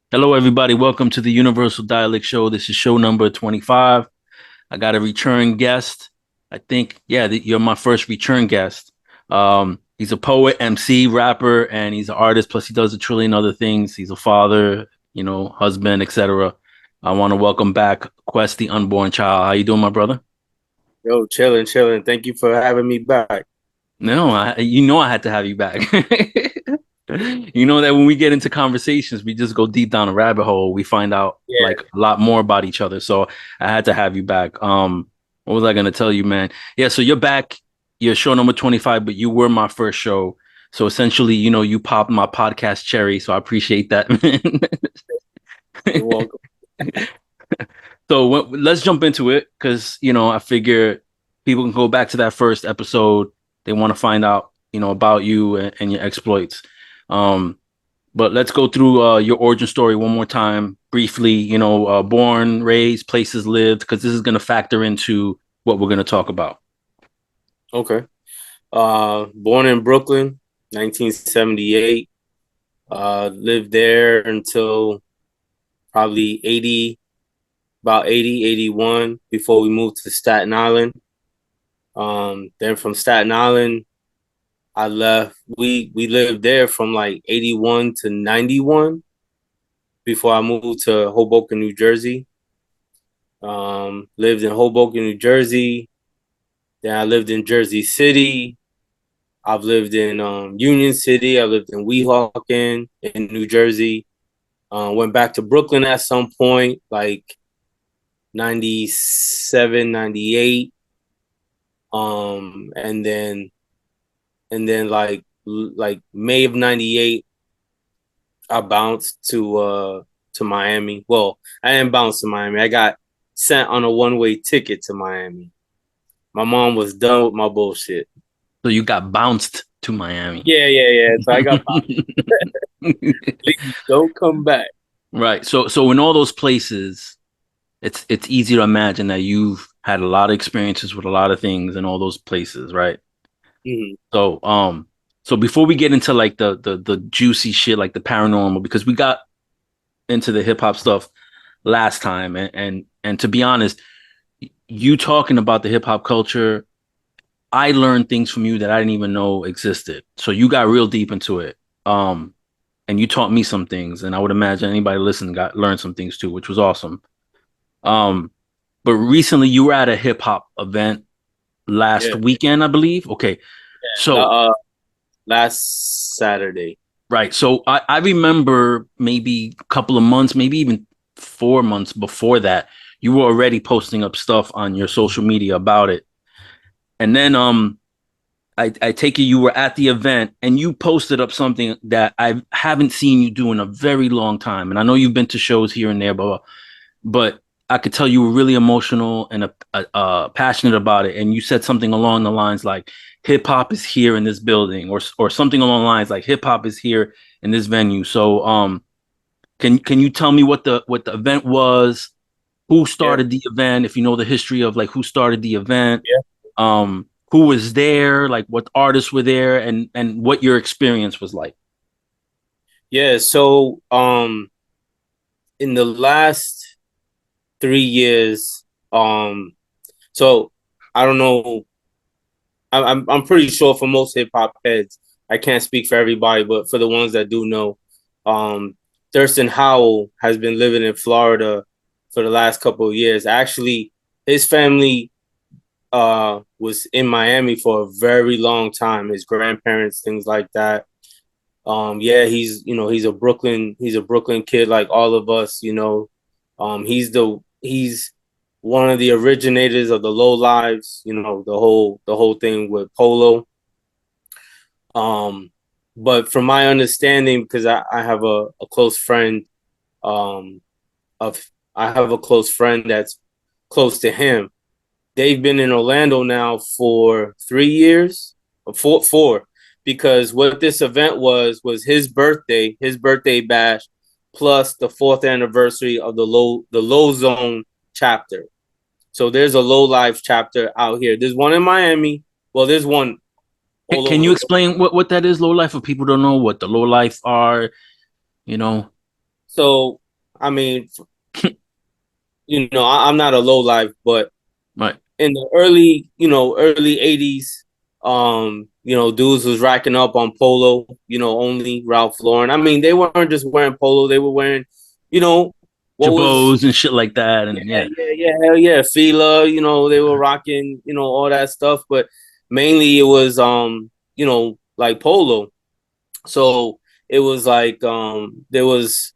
Hello, everybody. Welcome to the Universal Dialect Show. This is show number 25. I got a return guest. I think, yeah, you're my first return guest. He's a poet, MC, rapper, and he's an artist. Plus, he does a trillion other things. He's a father, husband, etc. I want to welcome back Quest, the unborn child. How you doing, my brother? Yo, chilling, chilling. Thank you for having me back. No, I had to have you back. You know that when we get into conversations, we just go deep down a rabbit hole. We find out Yeah. like a lot more about each other. So I had to have you back. What was I gonna tell you, man? Yeah, so you're back. You're show number 25, but you were my first show. So essentially, you popped my podcast cherry. So I appreciate that, You're man. welcome. So let's jump into it because I figure people can go back to that first episode. They want to find out about you and your exploits. Um, but let's go through your origin story one more time briefly. Born, raised, places lived, because this is going to factor into what we're going to talk about. Okay. Born in Brooklyn, 1978. Lived there until probably 80, about 80, 81 before we moved to Staten Island. Then from Staten Island, I left. We lived there from like 81 to 91 before I moved to Hoboken, New Jersey. Lived in Hoboken, New Jersey. Then I lived in Jersey City. I've lived in Union City. I lived in Weehawken in New Jersey. Went back to Brooklyn at some point, like 97, 98. And then like May of 98, I bounced to Miami. Well, I didn't bounce to Miami. I got sent on a one-way ticket to Miami. My mom was done with my bullshit. So you got bounced to Miami. Yeah, yeah, yeah. So I got bounced. Please don't come back. Right. So in all those places, it's easy to imagine that you've had a lot of experiences with a lot of things in all those places, right? Mhm. So so before we get into like the juicy shit, like the paranormal, because we got into the hip hop stuff last time, and to be honest, you talking about the hip hop culture, I learned things from you that I didn't even know existed. So you got real deep into it. Um and you taught me some things, and I would imagine anybody listening got learned some things too, which was awesome. Um but recently you were at a hip hop event last Yeah. weekend, I believe. Okay. So Last Saturday. right. So I remember maybe a couple of months, maybe even 4 months before that, you were already posting up stuff on your social media about it. And then I take it you were at the event and you posted up something that I haven't seen you do in a very long time. And I know you've been to shows here and there, but I could tell you were really emotional and passionate about it. And you said something along the lines like hip hop is here in this building, or something along the lines like hip hop is here in this venue. So can you tell me what the event was? Who Yeah. started the event? If you know the history of like who started the event, Yeah. who was there, like what artists were there, and what your experience was like. Yeah. So in the last 3 years, um so I don't know. I'm pretty sure for most hip hop heads, I can't speak for everybody, but for the ones that do know, um Thurston Howell has been living in Florida for the last couple of years. Actually, his family was in Miami for a very long time. His grandparents, things like that. Yeah, he's a Brooklyn kid like all of us. He's one of the originators of the low lives, the whole thing with Polo. Um, but from my understanding, because I have a close friend, um, of I have a close friend that's close to him. They've been in Orlando now for 3 years, or four, because what this event was his birthday bash, plus the fourth anniversary of the low zone chapter. So there's a low life chapter out here. There's one in Miami. Well, there's one all Can over you the world. explain what that is, low life, for people don't know what the low life are? You know. So I mean, I'm not a low life, but Right. in the early '80s, dudes was racking up on polo, only Ralph Lauren. I mean, they weren't just wearing polo; they were wearing, you know, what was Jabos and shit like that. yeah, And yeah. yeah, hell yeah, Fila. They were rocking, all that stuff, but mainly it was, like polo. So it was like, there was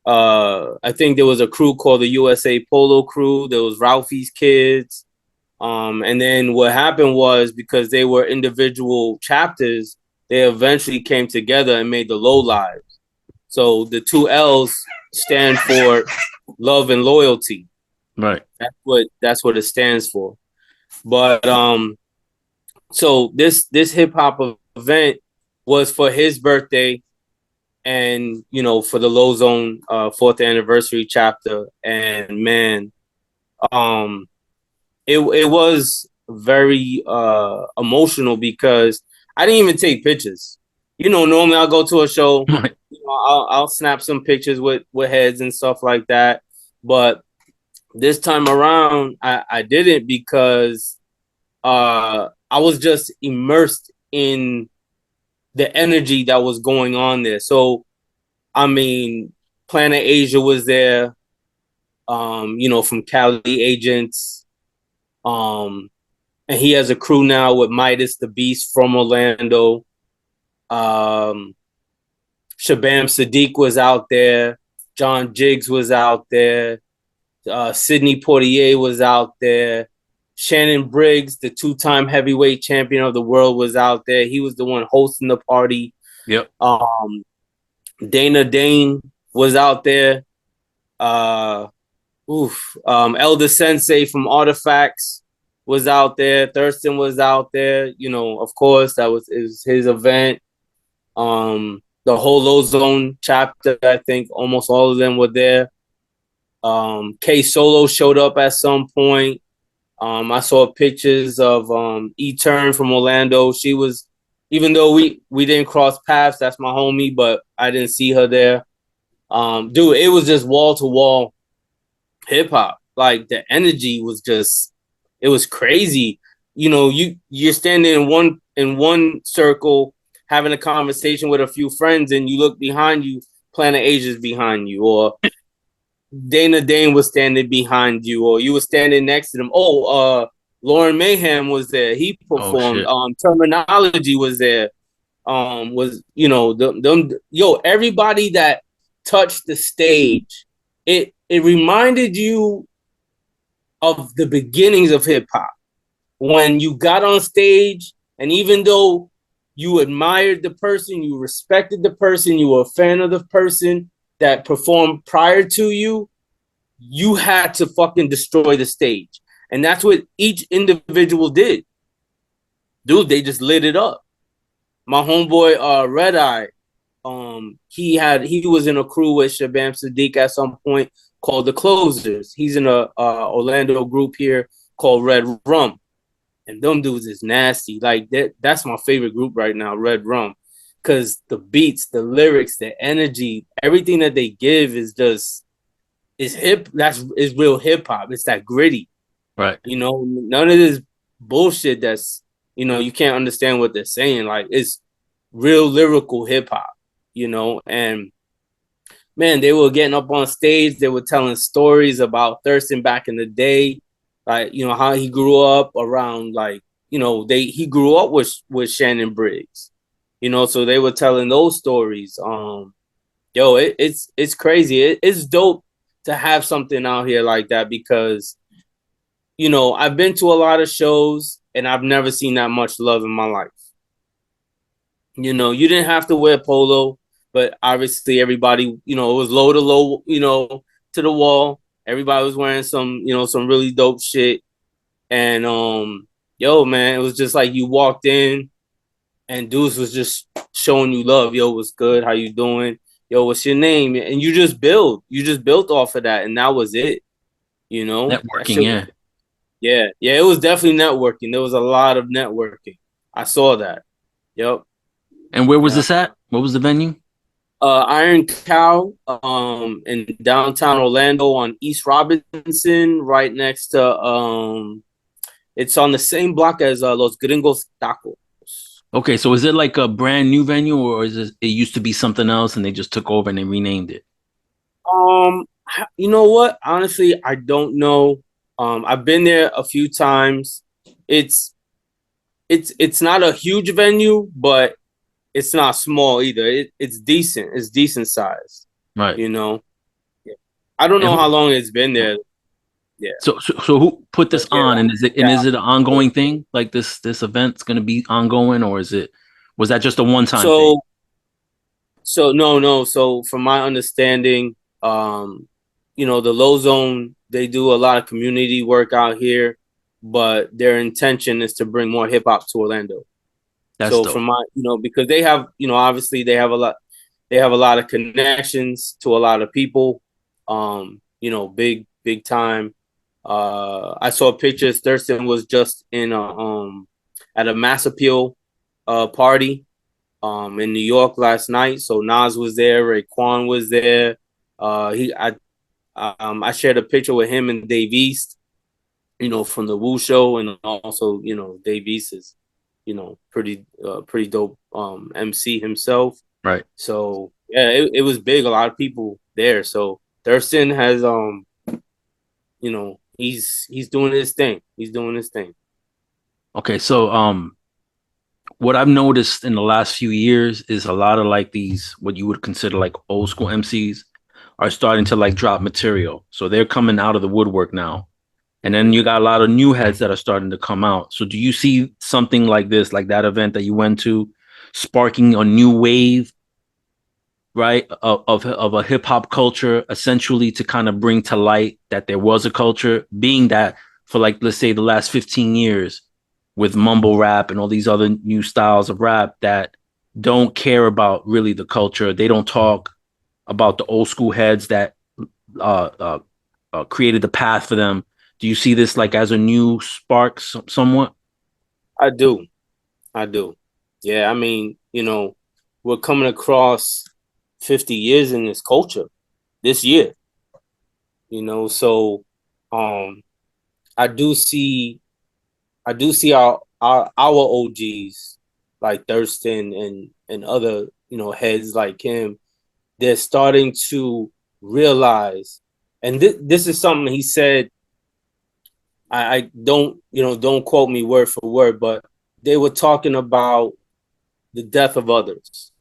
I think there was a crew called the USA Polo Crew. There was Ralphie's Kids. And then what happened was, because they were individual chapters, they eventually came together and made the Low Lives. So the two L's stand for love and loyalty. Right. That's what it stands for. But so this hip hop event was for his birthday, and for the Low Zone fourth anniversary chapter. And man, um, it was very emotional, because I didn't even take pictures. Normally I'll go to a show, Right. I'll snap some pictures with heads and stuff like that. But this time around, I didn't, because I was just immersed in the energy that was going on there. So I mean, Planet Asia was there, from Cali Agents. Um, and he has a crew now with Midas the Beast from Orlando. Um, Shabam Sadiq was out there. John Jiggs was out there. Sidney Poitier was out there. Shannon Briggs, the two-time heavyweight champion of the world, was out there. He was the one hosting the party. Yep. Um, Dana Dane was out there. Uh, Elder Sensei from Artifacts was out there. Thurston was out there. Of course, that was his event. The whole Low Zone chapter, I think almost all of them were there. K Solo showed up at some point. I saw pictures of E Turn from Orlando. She was, even though we didn't cross paths, that's my homie, but I didn't see her there. Dude, it was just wall to wall hip hop. Like, the energy was just, it was crazy. You're standing in one circle having a conversation with a few friends, and you look behind you, Planet Asia's behind you, or Dana Dane was standing behind you, or you were standing next to them. Lauren Mayhem was there. He Oh performed. shit. Terminology was there. Was them everybody that touched the stage. It reminded you of the beginnings of hip hop, when you got on stage, and even though you admired the person, you respected the person, you were a fan of the person that performed prior to you, you had to fucking destroy the stage. And that's what each individual did. Dude, they just lit it up. My homeboy Red Eye, he was in a crew with Shabam Sadiq at some point, called the Closers. He's in a Orlando group here called Red Rum. And them dudes is nasty. Like, that's my favorite group right now, Red Rum. Cause the beats, the lyrics, the energy, everything that they give is hip. Is real hip hop. It's that gritty. Right. None of this bullshit that's, you can't understand what they're saying. Like, it's real lyrical hip hop, and man, they were getting up on stage, they were telling stories about Thurston back in the day, like, how he grew up around, like, he grew up with Shannon Briggs, so they were telling those stories. It's crazy. It's dope to have something out here like that, because I've been to a lot of shows and I've never seen that much love in my life. You didn't have to wear polo, but obviously everybody, it was low to low, to the wall. Everybody was wearing some really dope shit. And man, it was just like you walked in and dudes was just showing you love. Yo, what's good? How you doing? Yo, what's your name? And you just built off of that, and that was it. That Networking. shit was, Yeah. yeah, yeah, it was definitely networking. There was a lot of networking. I saw that. Yep. And where was Yeah. this at? What was the venue? Iron Cow, in downtown Orlando on East Robinson, right next to it's on the same block as Los Gringos Tacos. Okay, so is it like a brand new venue, or is it used to be something else and they just took over and they renamed it? Um, you know what? Honestly, I don't know. I've been there a few times. It's it's not a huge venue, but it's not small either. It's decent. It's decent size. Right. You know. I don't And know who, how long it's been there. Yeah, so who put this but yeah, on, and is it an yeah. ongoing thing? Like this event's going to be ongoing, or was that just a one time thing? So no. So from my understanding, the low zone, they do a lot of community work out here, but their intention is to bring more hip hop to Orlando. That's So dope. from my, because they have, obviously they have a lot of connections to a lot of people. Big time. I saw pictures. Thurston was just in at a mass appeal party in New York last night. So Nas was there, Raekwon was there. I shared a picture with him and Dave East, from the Wu show, and also, Dave East is, pretty dope MC himself. Right. So yeah, it was big. A lot of people there. So Thurston has he's doing his thing. He's doing his thing. Okay, so what I've noticed in the last few years is a lot of like these what you would consider like old school MCs are starting to like drop material. So they're coming out of the woodwork now. And then Mm-hmm. you got a lot of new heads that are starting to come out. So do you see something like this, like that event that you went to, sparking a new wave, right, of a hip hop culture, essentially to kind of bring to light that there was a culture, being that for like let's say the last 15 years with mumble rap and all these other new styles of rap that don't care about really the culture. They don't talk about the old school heads that uh, uh, created the path for them. Do you see this like as a new spark, somewhat? I do. I do. Yeah, I mean, we're coming across 50 years in this culture this year, so um I do see our OGs like Thurston and other, heads like him. They're starting to realize, and this is something he said. I don't quote me word for word, but they were talking about the death of others,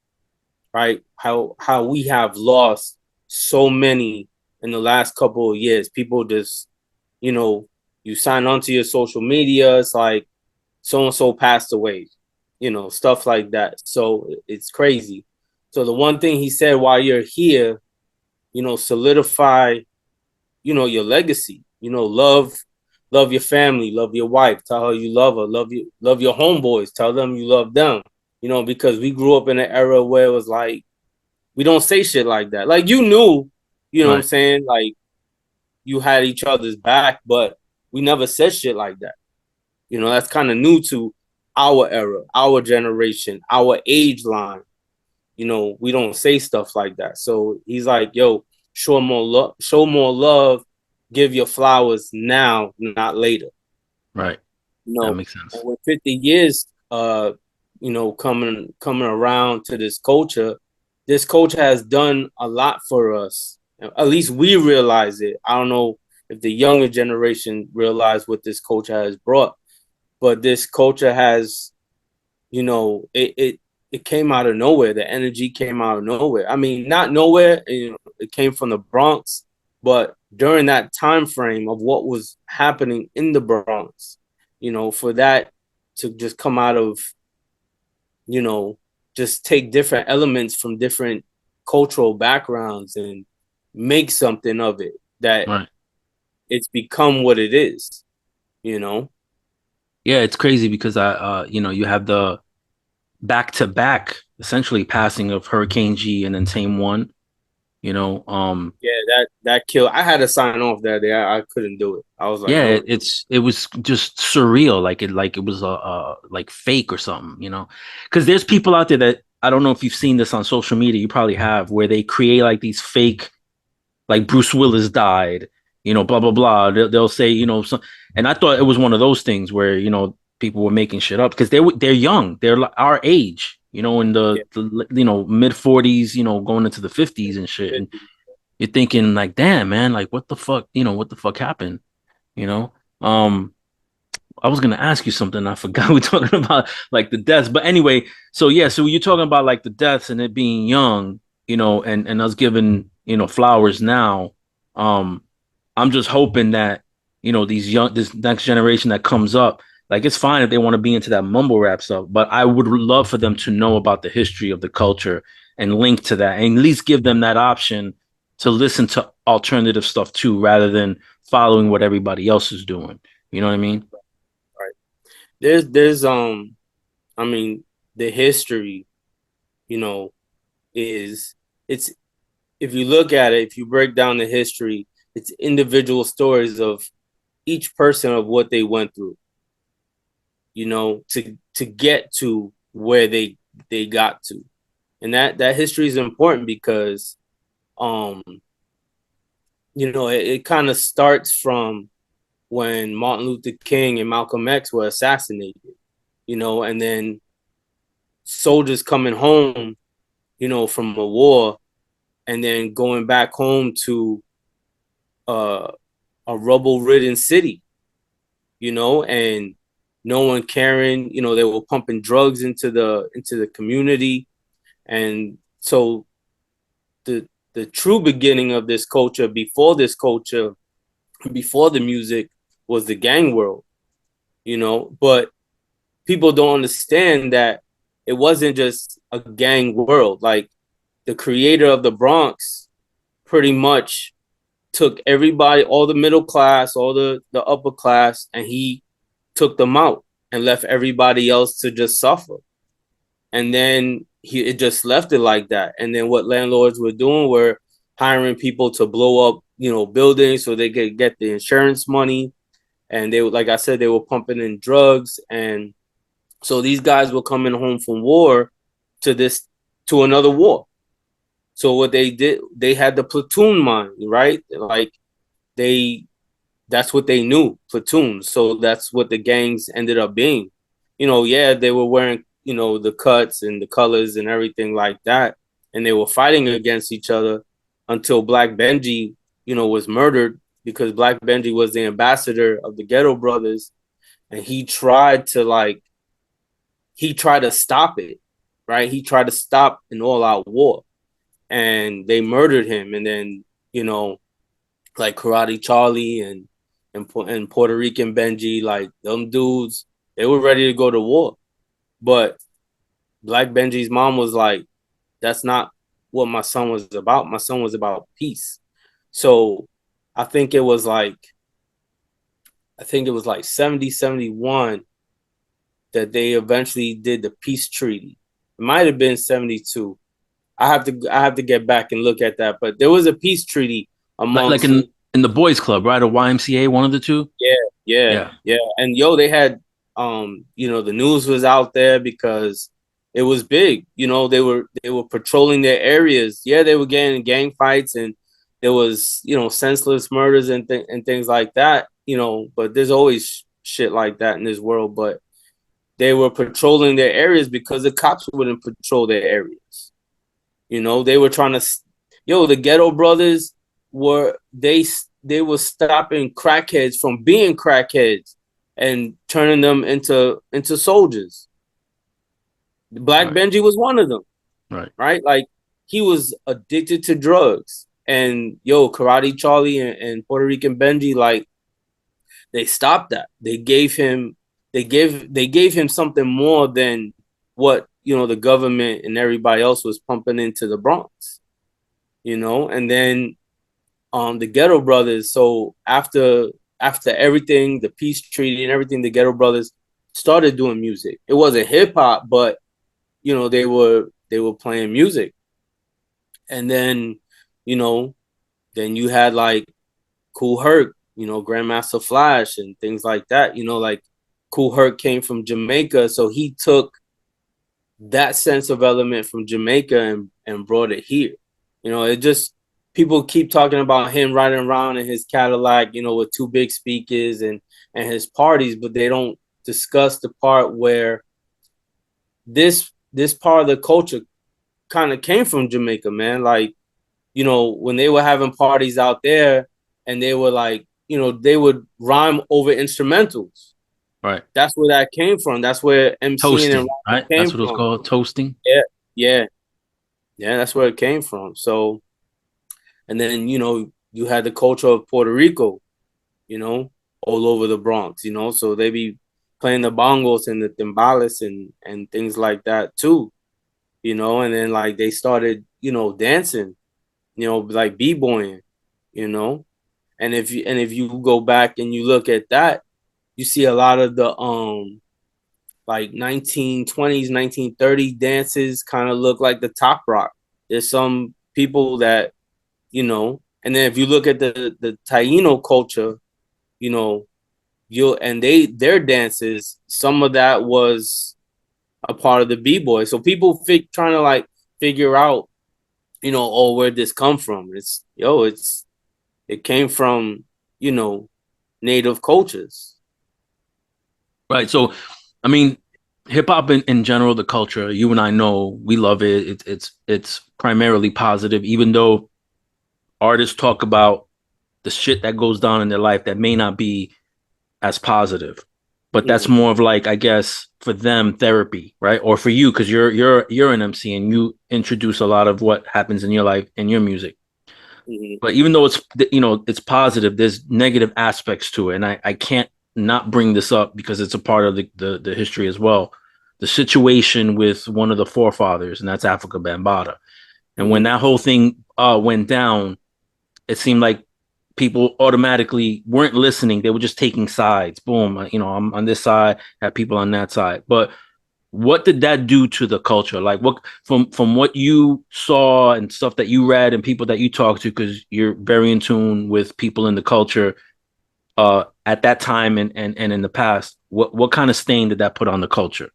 right? How we have lost so many in the last couple of years. People just, you know, you sign onto your social media, it's like so and so passed away, stuff like that. So it's crazy. So the one thing he said, while you're here, solidify, your legacy. Love your family, love your wife, tell her you love her, love your homeboys, tell them you love them. Because we grew up in an era where it was like we don't say shit like that. Like you knew, what I'm Right, saying? Like you had each other's back, but we never said shit like that. That's kind of new to our era, our generation, our age line. We don't say stuff like that. So he's like, yo, show more love, give your flowers now, not later. right. That makes And sense. with 50 years coming around to this culture has done a lot for us. At least we realize it. I don't know if the younger generation realize what this culture has brought, but this culture has, it came out of nowhere. The energy came out of nowhere. I mean, not nowhere, it came from the Bronx, but during that time frame of what was happening in the Bronx, for that to just come out of, you know, just take different elements from different cultural backgrounds and make something of it that Right. it's become what it is, you know? Yeah, it's crazy because you have the back to back essentially passing of Hurricane G and then Tame One. You know, Yeah, that killed. I had to sign off that day. I couldn't do it. I was like, yeah, no. it was just surreal, like it was like it was like fake or something. You know, because there's people out there that I don't know if you've seen this on social media. You probably have, where they create like these fake, like Bruce Willis died, blah blah blah. They'll say, and I thought it was one of those things where people were making shit up because they're young, they're our age, in Yeah, the mid 40s, going into the 50s and shit, and you're thinking like, damn man, like what the fuck, what the fuck happened, you know? Um, I was gonna ask you something. I forgot we are talking about like the deaths. But anyway, so yeah, so you're talking about like the deaths and it being young, and us giving, flowers now. Um, I'm just hoping that, this next generation that comes up, like it's fine if they want to be into that mumble rap stuff, but I would love for them to know about the history of the culture and link to that and at least give them that option to listen to alternative stuff too, rather than following what everybody else is doing. You know what I mean? right. There's I mean, the history, you know, is it's if you look at it, if you break down the history, it's individual stories of each person of what they went through, to get to where they got to. And that history is important because um it kind of starts from when Martin Luther King and Malcolm X were assassinated, and then soldiers coming home, from a war and then going back home to uh, a rubble-ridden city, and no one caring. They were pumping drugs into the community, and so the true beginning of this culture, before the music, was the gang world, But people don't understand that it wasn't just a gang world. Like the creator of the Bronx pretty much took everybody, all the middle class, all the upper class, and he took them out and left everybody else to just suffer. And then it just left it like that. And then what landlords were doing were hiring people to blow up, buildings so they could get the insurance money. And they, like I said, they were pumping in drugs, and so these guys were coming home from war to this to another war. So what they did, they had the platoon mind, right? Like they that's what they knew, platoons. So that's what the gangs ended up being. Yeah, they were wearing, the cuts and the colors and everything like that. And they were fighting against each other until Black Benji, was murdered because Black Benji was the ambassador of the Ghetto Brothers. And he tried to stop it, right? He tried to stop an all out war and they murdered him. And then, like Karate Charlie and Puerto Rican Benji, like them dudes, they were ready to go to war. But Black Benji's mom was like, that's not what my son was about. My son was about peace. So I think it was like, 70, 71 that they eventually did the peace treaty. It might have been 72. I have to get back and look at that. But there was a peace treaty Like amongst. in the boys club, right? Or YMCA, one of the two. Yeah, yeah, Yeah, yeah. And they had the news was out there because it was big. They were patrolling their areas. Yeah, they were getting in gang fights and there was, senseless murders and things like that, but there's always shit like that in this world. But they were patrolling their areas because the cops wouldn't patrol their areas. They were trying to, the Ghetto Brothers they were stopping crackheads from being crackheads and turning them into soldiers. Black right, Benji was one of them, right, right? Like he was addicted to drugs, and Karate Charlie and Puerto Rican Benji, like they stopped that. They gave him something more than what the government and everybody else was pumping into the Bronx, and then the Ghetto Brothers. So after everything, the peace treaty and everything, the Ghetto Brothers started doing music. It wasn't hip hop, but they were playing music. And then, you know, then you had like Cool Herc, Grandmaster Flash and things like that. Like Cool Herc came from Jamaica, so he took that sense of element from Jamaica and brought it here. It just people keep talking about him riding around in his Cadillac, with two big speakers and his parties, but they don't discuss the part where this part of the culture kind of came from Jamaica, man. Like, when they were having parties out there and they were like, they would rhyme over instrumentals. Right. That's where that came from. That's where MCing and Toasting, rapping right? came That's what it's from. called, toasting. Yeah, yeah, yeah. That's where it came from. So, and then you had the culture of Puerto Rico, you know, all over the Bronx, So they be playing the bongos and the timbales and things like that too, And then like they started, dancing, like b-boying, you know. And if you go back and you look at that, you see a lot of the like 1920s, 1930s dances kind of look like the top rock. There's some people that, and then if you look at the Taino culture, you know, you'll and their dances, some of that was a part of the b-boy. So people trying to like figure out, oh, where'd this come from? It came from, you know, native cultures. Right. So, I mean, hip hop in general, the culture, you and I know we love it. It's primarily positive, even though artists talk about the shit that goes down in their life that may not be as positive. But that's Mm-hmm, more of like, I guess, for them, therapy, right? Or for you, because you're an MC and you introduce a lot of what happens in your life in your music. mm-hmm, But even though it's positive, there's negative aspects to it, and I can't not bring this up because it's a part of the history as well. The situation with one of the forefathers, and that's Africa Bambaataa. And when mm-hmm, that whole thing went down, it seemed like people automatically weren't listening. They were just taking sides. Boom, I'm on this side, have people on that side. But what did that do to the culture? Like what from what you saw and stuff that you read and people that you talked to, because you're very in tune with people in the culture at that time and in the past, what kind of stain did that put on the culture?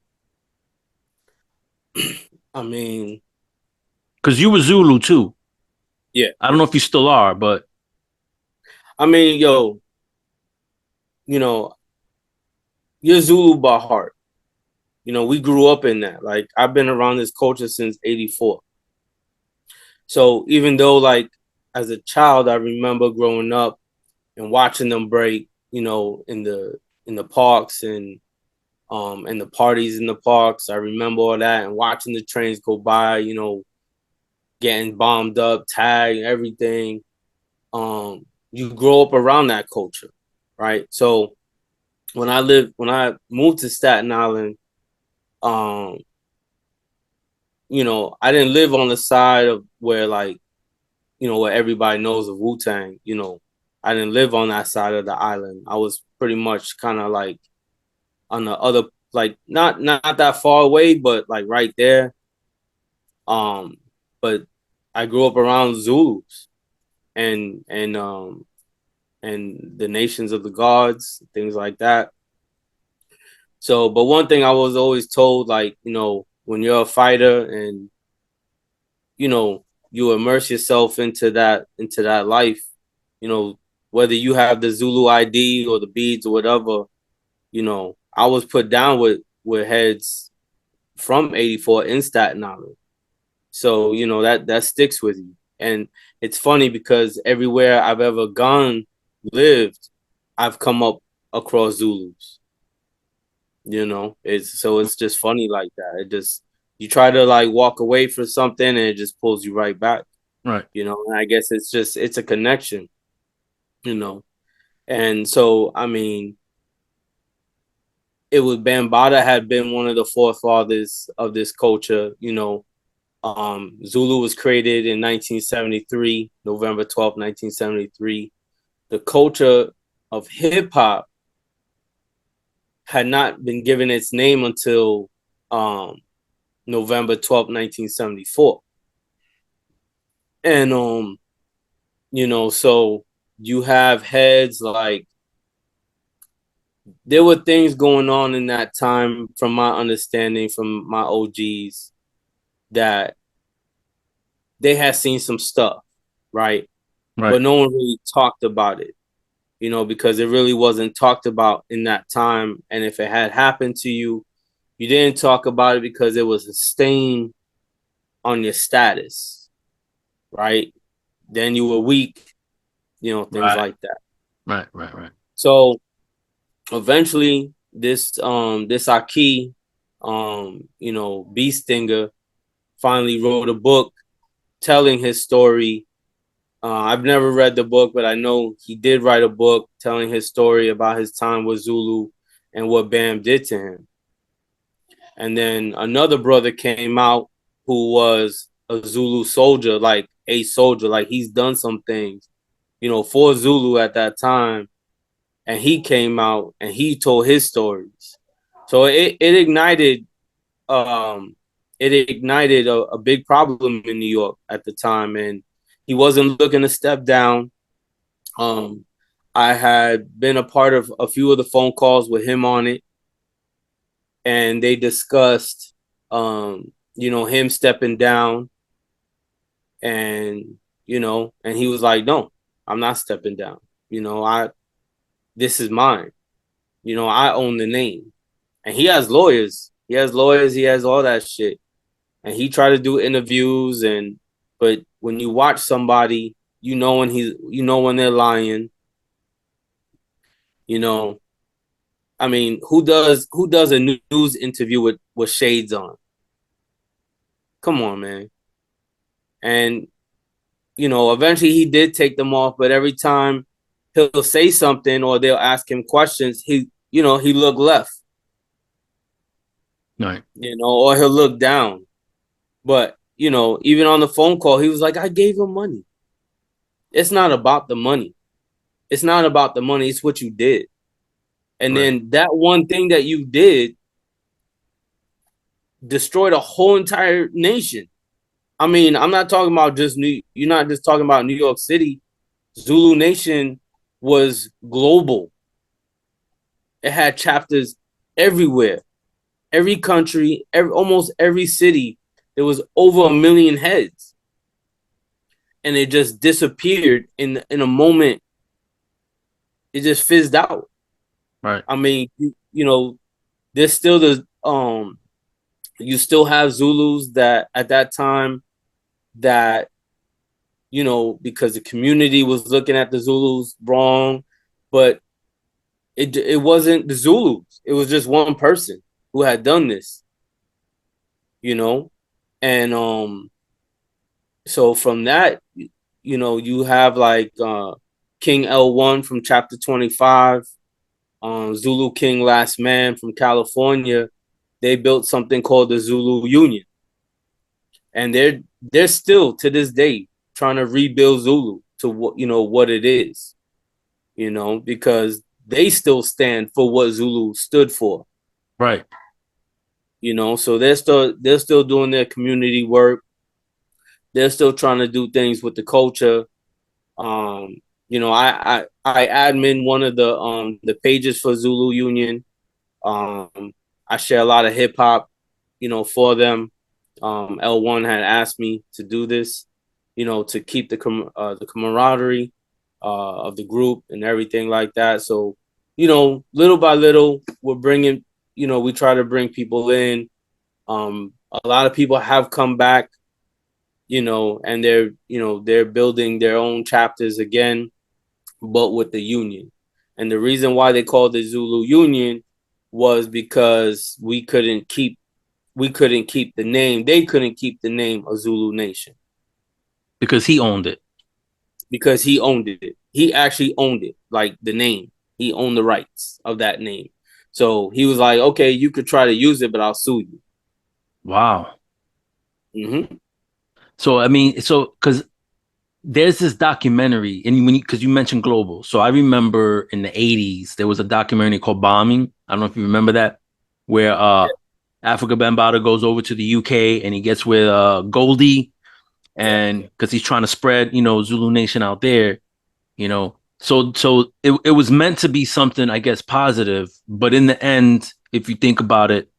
I mean, Because you were Zulu too. yeah. I don't know if you still are, but I mean, yo, you know, you're Zulu by heart. We grew up in that. Like I've been around this culture since '84. So even though like as a child I remember growing up and watching them break, in the parks and the parties in the parks. I remember all that and watching the trains go by, getting bombed up, tagged, everything. You grow up around that culture, right? So when I moved to Staten Island, um, I didn't live on the side of where like, where everybody knows of Wu Tang. I didn't live on that side of the island. I was pretty much kind of like on the other, like not that far away, but like right there. Um, but I grew up around Zulus and and the nations of the gods, things like that. So, but one thing I was always told, like, when you're a fighter and you immerse yourself into that life, you know, whether you have the Zulu ID or the beads or whatever, I was put down with heads from '84 in Staten Island. So, that sticks with you. And it's funny because everywhere I've ever gone, lived, I've come up across Zulus. It's just funny like that. It just you try to like walk away from something and it just pulls you right back. right. And I guess it's a connection, you know. And so I mean, it was Bambaataa had been one of the forefathers of this culture. Zulu was created in 1973, November 12th, 1973. The culture of hip hop had not been given its name until um, November 12th, 1974. And so you have heads like there were things going on in that time, from my understanding, from my OGs, that they had seen some stuff, right? Right. But no one really talked about it, because it really wasn't talked about in that time. And if it had happened to you, you didn't talk about it because it was a stain on your status, right? Then you were weak, things Right. like that. Right. Right. Right. So eventually this Aki, Bee Stinger, finally wrote a book telling his story. I've never read the book, but I know he did write a book telling his story about his time with Zulu and what Bam did to him. And then another brother came out who was a Zulu soldier, like a soldier, like he's done some things, for Zulu at that time. And he came out and he told his stories. So it ignited a big problem in New York at the time, and he wasn't looking to step down. Um, I had been a part of a few of the phone calls with him on it, and they discussed, him stepping down, and and he was like, "No, I'm not stepping down. I This is mine. I own the name." And he has lawyers. He has lawyers. He has all that shit. And he tried to do interviews, but when you watch somebody, when they're lying. You know, I mean, who does a news interview with shades on? Come on, man. And eventually he did take them off, but every time he'll say something or they'll ask him questions, he look left, Right. or he'll look down. But even on the phone call, he was like, "I gave him money." It's not about the money. It's not about the money. It's what you did. And Right. then that one thing that you did destroyed a whole entire nation. I mean, I'm not talking about just you're not just talking about New York City. Zulu Nation was global. It had chapters everywhere, every country, almost every city. There was over 1 million heads, and it just disappeared in a moment. It just fizzed out. Right. I mean, there's still you still have Zulus that at that time that because the community was looking at the Zulus wrong, but it wasn't the Zulus. It was just one person who had done this, you know, and so from that, you have like King L1 from Chapter 25, Zulu King Last Man from California. They built something called the Zulu Union, and they're still to this day trying to rebuild Zulu to what it is, because they still stand for what Zulu stood for. Right. So they're still doing their community work. They're still trying to do things with the culture. Um, I admin one of the pages for Zulu Union. I share a lot of hip hop, for them. L1 had asked me to do this, to keep the camaraderie of the group and everything like that. So, little by little, we're bringing, we try to bring people in. A lot of people have come back, and they're building their own chapters again, but with the union. And the reason why they called the Zulu Union was because we couldn't keep the name. They couldn't keep the name of Zulu Nation Because he owned it. because he owned it. He actually owned it, like the name. He owned the rights of that name. So he was like, "Okay, you could try to use it, but I'll sue you." Wow. Mm-hmm. So I mean, so because there's this documentary, and because you mentioned global, so I remember in the '80s there was a documentary called Bombing. I don't know if you remember that, where Africa Bambaataa goes over to the UK and he gets with Goldie, Yeah. and because he's trying to spread Zulu Nation out there, you know. So it was meant to be something, I guess, positive, but in the end, if you think about it,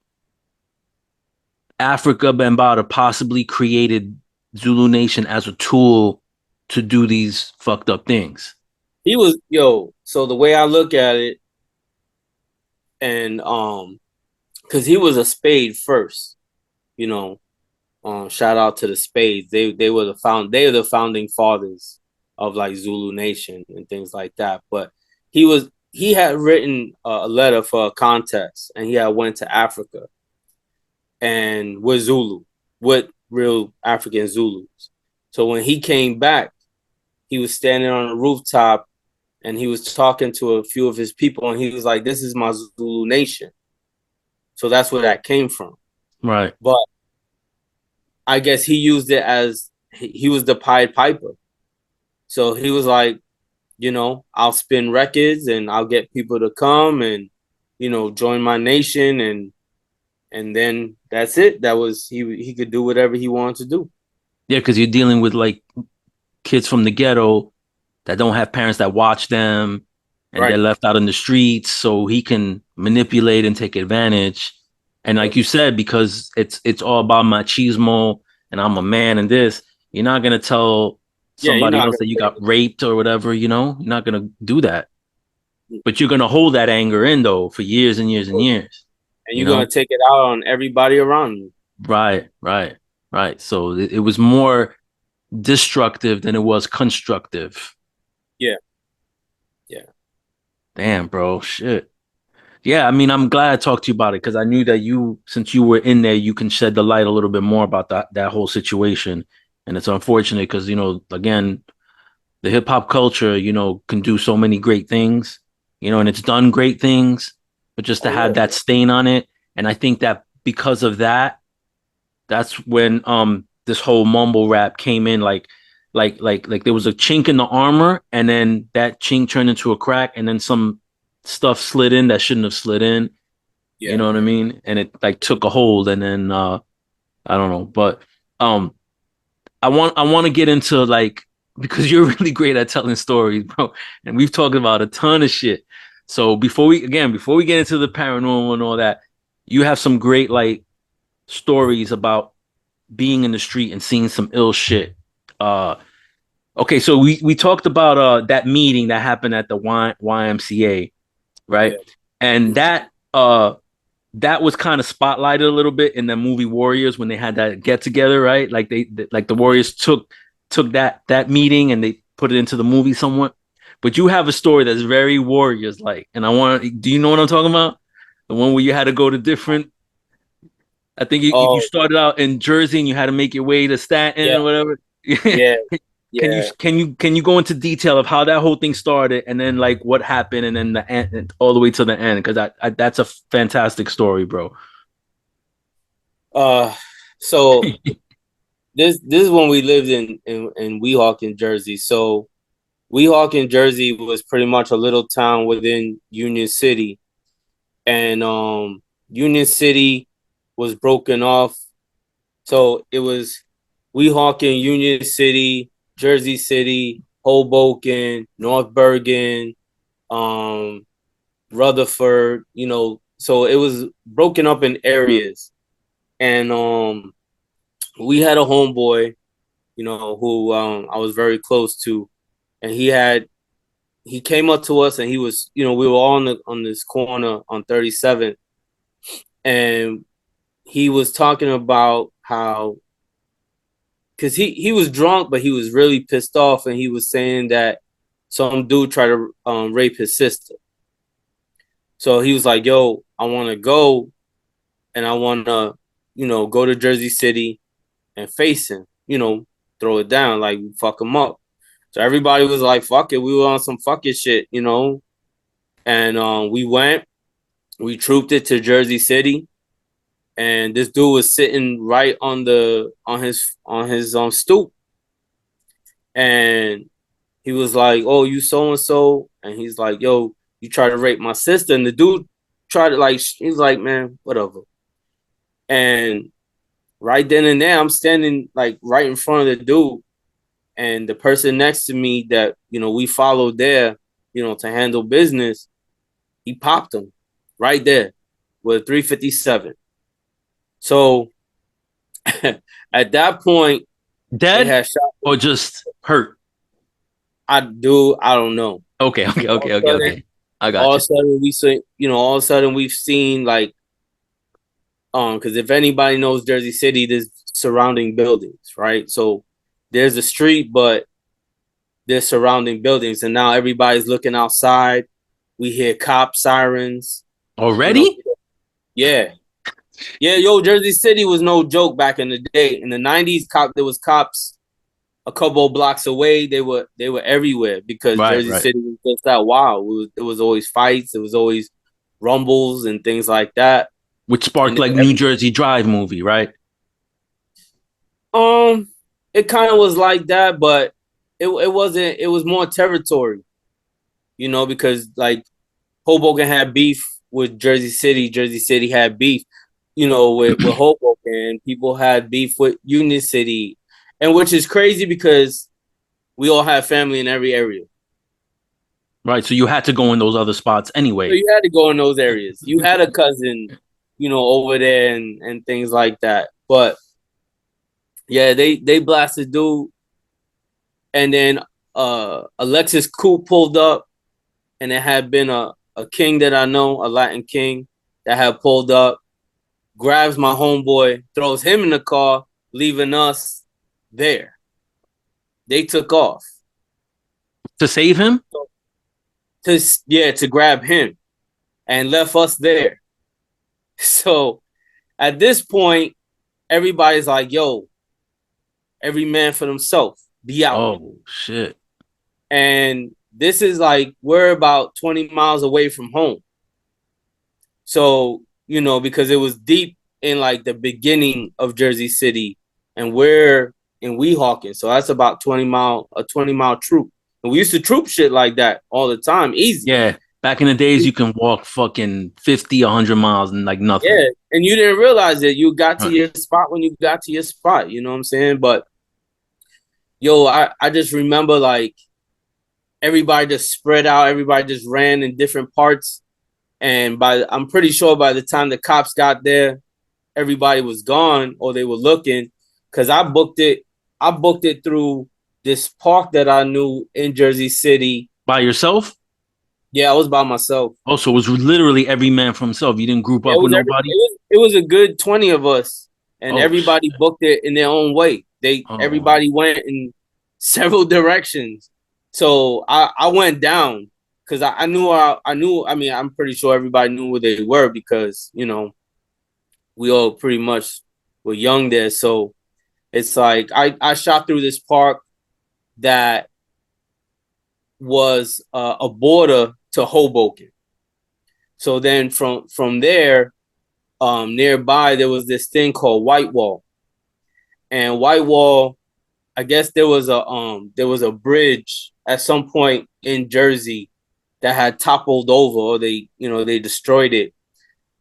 Africa Bambaataa possibly created Zulu Nation as a tool to do these fucked up things. He was yo. So the way I look at it, and because he was a spade first, you know. Shout out to the Spades. They were the founding fathers of like Zulu Nation and things like that. But he had written a letter for a contest, and he had went to Africa and with Zulu, with real African Zulus. So when he came back, he was standing on a rooftop and he was talking to a few of his people, and he was like, "This is my Zulu Nation." So that's where that came from. Right. But I guess he used it as he was the Pied Piper. So he was like, I'll spin records and I'll get people to come and, join my nation, and then that's it. That was he could do whatever he wanted to do. Yeah, because you're dealing with like kids from the ghetto that don't have parents that watch them and they're Right. left out in the streets, so he can manipulate and take advantage. And like Yep. you said, because it's all about machismo and I'm a man and this, you're not gonna tell Yeah, you're somebody not else gonna that you take got it. raped or whatever, you're not gonna do that. But you're gonna hold that anger in though for years and years and years, And you you're gonna know? take it out on everybody around you. Right, right, right. So it was more destructive than it was constructive. Yeah, yeah, Damn, bro. Shit. Yeah, I mean, I'm glad I talked to you about it because I knew that since you were in there, you can shed the light a little bit more about that whole situation. And it's unfortunate because, again, the hip hop culture, can do so many great things, and it's done great things, but just to oh have yeah, that stain on it. And I think that because of that, that's when this whole mumble rap came in like there was a chink in the armor and then that chink turned into a crack and then some stuff slid in that shouldn't have slid in, you yeah. know what I mean? And it like took a hold and then I don't know, but um I want to get into like because you're really great at telling stories, bro, and we've talked about a ton of shit. So before we get into the paranormal and all that, you have some great like stories about being in the street and seeing some ill shit. Uh, okay, so we talked about that meeting that happened at the YMCA, right? Yeah. And that was kind of spotlighted a little bit in the movie Warriors when they had that get together, right? Like like the Mhm. Warriors took that meeting and they put it into the movie somewhat. But you have a story that's very Warriors like, and I want. Do you know what I'm talking about? The one where you had to go to different. I think you Oh started out in Jersey and you had to make your way to Staten yeah, or whatever. yeah, Can you yeah. can you go into detail of how that whole thing started and then like what happened and then the end all the way to the end? Because that's a fantastic story, bro. Uh, so this is when we lived in Weehawken, Jersey. So Weehawken, Jersey was pretty much a little town within Union City, and Union City was broken off. So it was Weehawken, Union City, Jersey City, Hoboken, North Bergen, um, Rutherford. So it was broken up in areas, and we had a homeboy, who I was very close to, and he came up to us and he was, we were all on this corner on 37th, and he was talking about how because he was drunk, but he was really pissed off, and he was saying that some dude tried to rape his sister. So he was like, "Yo, I want to go, and I want to, go to Jersey City and face him, throw it down, like fuck him up." So everybody was like, "Fuck it," we were on some fucking shit. And we went, we trooped it to Jersey City, and this dude was sitting right on his stoop, and he was like, "Oh, you so and so," and he's like, "Yo, you tried to rape my sister," and the dude tried to like, he's like, "Man, whatever." And right then and there, I'm standing like right in front of the dude, and the person next to me that we followed there. to handle business, he popped him right there with a 357. So at that point, they Dead had shot. or just hurt? I don't know. Okay, okay, All okay, of a okay, sudden, okay. I got you. all of a sudden we've seen like because if anybody knows Jersey City, there's surrounding buildings, right? So there's a street, but there's surrounding buildings, and now everybody's looking outside. We hear cop sirens, you know. Already? Yeah, yeah, yo, Jersey City was no joke back in the day. In the '90s, there was cops a couple of blocks away. They were everywhere because Right, Jersey right. City was just that wild. It was always fights. It was always rumbles and things like that. Which And sparked like New Jersey Drive movie, right? um, it kind of was like that, but it wasn't. It was more territory, because like Hoboken had beef with Jersey City. Jersey City had beef, with Hoboken. People had beef with Union City, and which is crazy because we all have family in every area. Right. So you had to go in those other spots So anyway. you had to go in those areas. You had a cousin, over there and things like that. But yeah, they blasted dude, and then Alexis Coupe pulled up, and it had been a king that I know, a Latin king that had pulled up, grabs my homeboy, throws him in the car, leaving us there. They took off To save him? to grab him and left us there. So at this point, everybody's like, "Yo, every man for themselves. Be out." Oh shit. And this is like we're about 20 miles away from home. So, because it was deep in like the beginning of Jersey City and we're in Weehawken. So that's about 20-mile troop. And we used to troop shit like that all the time, easy. Yeah. Back in the days you can walk fucking 50, 100 miles and like nothing. Yeah. And you didn't realize it. You got to Right. your spot when you got to your spot. You know what I'm saying? But yo, I just remember like everybody just spread out, everybody just ran in different parts. And I'm pretty sure by the time the cops got there, everybody was gone or they were looking. Cause I booked it through this park that I knew in Jersey City. By yourself? Yeah, I was by myself. Also, it was literally every man for himself. You didn't group Yeah, up with nobody? it was a good 20 of us, and Oh everybody shit. booked it in their own way. Oh. Everybody went in several directions. So I went down because I knew I mean I'm pretty sure everybody knew where they were because we all pretty much were young there. So it's like I shot through this park that was a border to Hoboken. So then from there, nearby there was this thing called Whitewall, and Whitewall, I guess there was a bridge at some point in Jersey that had toppled over, or they destroyed it.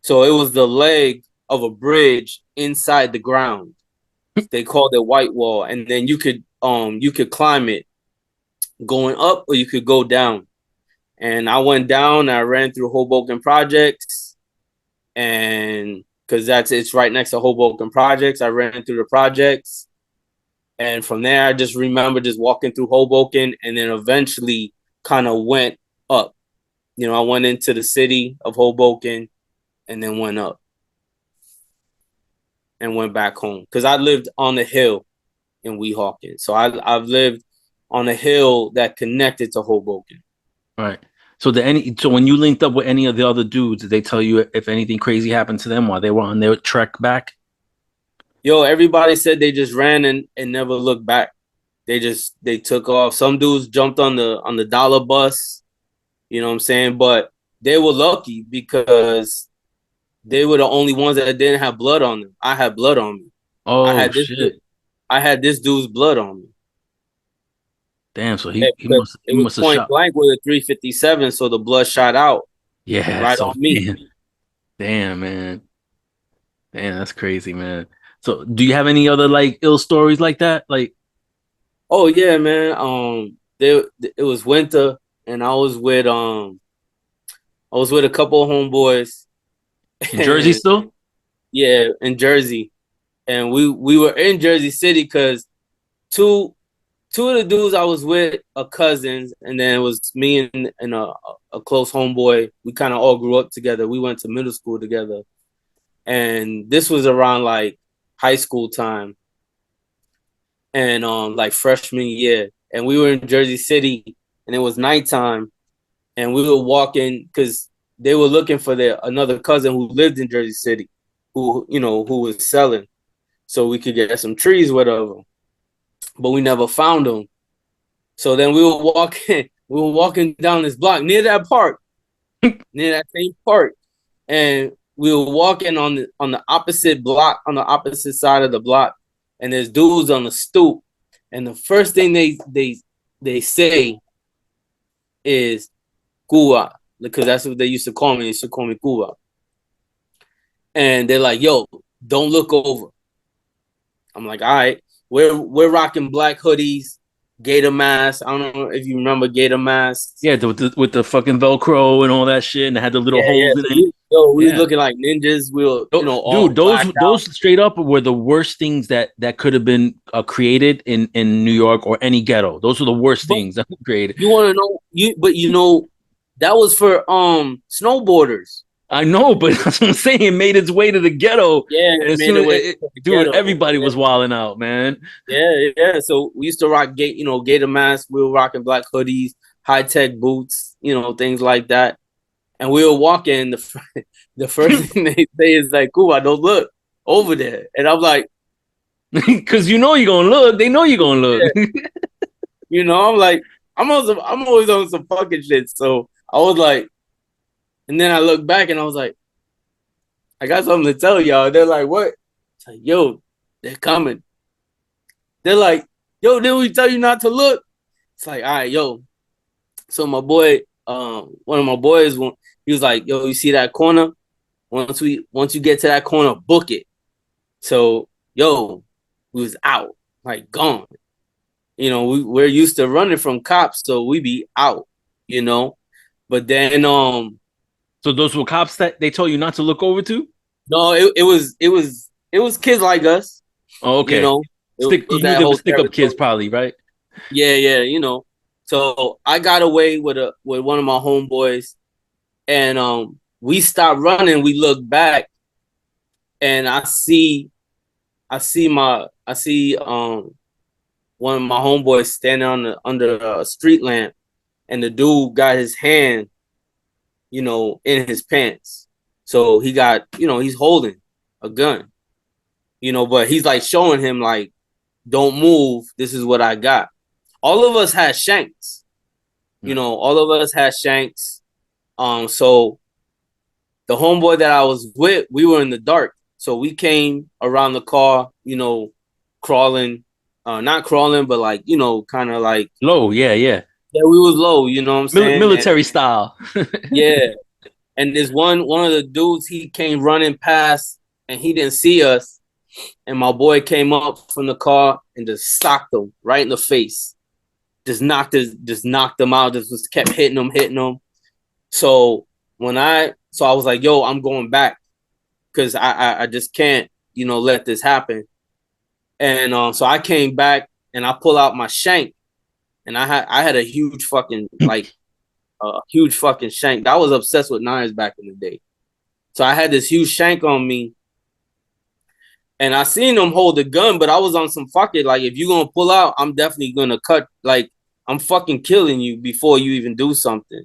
So it was the leg of a bridge inside the ground. They called it Whitewall, and then you could climb it going up, or you could go down. And I went down. I ran through Hoboken Projects, and because it's right next to Hoboken Projects, I ran through the projects, and from there I just remember just walking through Hoboken, and then eventually kind of went up. I went into the city of Hoboken, and then went up and went back home because I lived on the hill in Weehawken, so I've lived on a hill that connected to Hoboken. Right. So when you linked up with any of the other dudes, did they tell you if anything crazy happened to them while they were on their trek back? Yo, everybody said they just ran and never looked back. They took off. Some dudes jumped on the dollar bus, you know what I'm saying? But they were lucky because they were the only ones that didn't have blood on them. I had blood on me. I Oh had this shit. I had this dude's blood on me. Damn, so Yeah, he because must it he was must have point shot. blank with a 357, so the blood shot out Yeah, right so on me. damn man. Damn, that's crazy, man. So do you have any other like ill stories like that? Like Oh yeah, man. It was winter and I was with a couple of homeboys, In Jersey and still? yeah, in Jersey, and we were in Jersey City because two two of the dudes I was with are cousins, and then it was me and a close homeboy. We kind of all grew up together. We went to middle school together, and this was around like high school time, and like freshman year, and we were in Jersey City, and it was nighttime, and we were walking because they were looking for their another cousin who lived in Jersey City, who was selling, so we could get some trees, whatever. But we never found them. So then we were walking down this block near that park, near that same park, and we were walking on the opposite block, on the opposite side of the block, and there's dudes on the stoop, and the first thing they say is Cuba, because that's what they used to call me. They used to call me Cuba, and they're like, "Yo, don't look over." I'm like, "All right." We're rocking black hoodies, gator masks. I don't know if you remember gator masks. Yeah, with the fucking Velcro and all that shit, and it had the little Yeah, yeah. holes in So it. we was Yeah. looking like ninjas. We were, all Dude, blacked out. those straight up were the worst things that could have been created in New York or any ghetto. Those were the worst But things that were created. you want to know but that was for snowboarders. I know, but that's what I'm saying. It made its way to the ghetto, Yeah, and it as made soon it as way to the dude, ghetto. everybody Yeah, was wilding out, man. yeah. So we used to rock gator masks. We were rocking black hoodies, high tech boots, things like that. And we were walking. The first thing they say is like, "Cool, I don't look over there." And I'm like, Because you know you're gonna look. They know you're gonna look. yeah. I'm like, I'm always on some fucking shit. So I was like, and then I looked back and I was like, I got something to tell y'all. They're like, what? It's like, yo, they're coming. They're like, yo, didn't we tell you not to look? It's like, all right, yo. So my boy, one of my boys, he was like, yo, you see that corner? Once you get to that corner, book it. So, yo, we was out, like gone. We're used to running from cops, so we be out, you know. But then So those were cops that they told you not to look over to. no, it was kids like us, Oh, you okay. know. It Stick. was You that them whole stick up kids, territory. probably, right? Yeah, yeah. So I got away with one of my homeboys, and we stopped running. We looked back, and I see one of my homeboys standing under a street lamp, and the dude got his hand, in his pants. So he got, he's holding a gun, but he's like showing him like, don't move. This is what I got. All of us had shanks, Right. all of us had shanks. So the homeboy that I was with, we were in the dark. So we came around the car, crawling, not crawling, but like, kind of like, Low, yeah, yeah. yeah, we was low, you know what I'm saying? And Military style. yeah, and this one of the dudes, he came running past and he didn't see us. And my boy came up from the car and just socked him right in the face. Just knocked him out. Just kept hitting him. So so I was like, yo, I'm going back because I just can't, let this happen. And so I came back and I pull out my shank, and I had a huge fucking like a huge fucking shank. I was obsessed with knives back in the day. So I had this huge shank on me, and I seen him hold the gun, but I was on some fuck it. Like, if you gonna pull out, I'm definitely gonna cut. Like, I'm fucking killing you before you even do something.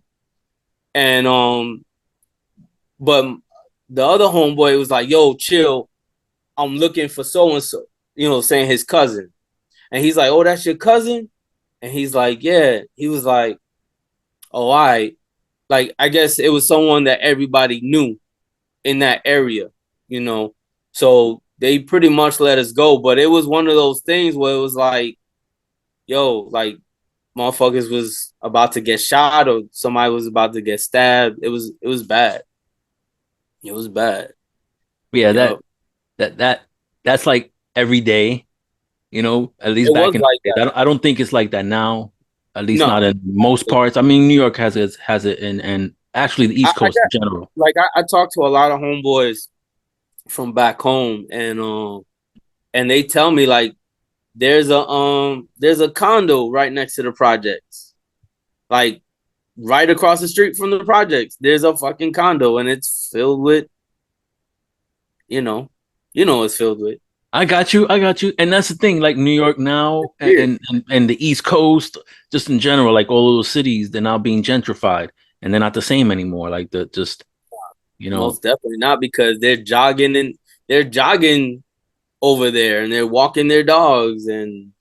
And but the other homeboy was like, "Yo, chill. I'm looking for so and so." Saying his cousin, and he's like, "Oh, that's your cousin?" And he's like, "Yeah." He was like, "Oh, all right." Like, I guess it was someone that everybody knew in that area, you know. So they pretty much let us go, but it was one of those things where it was like, yo, like motherfuckers was about to get shot or somebody was about to get stabbed. It was bad. It was bad. Yeah, Yo, that that that's like every day, at least it back was in like the day. that. I don't think it's like that now. At least No, not in most parts. I mean, New York has it, and actually the I, East I Coast in got general. like I talked to a lot of homeboys from back home, and they tell me like there's a condo right next to the projects, like right across the street from the projects. There's a fucking condo, and it's filled with you know, it's filled with. I got you. I got you. And that's the thing, like New York now Weird. and the East Coast, just in general, like all those cities, they're now being gentrified and they're not the same anymore. Like the just, you know, Most definitely not because they're jogging over there and they're walking their dogs and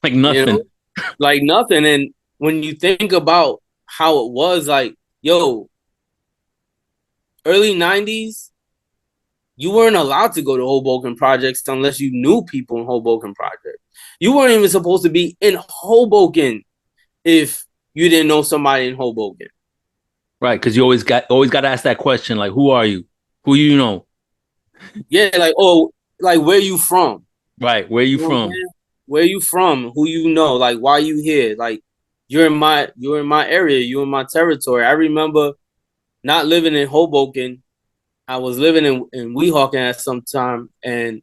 like you know nothing. like nothing. And when you think about how it was, like yo, early '90s, you weren't allowed to go to Hoboken projects unless you knew people in Hoboken projects. You weren't even supposed to be in Hoboken if you didn't know somebody in Hoboken. Right. Cause you always got to ask that question, like, who are you? Who you know? Yeah, like oh, like where you from? Right. Where you You know what I'm from? saying? Where you from? Who you know? Like why you here? Like you're in my area. You're in my territory. I remember not living in Hoboken. I was living in Weehawken at some time, and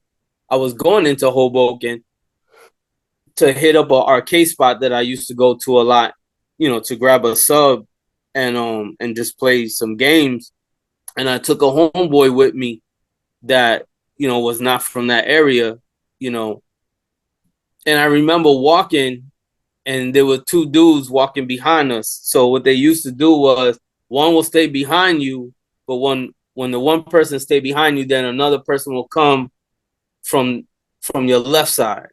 I was going into Hoboken to hit up an arcade spot that I used to go to a lot, to grab a sub and just play some games. And I took a homeboy with me that was not from that area, you know. And I remember walking, and there were two dudes walking behind us. So what they used to do was one will stay behind you, but when the one person stay behind you, then another person will come from from your left side,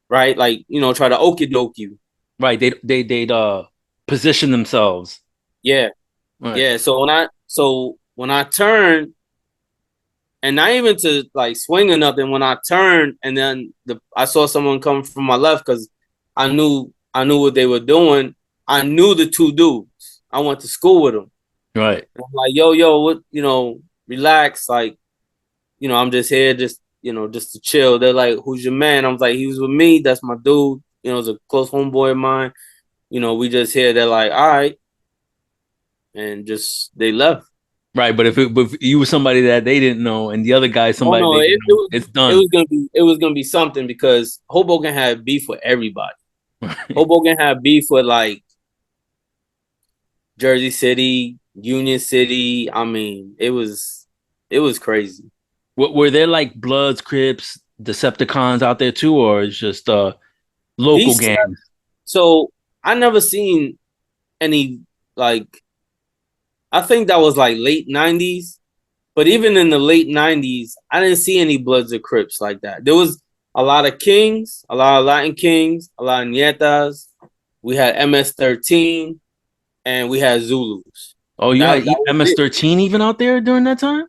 right? Like try to okie doke you. Right. They'd position themselves. Yeah, Right. yeah. So when I turned, and not even to like swing or nothing, when I turned, and then I saw someone come from my left because I knew what they were doing. I knew the two dudes. I went to school with them. Right. And I'm like, yo, what, relax. Like, I'm just here, just to chill. They're like, who's your man? I was like, he was with me. That's my dude. It's a close homeboy of mine. We just here. They're like, all right, and just they left. Right. But if you were somebody that they didn't know and the other guy Oh somebody no, they it, didn't it know, was it's it done. was gonna be something because Hoboken had beef with everybody. Hoboken had beef with like Jersey City, Union City. I mean, it was crazy. Were there like Bloods, Crips, Decepticons out there too, or it's just local These gangs? so I never seen any like I think that was like late '90s, but even in the late '90s, I didn't see any Bloods or Crips like that. There was a lot of Kings, a lot of Latin Kings, a lot of Nietas. We had MS-13 and we had Zulus. Oh, you That had that was it. MS-13 even out there during that time.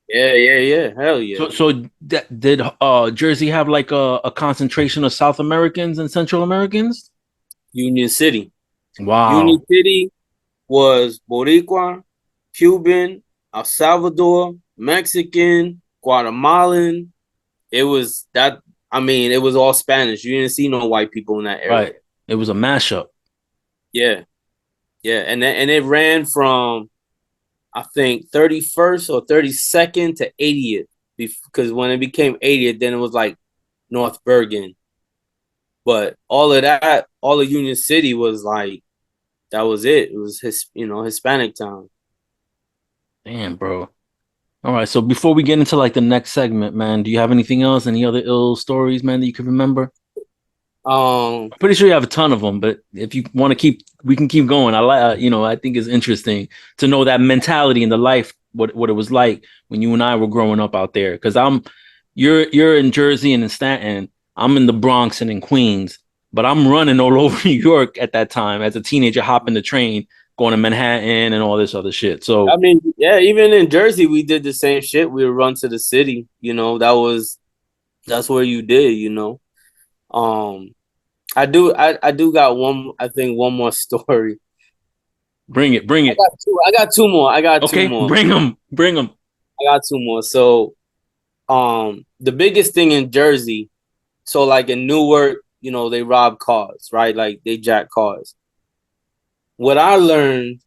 Yeah, yeah, yeah. Hell yeah. So did Jersey have like a concentration of South Americans and Central Americans? Union City. Union Wow. City was Boricua, Cuban, El Salvador, Mexican, Guatemalan. It was that. I mean, it was all Spanish. You didn't see no white people in that area. Right. It was a mashup. Yeah, yeah, and it ran from I think 31st or 32nd to 80th because when it became 80th, then it was like North Bergen. But all of that, all of Union City was like that was it. It was Hispanic town. Damn, bro. All right. So before we get into like the next segment, man, do you have anything else? Any other ill stories, man, that you can remember? Um, I'm pretty sure you have a ton of them, but if you want to keep, we can keep going. I like, I think it's interesting to know that mentality in the life, what it was like when you and I were growing up out there. Because you're in Jersey and in Staten, I'm in the Bronx and in Queens, but I'm running all over New York at that time as a teenager, hopping the train, going to Manhattan and all this other shit. I So mean, yeah, even in Jersey, we did the same shit. We would run to the city. That's where you did. Um, I do got one. I think one more story. bring it, bring I it. got two. I got two more. I got two Okay, more. bring them, bring them. I got two more. So, the biggest thing in Jersey. So, like in Newark, they rob cars, right? Like they jack cars. what I learned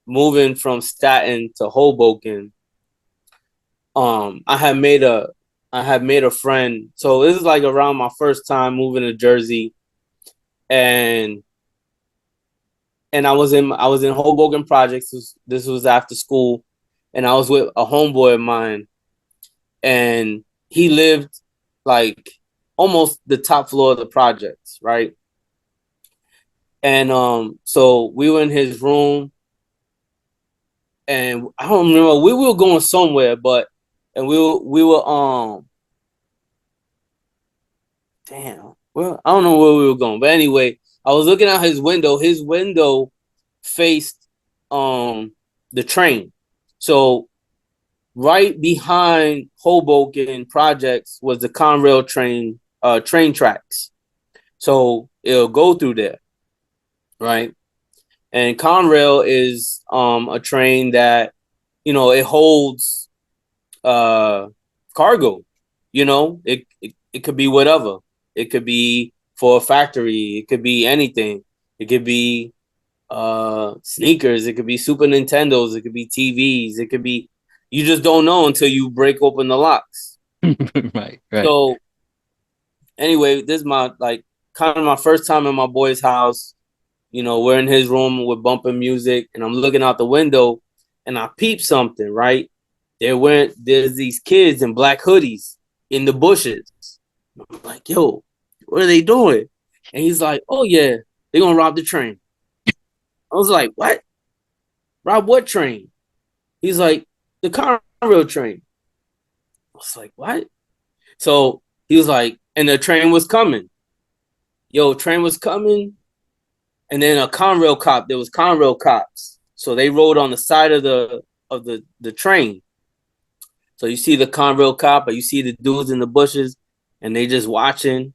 moving from Staten to Hoboken, um, I had made a I had made a friend. So this is like around my first time moving to Jersey, and I was in Hoboken Projects. This was after school, and I was with a homeboy of mine, and he lived like almost the top floor of the projects, right? And so we were in his room, and I don't remember, we were going somewhere, but and we were damn, well, I don't know where we were going, but anyway, I was looking out his window. His window faced the train. So right behind Hoboken Projects was the Conrail train tracks. So it'll go through there, right? And Conrail is a train that, it holds uh cargo. It could be whatever. It could be for a factory, it could be anything. It could be sneakers, it could be Super Nintendos, it could be TVs, it could be, you just don't know until you break open the locks. Right, right. So anyway, this is my, like, kind of my first time in my boy's house. We're in his room, we're bumping music, and I'm looking out the window, and I peep something, right? There's these kids in black hoodies in the bushes. I'm like, yo, what are they doing? And he's like, oh yeah, they're gonna rob the train. I was like, what? Rob what train? He's like, the Conrail train. I was like, what? So he was like, and the train was coming. Yo, train was coming. And then there was Conrail cops. So they rode on the side of the train. So you see the Conrail cop, or you see the dudes in the bushes, and they just watching.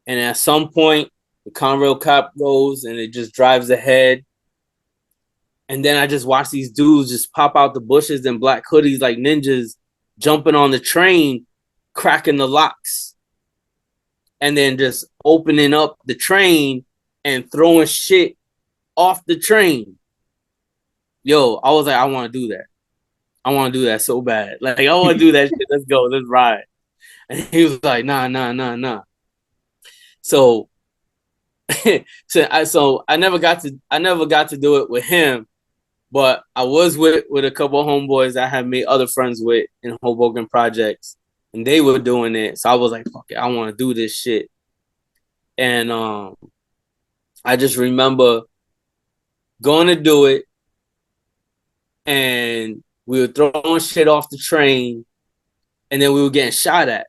And at some point, the Conrail cop goes and it just drives ahead. And then I just watch these dudes just pop out the bushes in black hoodies like ninjas, jumping on the train, cracking the locks, and then just opening up the train and throwing shit off the train. Yo, I was like, I want to do that. I want to do that so bad. Like, I want to do that shit. Let's go. Let's ride. And he was like, nah, nah, nah, nah. So, so I never got to do it with him, but I was with a couple of homeboys I had made other friends with in Hoboken Projects, and they were doing it. So I was like, fuck it, I want to do this shit. And I just remember going to do it, and we were throwing shit off the train, and then we were getting shot at.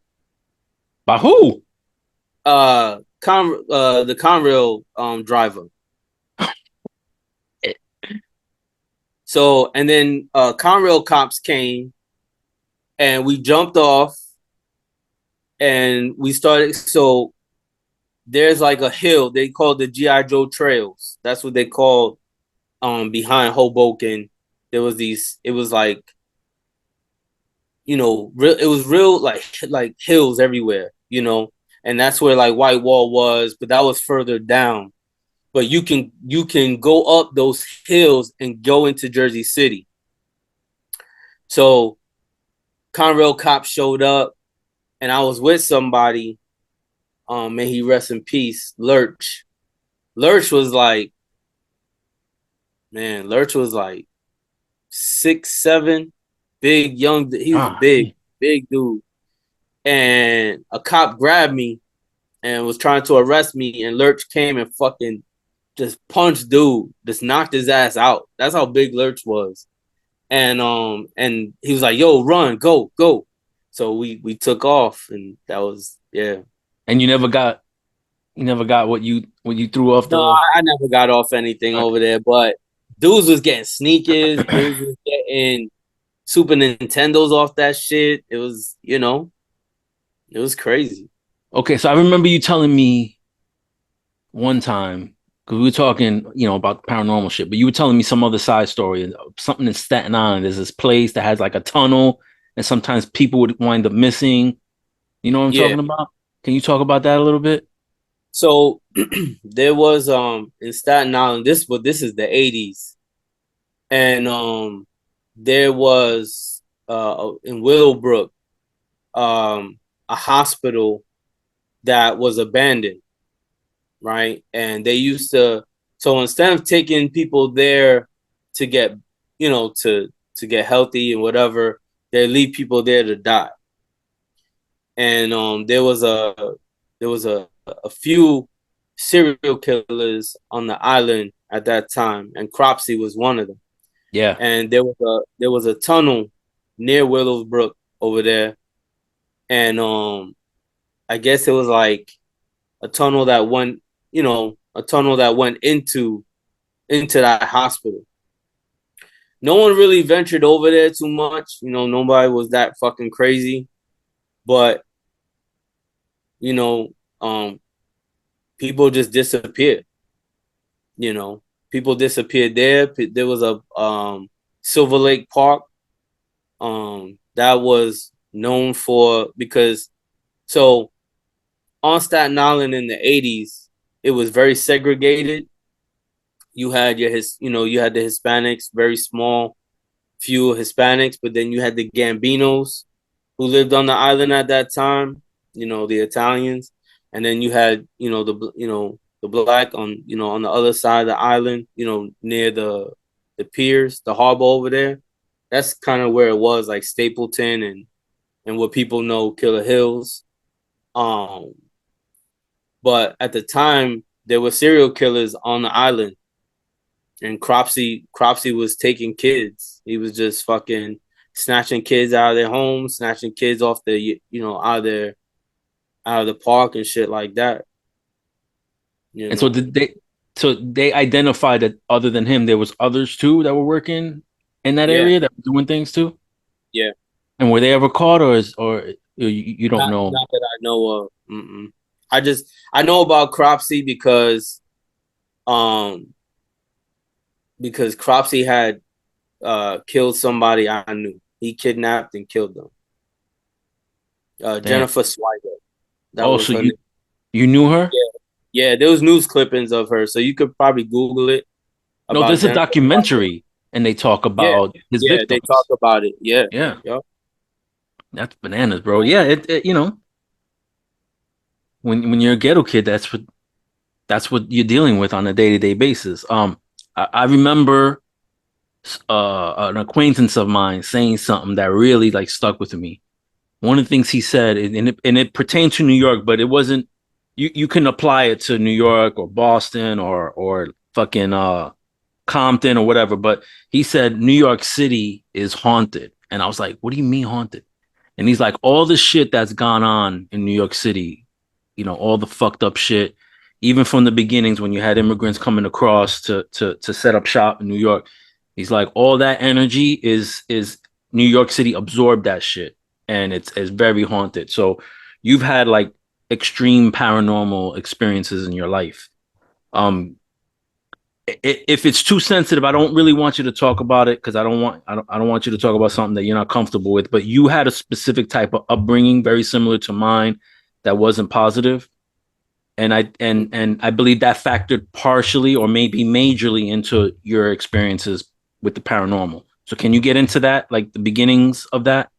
By who? The Conrail driver. So, and then Conrail cops came, and we jumped off, and we started. So there's like a hill they call the GI Joe trails. That's what they called behind Hoboken. There was these. It was like, real. It was real, like hills everywhere. And that's where like White Wall was, but that was further down. But you can go up those hills and go into Jersey City. So Conrail cop showed up, and I was with somebody. May he rest in peace, Lurch. Lurch was like, man, Lurch was like 6'7", big young. He was a big dude. And a cop grabbed me and was trying to arrest me, and Lurch came and fucking just punched dude, just knocked his ass out. That's how big Lurch was. And he was like, "Yo, run, go, go." So we took off, and that was, yeah. And you never got what you threw off No, the. I never got off anything over there, but dudes was getting sneakers, dudes was getting Super Nintendos off that shit. It was crazy. Okay, so I remember you telling me one time because we were talking, about paranormal shit, but you were telling me some other side story, something in Staten Island. There's this place that has like a tunnel, and sometimes people would wind up missing. You know what I'm Yeah. talking about? Can you talk about that a little bit? So there was in Staten Island, this is the 80s. And there was in Willowbrook a hospital that was abandoned, right? And they used to, so instead of taking people there to get, to get healthy and whatever, they leave people there to die. And there was a few serial killers on the island at that time, and Cropsey was one of them. Yeah, And there was a tunnel near Willowbrook over there, and I guess it was like a tunnel that went, a tunnel that went into that hospital. No one really ventured over there too much. Nobody was that fucking crazy, but you know, um, people just disappeared. You know, people disappeared there. There was a Silver Lake Park that was known for, because so on Staten Island in the 80s, it was very segregated. You had you had the Hispanics, very small, few Hispanics, but then you had the Gambinos who lived on the island at that time, the Italians, and then you had, the black on, on the other side of the island, near the piers, the harbor over there. That's kind of where it was, like Stapleton and what people know Killer Hills. Um, but at the time there were serial killers on the island, and Cropsey was taking kids. He was just fucking snatching kids out of their homes, snatching kids off out of the park and shit like that. You and so know. did they? So they identified that other than him, there was others too that were working in that Yeah, area that were doing things too. yeah. And were they ever caught, or you don't know? Not that I know of. Mm-mm. I know about Cropsey um because Cropsey had killed somebody I knew. He kidnapped and killed them. Damn. Jennifer Swider. That Oh, was so her name. you knew her? Yeah, yeah. There was news clippings of her, so you could probably Google it No, about there's a Jennifer Swider. documentary, and they talk Yeah, about his yeah. They talk victims. about it. Yeah, Yeah, yep. that's bananas, bro. Yeah, when you're a ghetto kid, that's what you're dealing with on a day-to-day basis. I remember an acquaintance of mine saying something that really like stuck with me. One of the things he said, and it pertained to New York, but it wasn't. You can apply it to New York or Boston or fucking Compton or whatever. But he said New York City is haunted, and I was like, "What do you mean haunted?" And he's like, "All the shit that's gone on in New York City, all the fucked up shit, even from the beginnings when you had immigrants coming across to set up shop in New York." He's like, all that energy is New York City absorbed that shit, and it's very haunted. So you've had like extreme paranormal experiences in your life. Um, if it's too sensitive, I don't really want you to talk about it because I don't want you to talk about something that you're not comfortable with. But you had a specific type of upbringing, very similar to mine, that wasn't positive, and I believe that factored partially or maybe majorly into your experiences with the paranormal. So can you get into that, like the beginnings of that?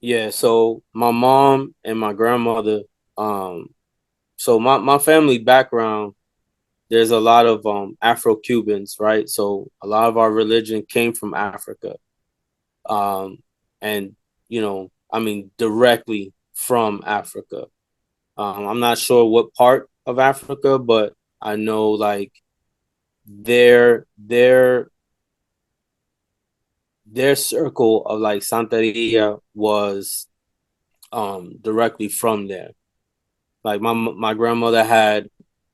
Yeah. So my mom and my grandmother. Um. So my family background, there's a lot of Afro Cubans, right? So a lot of our religion came from Africa, and I mean, directly from Africa. I'm not sure what part of Africa, but I know like their their circle of like Santeria was directly from there. Like my grandmother had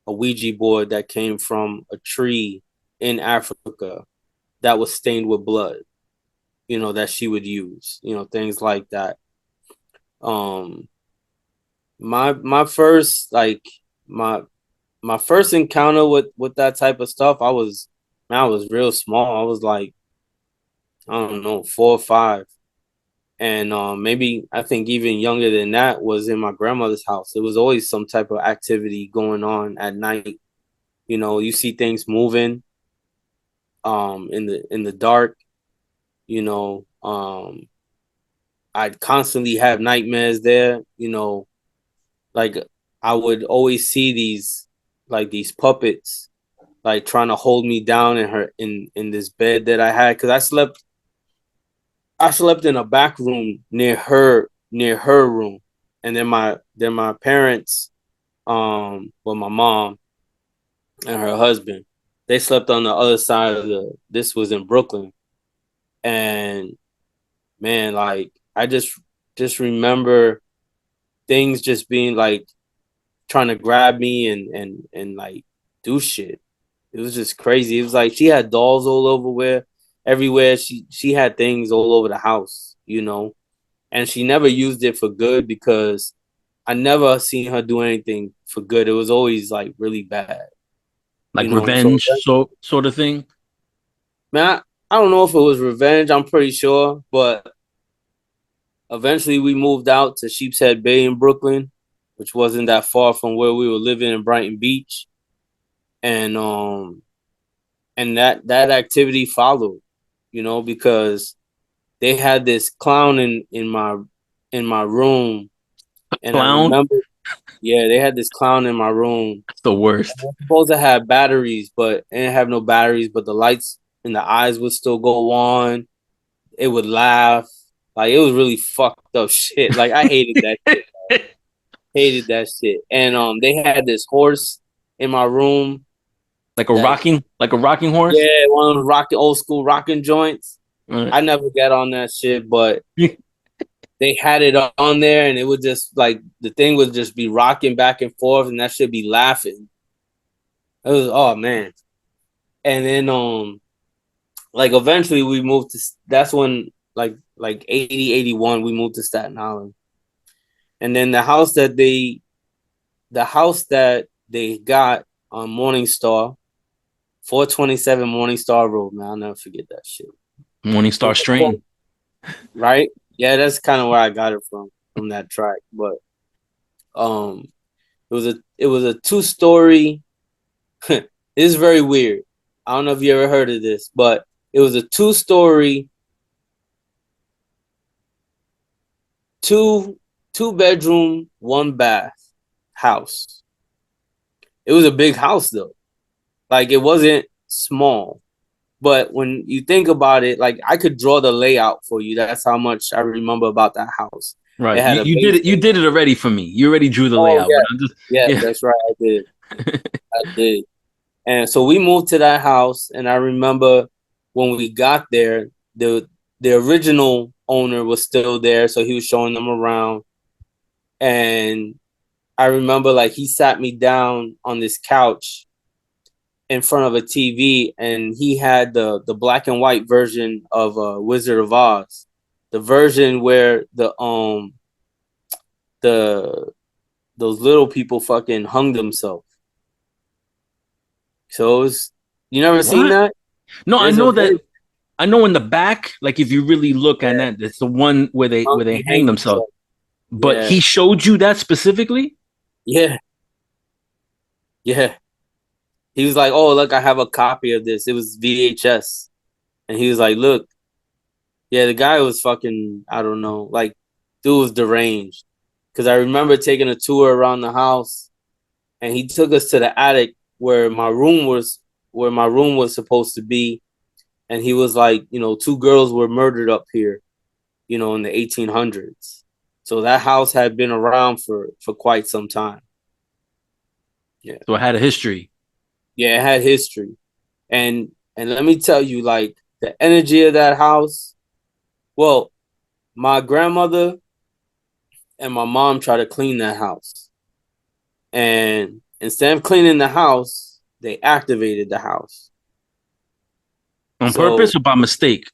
a Ouija board that came from a tree in Africa that was stained with blood, that she would use, things like that. Um my first like my my first encounter with that type of stuff, I was real small. I was like, I don't know, 4 or 5. and maybe I think even younger than that was in my grandmother's house. It was always some type of activity going on at night. You know, you see things moving in the dark. You know, I'd constantly have nightmares there. You know, like I would always see these puppets like trying to hold me down in her in this bed that I had, because I slept in a back room near her room, and then my parents, well, my mom and her husband, they slept on the other side of the. This was in Brooklyn, and man, like I just remember things just being like trying to grab me and like do shit. It was just crazy. It was like she had dolls all over where everywhere. She had things all over the house, you know, and she never used it for good because I never seen her do anything for good. It was always like really bad, you Like know. So revenge, so sort of thing. man, I don't know if it was revenge. I'm pretty sure, but eventually we moved out to Sheepshead Bay in Brooklyn, which wasn't that far from where we were living in Brighton Beach, and that activity followed, you know, because they had this clown in my room, and I Clown. remember, yeah, they had this clown in my room. That's the And worst. it was supposed to have batteries, but it didn't have no batteries. But the lights in the eyes would still go on. It would laugh. Like it was really fucked up shit. Like I hated that shit. Hated that shit. And they had this horse in my room that, Like a rocking horse. yeah, one of the rocking old school rocking joints. Right. I never got on that shit, but they had it on there, and it would just like the thing would just be rocking back and forth, and that should be laughing. It was, oh man. And then like eventually we moved to, that's when like 80 81 we moved to Staten Island. And then the house that they got on Morningstar, 427 Morningstar Road, man, I'll never forget that shit. Morning Star Strain. Right? Yeah, that's kind of where I got it from that track. But um it was a two-story. It is very weird. I don't know if you ever heard of this, but it was a two-story, two two bedroom, one bath house. It was a big house though. Like it wasn't small. But when you think about it, like I could draw the layout for you. That's how much I remember about that house. It Right. had a You did it. You basement. did it already for me. You already drew the Oh layout, but yeah. I'm just Yeah, yeah. that's right. I did. I did. And so we moved to that house, and I remember when we got there, the original owner was still there, so he was showing them around. And I remember like he sat me down on this couch in front of a TV, and he had the black and white version of Wizard of Oz, the version where the those little people fucking hung themselves. So it was, you never seen What? that? No, I There's a know that. version. I know in the back, like if you really look at Yeah, that, it's the one where they he hang hangs themselves. himself. But Yeah, he showed you that specifically. yeah, yeah. He was like, "Oh, look, I have a copy of this. It was VHS." And he was like, "Look, yeah, the guy was fucking, I don't know, like, dude was deranged." Because I remember taking a tour around the house, and he took us to the attic where my room was supposed to be, and he was like, you know, two girls were murdered up here, you know, in the 1800s. So that house had been around for quite some time. Yeah, So it had a history. yeah, it had history, and let me tell you, like the energy of that house. Well, my grandmother and my mom tried to clean that house. And instead of cleaning the house, they activated the house. On So purpose or by mistake?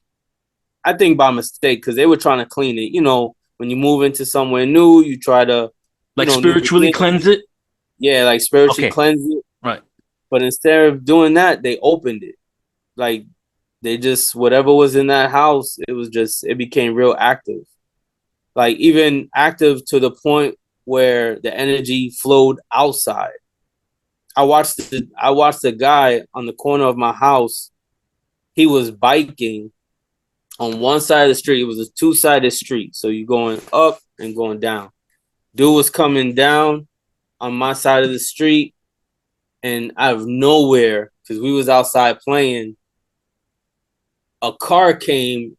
I think by mistake, because they were trying to clean it. You know, when you move into somewhere new, you try to, Like new spiritually beginning. cleanse it? Yeah, like spiritually Okay. cleanse it. Right. But instead of doing that, they opened it. Like they just, whatever was in that house, it became real active. like even active to the point where the energy flowed outside. I watched the guy on the corner of my house. He was biking on one side of the street. It was a two-sided street, so you going up and going down. Dude was coming down on my side of the street, and out of nowhere, because we was outside playing, a car came,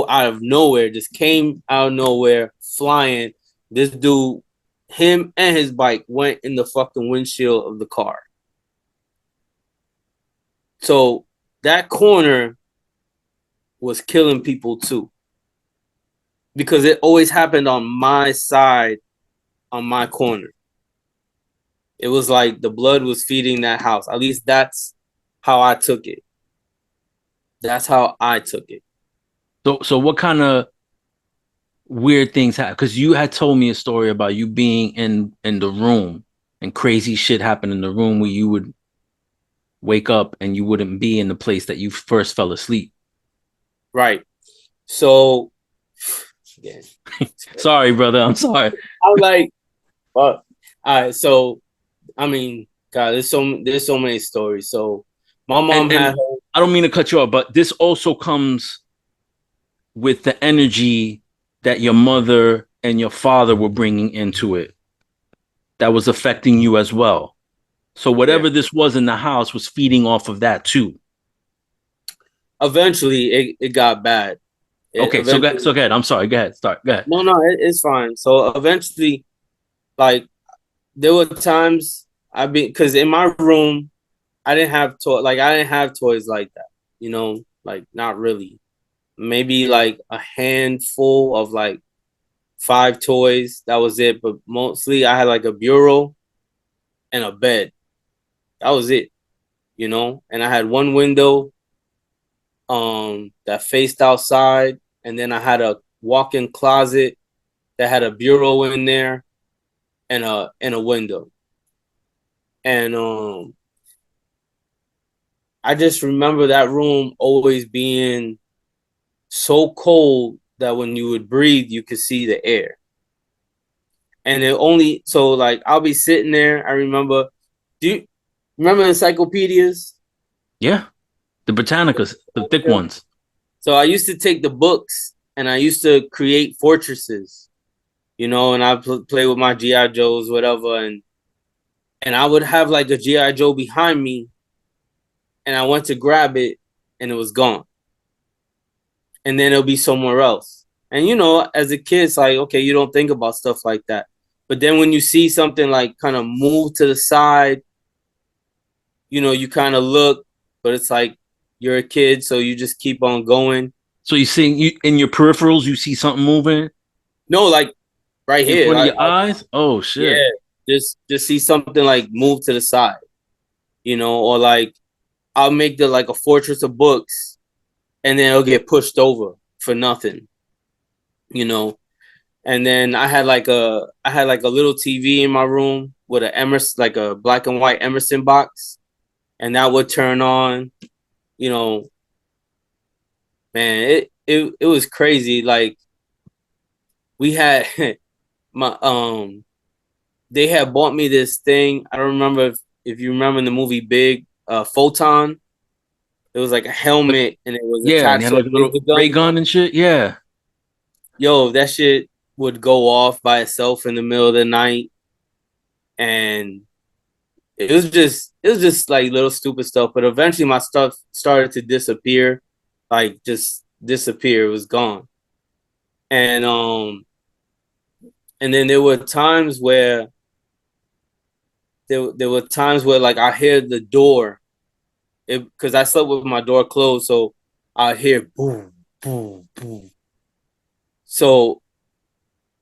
out of nowhere, just came out of nowhere, flying. This dude, him and his bike went in the fucking windshield of the car. So that corner was killing people too, because it always happened on my side, on my corner. It was like the blood was feeding that house. At least that's how I took it. That's how I took it. So what kind of weird things happen? Because you had told me a story about you being in the room and crazy shit happened in the room where you would wake up and you wouldn't be in the place that you first fell asleep. Right. So, again, Sorry, brother. I'm sorry. I'm like, all right. So, I mean, God, there's so many stories. So, my mom And had her, I don't mean to cut you off, but this also comes with the energy that your mother and your father were bringing into it that was affecting you as well. So yeah. whatever this was in the house was feeding off of that too. Eventually, it got bad. It Okay, so eventually, go ahead. I'm sorry. Go ahead. Start. Go ahead. no, it's fine. So eventually, like there were times because in my room I didn't have toys like that. Like not really. Maybe like a handful of like five toys. That was it. But mostly I had like a bureau and a bed. That was it. And I had one window that faced outside, and then I had a walk-in closet that had a bureau in there and a window. And I just remember that room always being so cold that when you would breathe, you could see the air. And it only so like I'll be sitting there. I remember. Do you remember encyclopedias? Yeah, the Britannicas, the thick ones. So I used to take the books and I used to create fortresses, and I play with my GI Joes, whatever, and I would have like a GI Joe behind me, and I went to grab it, and it was gone, and then it'll be somewhere else. And as a kid, it's like, okay, you don't think about stuff like that, but then when you see something like kind of move to the side, you kind of look, but it's like you're a kid, so you just keep on going. So you see you in your peripherals, you see something moving No, like right in here, front of your eyes. Oh shit! yeah, just see something like move to the side, or like I'll make the like a fortress of books, and then it'll get pushed over for nothing, you know. And then I had like a little TV in my room with a Emerson, like a black and white Emerson box, and that would turn on, you know. Man, it was crazy. Like we had my they had bought me this thing. I don't remember if you remember in the movie Big, Photon. It was like a helmet and it was Yeah, and you attached had to a like a little laser ray gun. gun and shit. Yeah, Yo, that shit would go off by itself in the middle of the night, and it was just like little stupid stuff. But eventually, my stuff started to disappear, like just disappear. It was gone, and and then there were times where like I hear the door, because I slept with my door closed, so I hear boom, boom, boom. So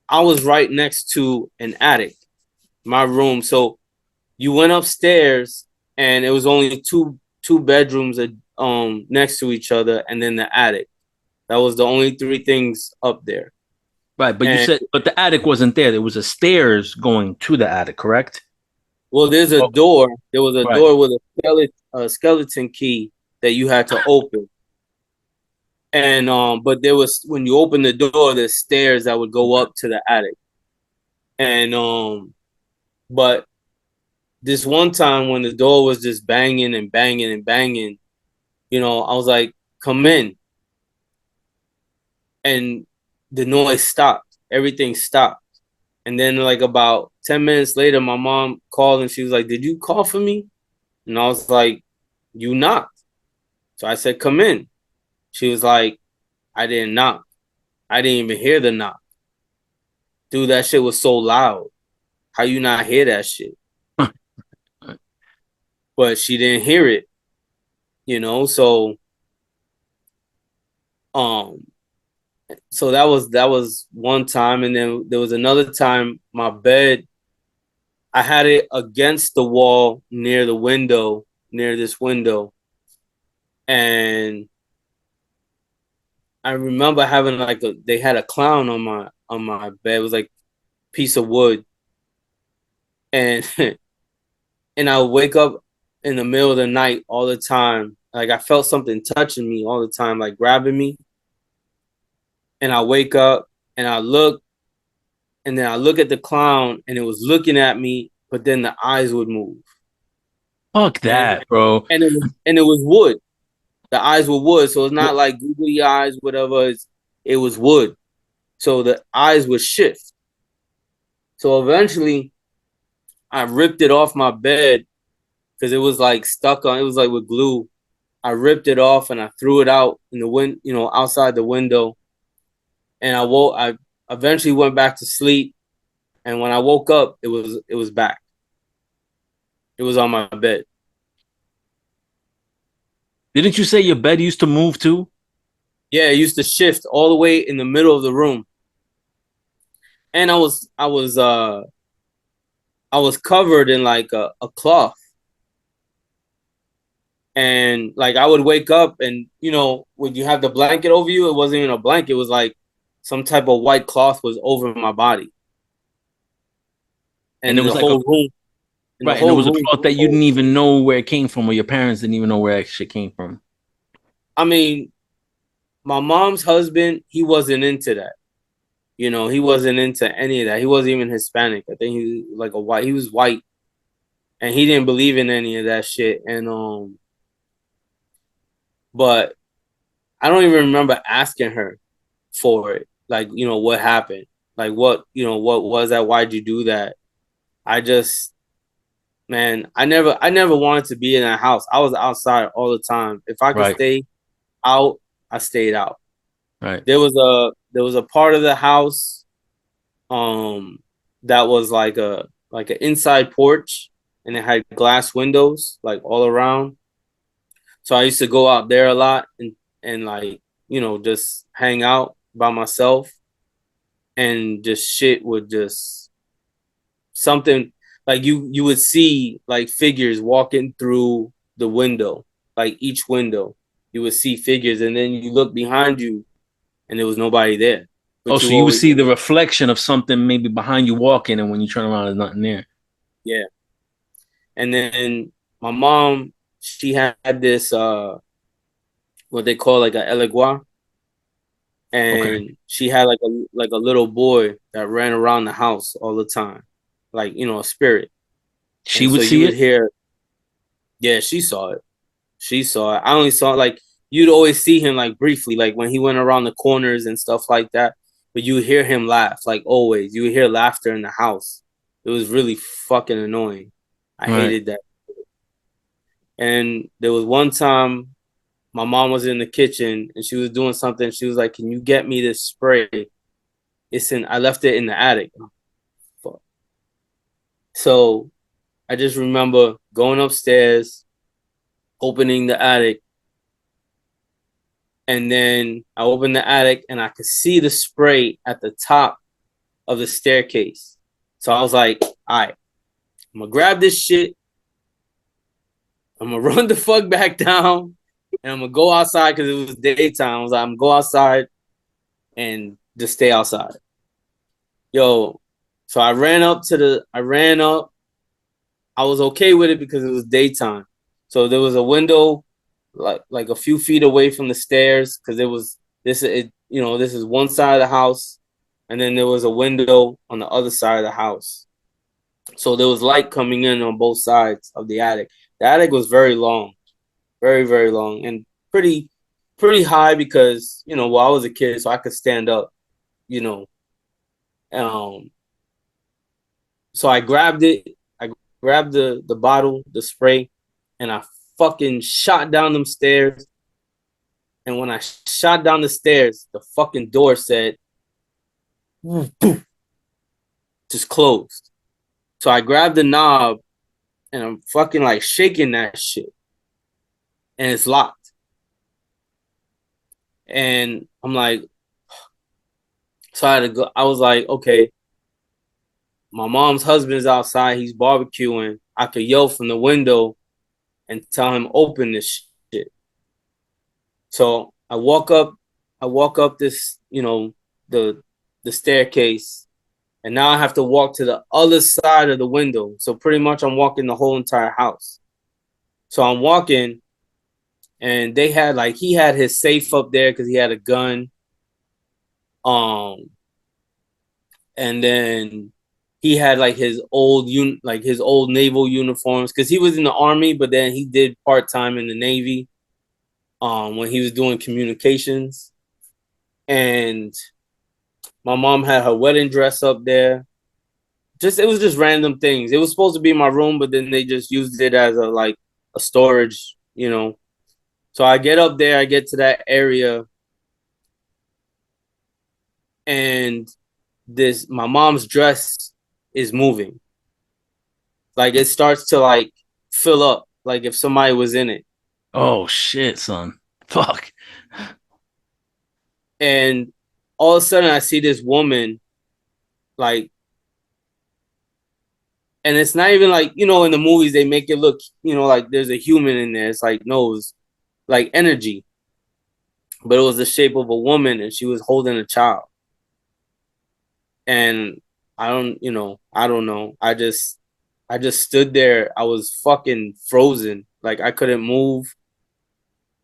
I was right next to an attic, my room. So you went upstairs, and it was only two bedrooms next to each other, and then the attic. That was the only three things up there. right. But you And said, but the attic wasn't there. There was a stairs going to the attic, correct? well, there's a Oh, door. There was a right. door with a skeleton key that you had to open. And but there was, when you open the door, there's stairs that would go Okay. up to the attic. And but this one time when the door was just banging and banging and banging, I was like, "Come in," and the noise stopped. Everything stopped. And then like about 10 minutes later, my mom called and she was like, "Did you call for me?" And I was like, "You knocked." So I said, "Come in." She was like, "I didn't knock. I didn't even hear the knock. Dude, that shit was so loud. How you not hear that shit?" But she didn't hear it, So um that was one time, and then there was another time my bed, I had it against the wall near the window, near this window, and I remember having like they had a clown on my bed. It was like a piece of wood, and and I would wake up in the middle of the night all the time. Like I felt something touching me all the time, like grabbing me. And I wake up and I look, and then I look at the clown, and it was looking at me, but then the eyes would move, Fuck and that, bro. it was wood. The eyes were wood, so it's not Well, like googly eyes, whatever. It was wood, so the eyes would shift. So eventually, I ripped it off my bed because it was like stuck on. It was like with glue. I ripped it off and I threw it out in the wind, outside the window. And I woke. I eventually went back to sleep, and when I woke up, it was back. It was on my bed. didn't you say your bed used to move too? Yeah, it used to shift all the way in the middle of the room, and I was covered in like a cloth, and like I would wake up, and when you have the blanket over you, it wasn't even a blanket. It was like some type of white cloth was over my body, And it and was like a the right, and it whole was a room cloth was that you cold. didn't even know where it came from, or your parents didn't even know where that shit came from. I mean, my mom's husband, he wasn't into that. He wasn't into any of that. He wasn't even Hispanic. I think he was like a white. He was white, and he didn't believe in any of that shit. And but I don't even remember asking her for it. Like, what happened? Like, what was that? Why'd you do that? I just, man, I never wanted to be in that house. I was outside all the time. If I could Right, stay out, I stayed out. right. There was a part of the house um that was like an inside porch, and it had glass windows like all around. So I used to go out there a lot, and like, just hang out by myself, and just shit would just something, like you would see like figures walking through the window, like each window. You would see figures, and then you look behind you and there was nobody there. Oh, But so you you would always, see the reflection of something maybe behind you walking, and when you turn around, there's nothing there. yeah. And then my mom, she had this what they call like a elegua, Okay. and she had like a little boy that ran around the house all the time, like, a spirit. She And so would you see would it. hear, yeah, she saw it. She saw it. I only saw it, like, you'd always see him like briefly, like when he went around the corners and stuff like that. But you would hear him laugh, like always. You would hear laughter in the house. It was really fucking annoying. I Right. hated that. And there was one time my mom was in the kitchen and she was doing something. She was like, "Can you get me this spray? I left it in the attic." Fuck. So I just remember going upstairs, opening the attic, and then I opened the attic and I could see the spray at the top of the staircase. So I was like, "All right, I'm gonna grab this shit. I'm gonna run the fuck back down, and I'm gonna go outside because it was daytime. I was like, I'm gonna go outside and just stay outside." Yo, so I ran up. I was okay with it because it was daytime. So there was a window like a few feet away from the stairs because it was this is one side of the house, and then there was a window on the other side of the house. So there was light coming in on both sides of the attic. The attic was very long, very very long, and pretty high because well I was a kid, so I could stand up. You know, um, so I grabbed it. I grabbed the bottle, the spray, and I fucking shot down them stairs. And when I shot down the stairs, the fucking door said, just closed. So I grabbed the knob and I'm fucking like shaking that shit. And it's locked. And I'm like, so I had to go. I was like, okay, my mom's husband's outside. He's barbecuing. I could yell from the window and tell him, open this shit. So I walk up this, the staircase, and now I have to walk to the other side of the window. So pretty much I'm walking the whole entire house. So I'm walking, and he had his safe up there because he had a gun. Um, and then he had like his old naval uniforms because he was in the army, but then he did part time in the Navy. When he was doing communications, and my mom had her wedding dress up there. It was just random things. It was supposed to be my room, but then they just used it as a storage. So I get up there, I get to that area, and this my mom's dress is moving. Like it starts to like fill up, like if somebody was in it. Oh shit, son. Fuck. And all of a sudden I see this woman like, and it's not even like, in the movies they make it look, like there's a human in there. It's like, no, it's like energy. But it was the shape of a woman and she was holding a child. And I don't know. I just stood there. I was fucking frozen. Like I couldn't move.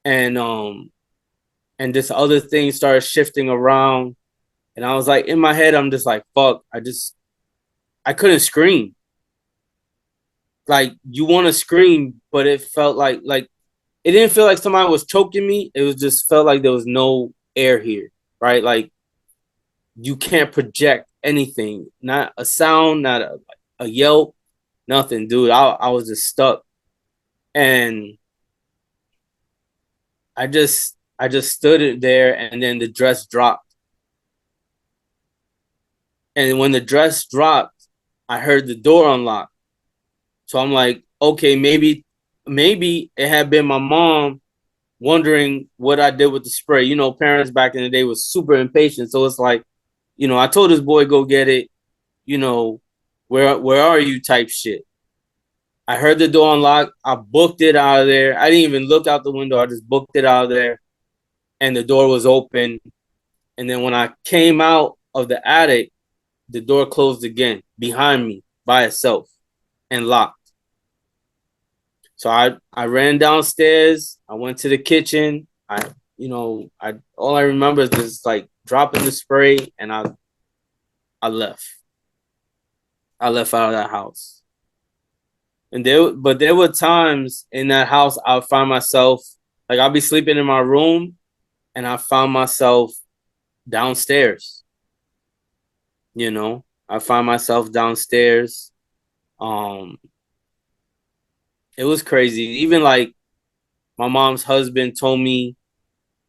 And and this other thing started shifting around. And I was like, in my head, I'm just like, fuck. I couldn't scream. Like you want to scream, but it felt like it didn't feel like somebody was choking me. It was just felt like there was no air here, right? Like you can't project anything, not a sound, not a yelp, nothing, dude. I was just stuck, and I just stood there, and then the dress dropped, and when the dress dropped, I heard the door unlock. So I'm like, okay, maybe it had been my mom wondering what I did with the spray. Parents back in the day was super impatient, so it's like, I told this boy go get it. You know, where are you type shit. I heard the door unlock. I booked it out of there. I didn't even look out the window. I just booked it out of there, and the door was open. And then when I came out of the attic, the door closed again behind me by itself and locked. So I ran downstairs. I went to the kitchen. I all I remember is just like dropping the spray, and I left. I left out of that house. But there were times in that house I would find myself like I'll be sleeping in my room, and I found myself downstairs. I find myself downstairs. Um, it was crazy. Even like my mom's husband told me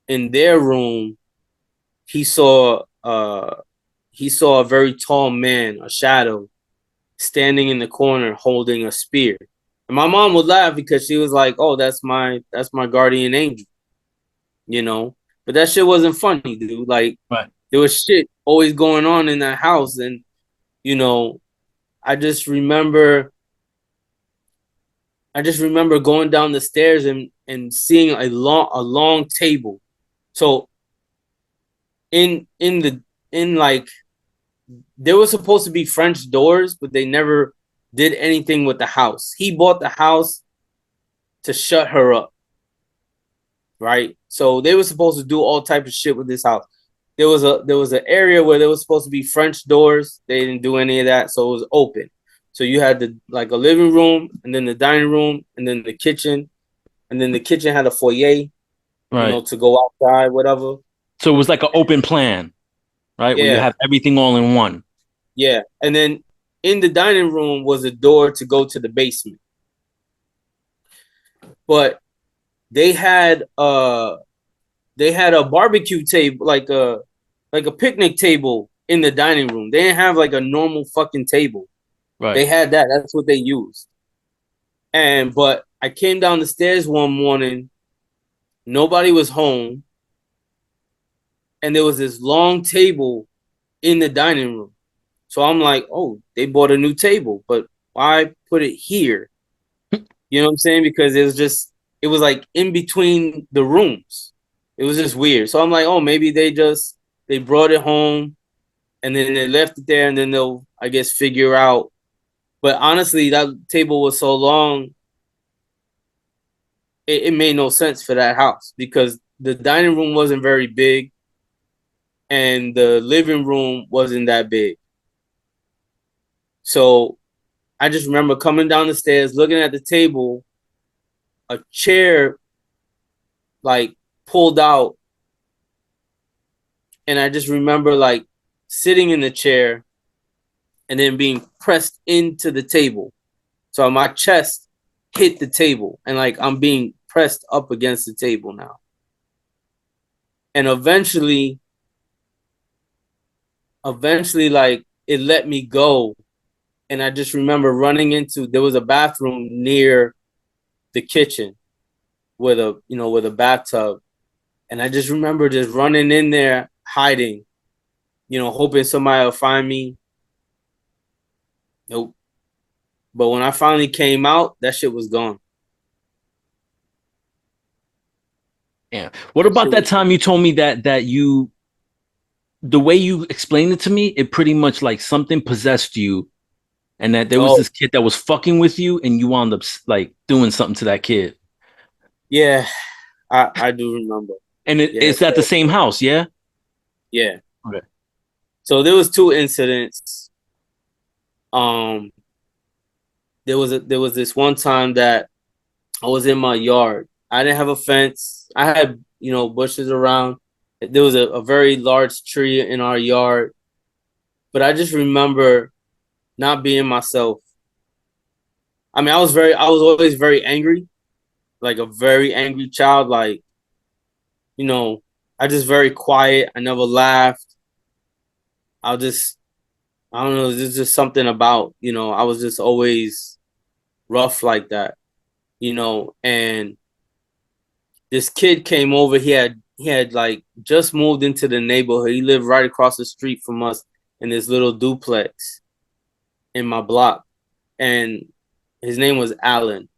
in their room he saw a very tall man, a shadow, standing in the corner holding a spear. And my mom would laugh because she was like, "Oh, that's my guardian angel," you know. But that shit wasn't funny, dude. Like Right. there was shit always going on in that house, and you know, I just remember, going down the stairs and seeing a long table. So in the in like there was supposed to be French doors, but they never did anything with the house. He bought the house to shut her up. right? So they were supposed to do all type of shit with this house. There was an area where there was supposed to be French doors. They didn't do any of that, so it was open. So you had the like a living room, and then the dining room, and then the kitchen, and then the kitchen had a foyer, Right. to go outside, whatever. So it was like an open plan, right? Where you Yeah, have everything all in one. yeah. And then in the dining room was a door to go to the basement. But they had uh they had a barbecue table, like a picnic table in the dining room. They didn't have like a normal fucking table. Right. They had that. That's what they used. And but I came down the stairs one morning, nobody was home, and there was this long table in the dining room. So I'm like, oh, they bought a new table, but why put it here? You know what I'm saying? Because it was like in between the rooms. It was just weird. So I'm like, oh, maybe they brought it home and then they left it there and then they'll, I guess, figure out. But honestly, that table was so long, it made no sense for that house because the dining room wasn't very big and the living room wasn't that big. So I just remember coming down the stairs, looking at the table, a chair like pulled out, and I just remember like sitting in the chair and then being pressed into the table. So my chest hit the table and like I'm being pressed up against the table now. And eventually like it let me go. And I just remember running into there was a bathroom near the kitchen with a bathtub. And I just remember just running in there, hiding, hoping somebody will find me. Nope. But when I finally came out, that shit was gone. Yeah. What That about shit that was time gone. you told me that you the way you explained it to me, it pretty much like something possessed you and that there was Oh, this kid that was fucking with you and you wound up like doing something to that kid. yeah, I do remember. And Yeah, it's at the so, same house, yeah? yeah. Okay. So there was two incidents. Um, there was this one time that I was in my yard. I didn't have a fence. I had bushes around. There was a very large tree in our yard, but I just remember not being myself. I mean, I was always very angry, like a very angry child. Like you know, I just very quiet. I never laughed. I'll just I don't know. There's just something about I was just always rough like that. And this kid came over. He had like just moved into the neighborhood. He lived right across the street from us in this little duplex in my block, and his name was Alan.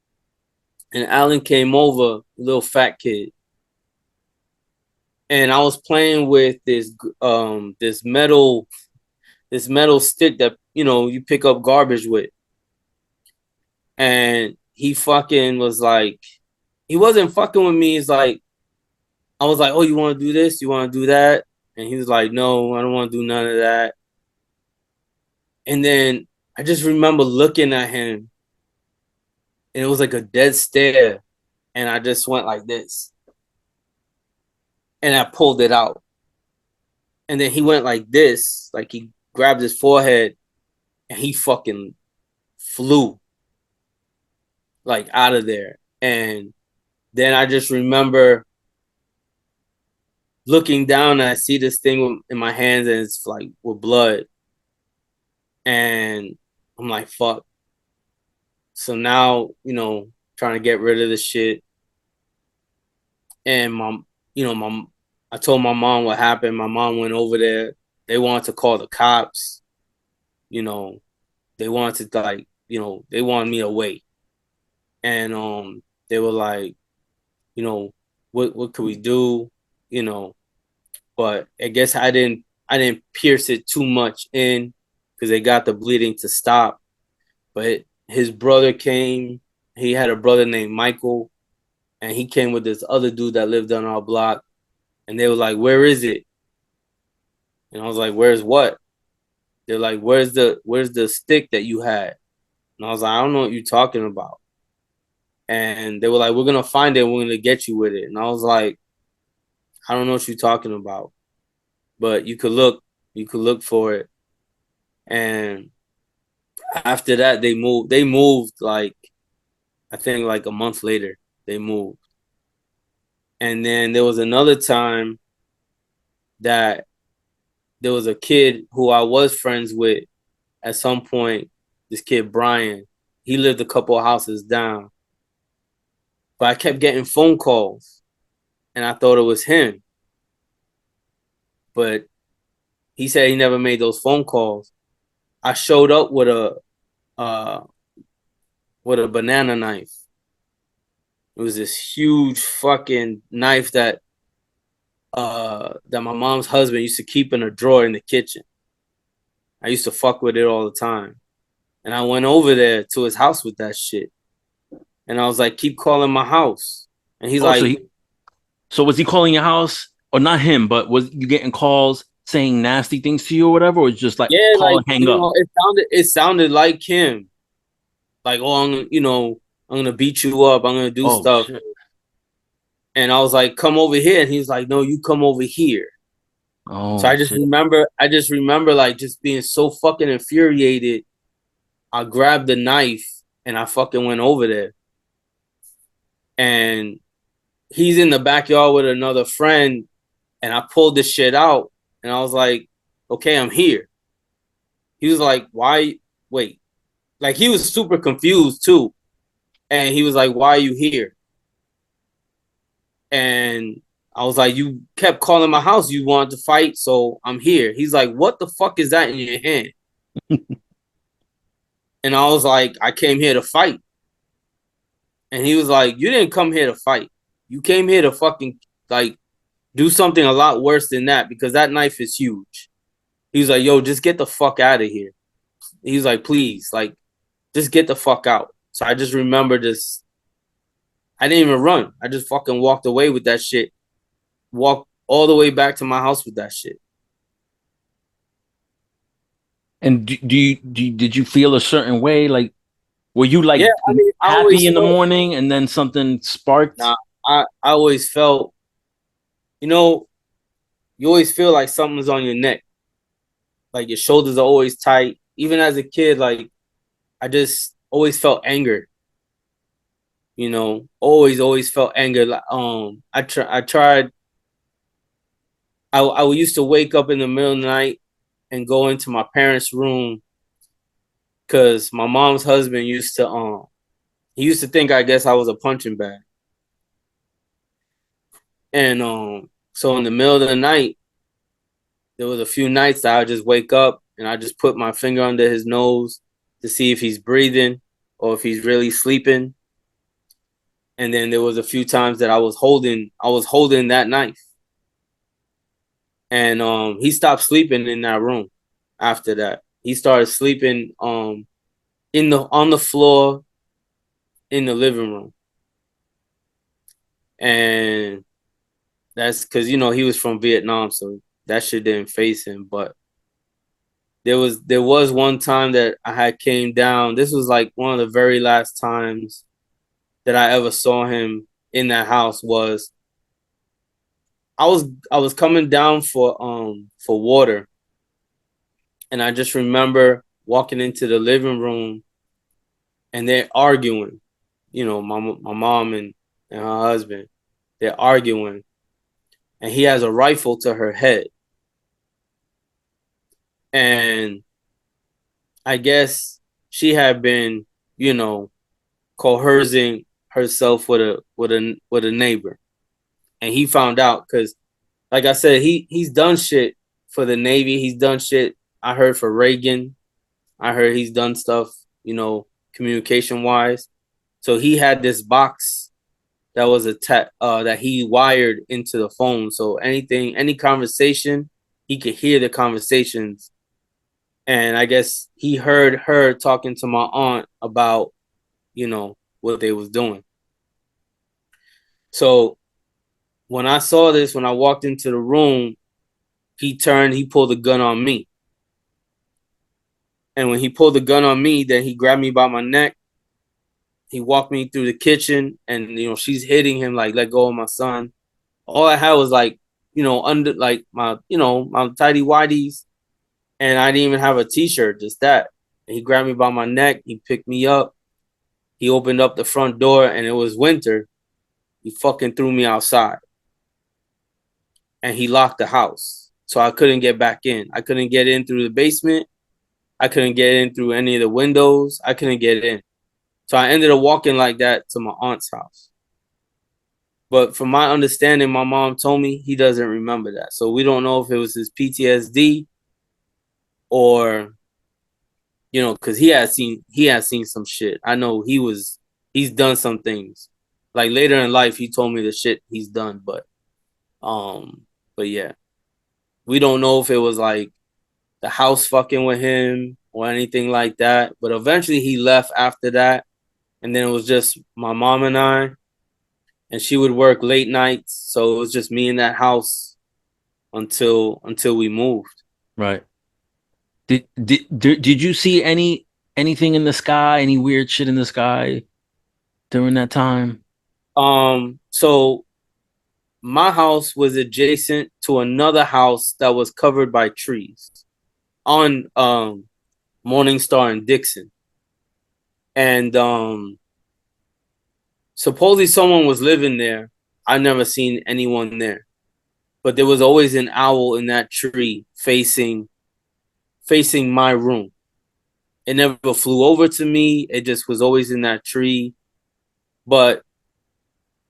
And Alan came over, little fat kid, and I was playing with this metal stick that you pick up garbage with, and he fucking was like, he wasn't fucking with me. He's like, I was like, oh, you want to do this? You want to do that? And he was like, no, I don't want to do none of that. And then I just remember looking at him, and it was like a dead stare, and I just went like this, and I pulled it out, and then he went like this, like he grabbed his forehead, and he fucking flew like out of there. And then I just remember looking down and I see this thing in my hands and it's like with blood. And I'm like, fuck. So now, trying to get rid of the shit. And my I told my mom what happened. My mom went over there. They wanted to call the cops. You know, they wanted to they wanted me away. And they were like, you know, what could we do? You know, but I guess I didn't pierce it too much in because they got the bleeding to stop. But his brother came. He had a brother named Michael, and he came with this other dude that lived on our block, and they were like, "Where is it?" And I was like, "Where's what?" They're like, "Where's the stick that you had?" And I was like, "I don't know what you're talking about." And they were like, "We're gonna find it. And we're gonna get you with it." And I was like, "I don't know what you're talking about, but you could look. You could look for it." And after that, they moved. They moved like I think like a month later. They moved, and then there was another time that there was a kid who I was friends with at some point. This kid Brian, he lived a couple of houses down, but I kept getting phone calls, and I thought it was him. But he said he never made those phone calls. I showed up uh with a banana knife. It was this huge fucking knife that my mom's husband used to keep in a drawer in the kitchen. I used to fuck with it all the time. And I went over there to his house with that shit. And I was like, keep calling my house. And he's Oh, like, so was he calling your house, or not him, but was you getting calls saying nasty things to you or whatever, or just like yeah, call like, and hang up? it sounded like him. Like, oh, I'm gonna beat you up, I'm gonna do Oh stuff. shit. And I was like, come over here. And he's like, no, you come over here. So Oh I just remember like just being so fucking infuriated. I grabbed the knife and I fucking went over there. And he's in the backyard with another friend, and I pulled this shit out, and I was like, okay, I'm here. He was like, why? Wait. Like, he was super confused too. And he was like, why are you here? And I was like, you kept calling my house. You wanted to fight, so I'm here. He's like, what the fuck is that in your hand? And I was like, I came here to fight. And he was like, you didn't come here to fight. You came here to fucking like do something a lot worse than that, because that knife is huge. He was like, yo, just get the fuck out of here. He was like, please, like, just get the fuck out. So I just remember this. I didn't even run. I just fucking walked away with that shit. Walked all the way back to my house with that shit. And did you feel a certain way? Like, were you Yeah, like I mean, I happy always in the felt. morning and then something sparked? Nah, I always felt. You know, you always feel like something's on your neck. Like your shoulders are always tight. Even as a kid, like I just always felt anger. Always felt anger. Like, I tried. I used to wake up in the middle of the night and go into my parents' room because my mom's husband used to think, I guess, I was a punching bag. And so in the middle of the night, there was a few nights that I would just wake up and I just put my finger under his nose to see if he's breathing or if he's really sleeping. And then there was a few times that I was holding that knife. And he stopped sleeping in that room after that. He started sleeping on the floor in the living room. And that's because he was from Vietnam, so that shit didn't face him. But there was one time that I had came down. This was like one of the very last times that I ever saw him in that house. Was I was coming down for water, and I just remember walking into the living room and they're arguing. My mom and her husband, they're arguing, and he has a rifle to her head. And I guess she had been, you know, coercing herself with a neighbor, and he found out because, like I said, he's done shit for the Navy. He's done shit. I heard for Reagan. I heard he's done stuff, communication wise. So he had this box that was that he wired into the phone. So any conversation, he could hear the conversations. And I guess he heard her talking to my aunt about, what they was doing. So when I saw this, when I walked into the room, he turned, he pulled a gun on me. And when he pulled the gun on me, then he grabbed me by my neck. He walked me through the kitchen, and she's hitting him like, "Let go of my son." All I had was like, under like my, my tidy whities, and I didn't even have a t-shirt, just that. And he grabbed me by my neck. He picked me up. He opened up the front door, and it was winter. He fucking threw me outside, and he locked the house, so I couldn't get back in. I couldn't get in through the basement. I couldn't get in through any of the windows. I couldn't get in. So I ended up walking like that to my aunt's house. But from my understanding, my mom told me he doesn't remember that. So we don't know if it was his PTSD or because he had seen some shit. I know he's done some things. Like later in life, he told me the shit he's done, um, but yeah, we don't know if it was like the house fucking with him or anything like that. But eventually, he left after that, and then it was just my mom and I, and she would work late nights, so it was just me in that house until we moved. Right. Did you see anything in the sky? Any weird shit in the sky during that time? So my house was adjacent to another house that was covered by trees on Morningstar and Dixon, and supposedly someone was living there. I never seen anyone there, but there was always an owl in that tree facing my room. It never flew over to me. It just was always in that tree. But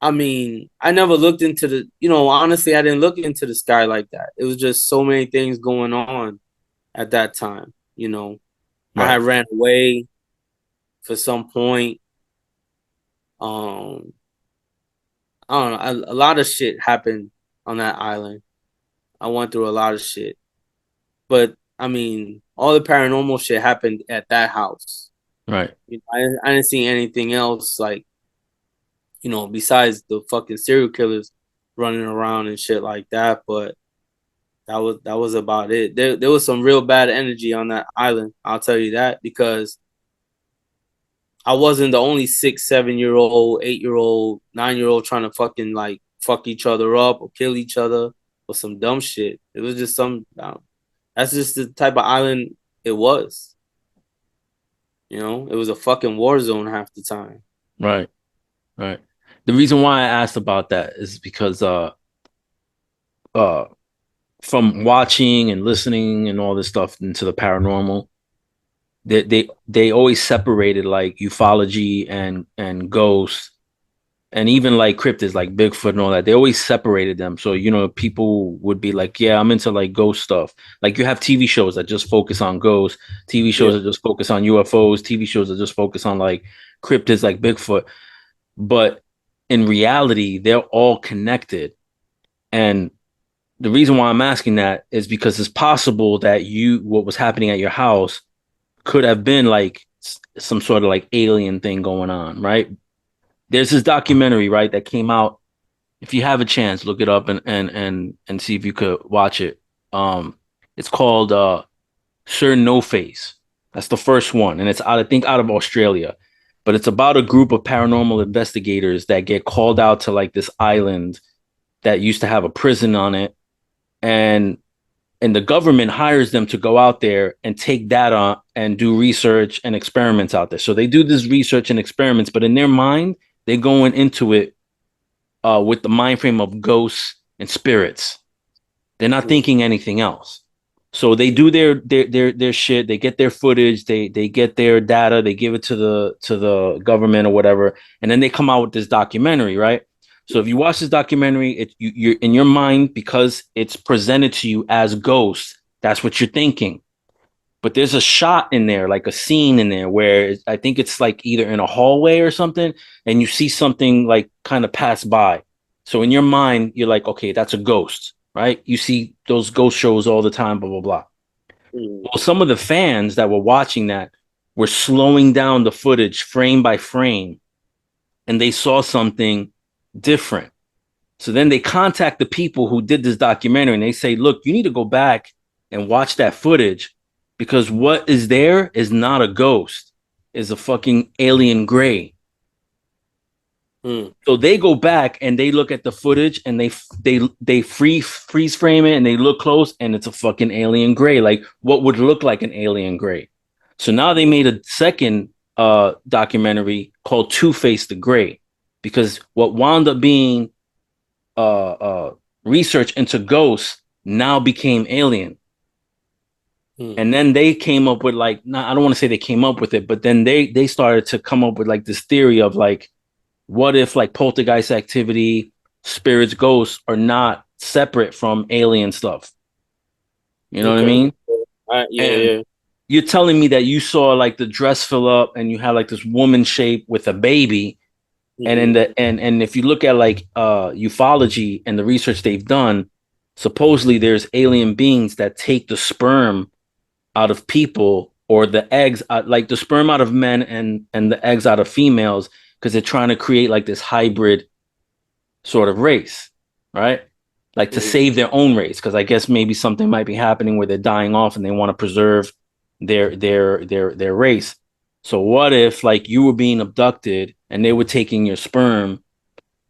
I mean, I never looked into honestly, I didn't look into the sky like that. It was just so many things going on at that time. I Right. had ran away for some point. Um, I don't know. A lot of shit happened on that island. I went through a lot of shit. But I mean, all the paranormal shit happened at that house. Right. I didn't see anything else like, besides the fucking serial killers running around and shit like that. But that was about it. There was some real bad energy on that island. I'll tell you that because I wasn't the only 6, 7 year old, 8 year old, 9 year old trying to fucking like fuck each other up or kill each other or some dumb shit. It was just that's just the type of island it was. It was a fucking war zone half the time. Right. Right. The reason why I asked about that is because uh from watching and listening and all this stuff into the paranormal, they always separated like ufology and ghosts and even like cryptids like Bigfoot and all that. They always separated them. So, people would be like, yeah, I'm into like ghost stuff. Like you have TV shows that just focus on ghosts, TV Yeah. shows that just focus on UFOs, TV shows that just focus on like cryptids like Bigfoot. But in reality, they're all connected. And the reason why I'm asking that is because it's possible that what was happening at your house could have been like some sort of like alien thing going on, right? There's this documentary, right, that came out. If you have a chance, look it up and see if you could watch it. It's called Sir No Face. That's the first one, and it's out, I think, out of Australia. But it's about a group of paranormal investigators that get called out to like this island that used to have a prison on it, and the government hires them to go out there and take data and do research and experiments out there. So they do this research and experiments, but in their mind, they're going into it with the mind frame of ghosts and spirits. They're not Mm. thinking anything else. So they do their shit. They get their footage. They get their data. They give it to the government or whatever, and then they come out with this documentary, right? So if you watch this documentary, you're in your mind because it's presented to you as ghosts. That's what you're thinking. But there's a shot in there, like a scene in there, where I think it's like either in a hallway or something, and you see something like kind of pass by. So in your mind, you're like, okay, that's a ghost, right? You see those ghost shows all the time, blah, blah, blah. Mm. Well, some of the fans that were watching that were slowing down the footage frame by frame, and they saw something different. So then they contact the people who did this documentary and they say, look, you need to go back and watch that footage because what is there is not a ghost, is a fucking alien gray. Hmm. So they go back and they look at the footage and they freeze frame it and they look close and it's a fucking alien gray, like what would look like an alien gray. So now they made a second documentary called Two Face the Gray because what wound up being research into ghosts now became alien. Hmm. And then they came up with like, nah, I don't want to say they came up with it, but then they started to come up with like this theory of like, what if like poltergeist activity, spirits, ghosts are not separate from alien stuff? You know what I Okay. mean? Yeah, And yeah. you're telling me that you saw like the dress fill up and you had like this woman shape with a baby. And in Hmm. the and if you look at like ufology and the research they've done, supposedly there's alien beings that take the sperm out of people or the eggs like the sperm out of men and the eggs out of females because they're trying to create like this hybrid sort of race, right? Like to Hmm. save their own race, because I guess maybe something might be happening where they're dying off and they want to preserve their race. So what if like you were being abducted and they were taking your sperm,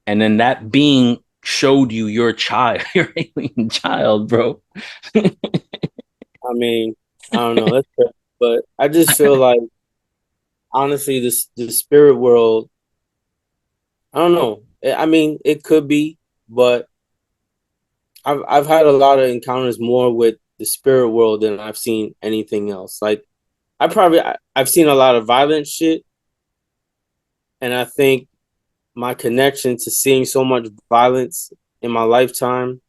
and then that being showed you your child, your alien child, bro? I mean, I don't know. That's fair. But I just feel like honestly, this the spirit world. I don't know. I mean, it could be, but I've had a lot of encounters more with the spirit world than I've seen anything else. Like I've seen a lot of violent shit, and I think my connection to seeing so much violence in my lifetime,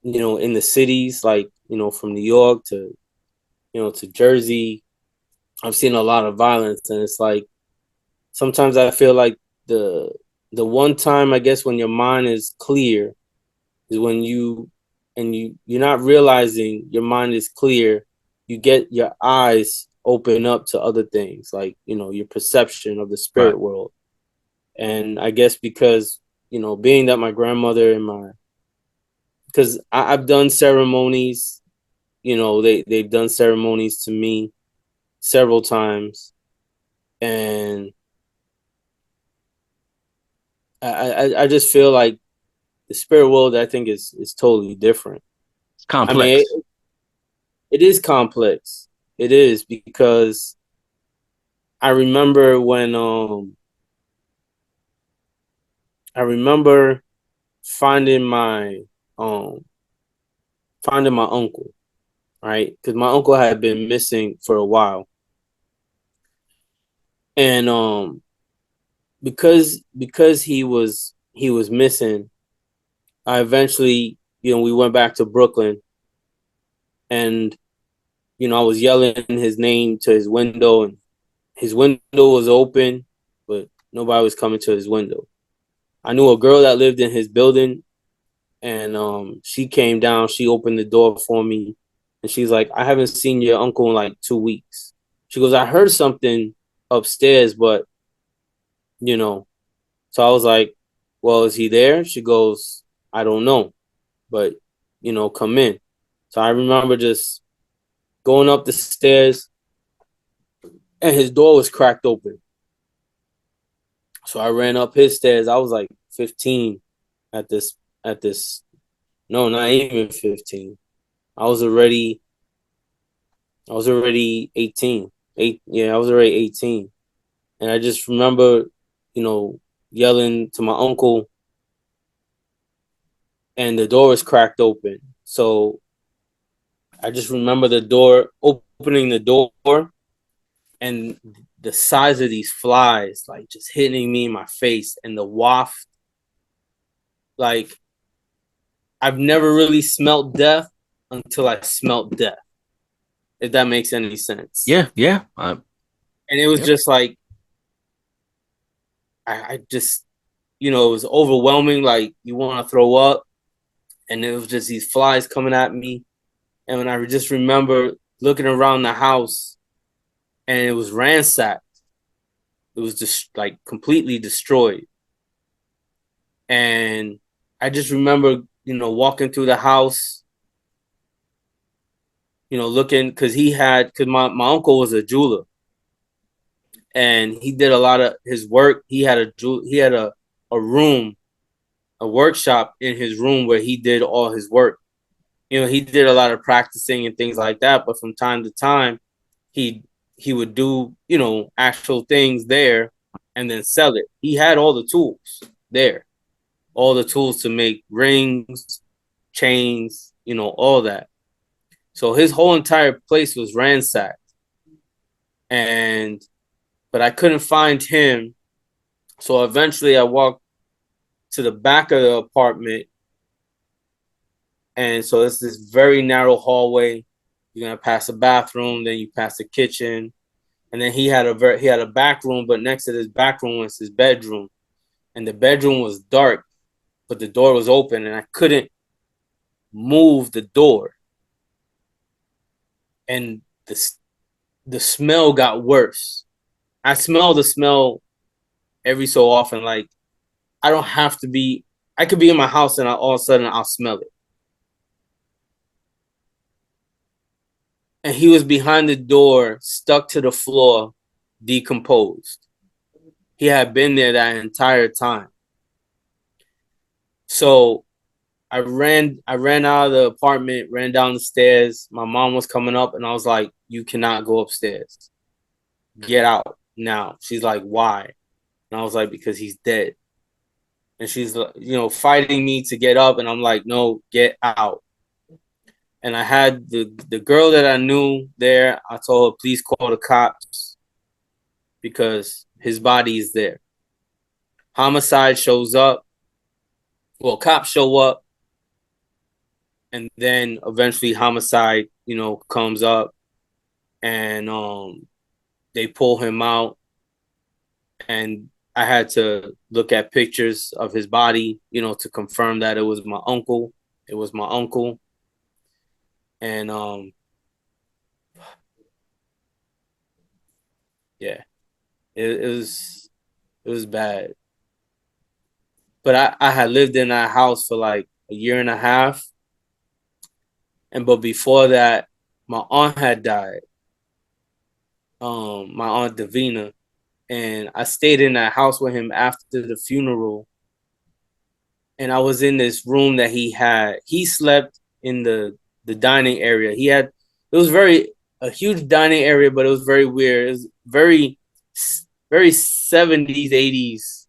in the cities, like from New York to to Jersey, I've seen a lot of violence, and it's like sometimes I feel like the the one time I guess when your mind is clear is when you're not realizing your mind is clear, you get your eyes open up to other things like your perception of the Right. spirit world. And I guess because being that my grandmother and my because I've done ceremonies, they've done ceremonies to me several times, and I just feel like the spirit world I think is totally different. It's I mean, complex. it is complex. It is because I remember when I remember finding my um finding my uncle, right? Because my uncle had been missing for a while, and because he was missing, I eventually we went back to Brooklyn, and I was yelling his name to his window, and his window was open, but nobody was coming to his window. I knew a girl that lived in his building, and she came down. She opened the door for me, and she's like, "I haven't seen your uncle in like 2 weeks." She goes, "I heard something upstairs, but you know." So I was like, "Well, is he there?" She goes, "I don't know, but come in." So I remember just going up the stairs, and his door was cracked open. So I ran up his stairs. I was like 15 at this. No, not even 15. I was already I was already 18. Yeah, I was already 18. And I just remember, yelling to my uncle, and the door was cracked open. So I just remember the door opening the door, and the size of these flies like just hitting me in my face, and the waft, like I've never really smelt death until I smelt death, if that makes any sense. Yeah, yeah. And it was Yep. just like I just it was overwhelming, like you want to throw up, and it was just these flies coming at me. And when I just remember looking around the house, and it was ransacked. It was just like completely destroyed. And I just remember, walking through the house, looking because my uncle was a jeweler and he did a lot of his work. He had a room, a workshop in his room where he did all his work. He did a lot of practicing and things like that, but from time to time he he would do, actual things there and then sell it. He had all the tools there, all the tools to make rings, chains, all that. So his whole entire place was ransacked. And but I couldn't find him. So eventually I walked to the back of the apartment. And so it's this very narrow hallway. You're gonna pass a bathroom, then you pass the kitchen, and then he had a back room, but next to this back room was his bedroom, and the bedroom was dark, but the door was open, and I couldn't move the door, and the smell got worse. I smell the smell every so often. Like I don't have to be. I could be in my house and all of a sudden I'll smell it. And he was behind the door, stuck to the floor, decomposed. He had been there that entire time. So I ran out of the apartment, ran down the stairs. My mom was coming up and I was like, "You cannot go upstairs. Get out now." She's like, "Why?" And I was like, "Because he's dead." And she's, fighting me to get up and I'm like, "No, get out." And I had the girl that I knew there. I told her, "Please call the cops because his body is there." Homicide shows up. Well, cops show up, and then eventually homicide, comes up, and they pull him out, and I had to look at pictures of his body, to confirm that it was my uncle. It was my uncle, and yeah, it was bad. But I had lived in that house for like a year and a half, but before that, my aunt had died. My aunt Davina, and I stayed in that house with him after the funeral. And I was in this room that he had. He slept in the dining area. It was very a huge dining area, but it was very weird. It was very 70s, 80s.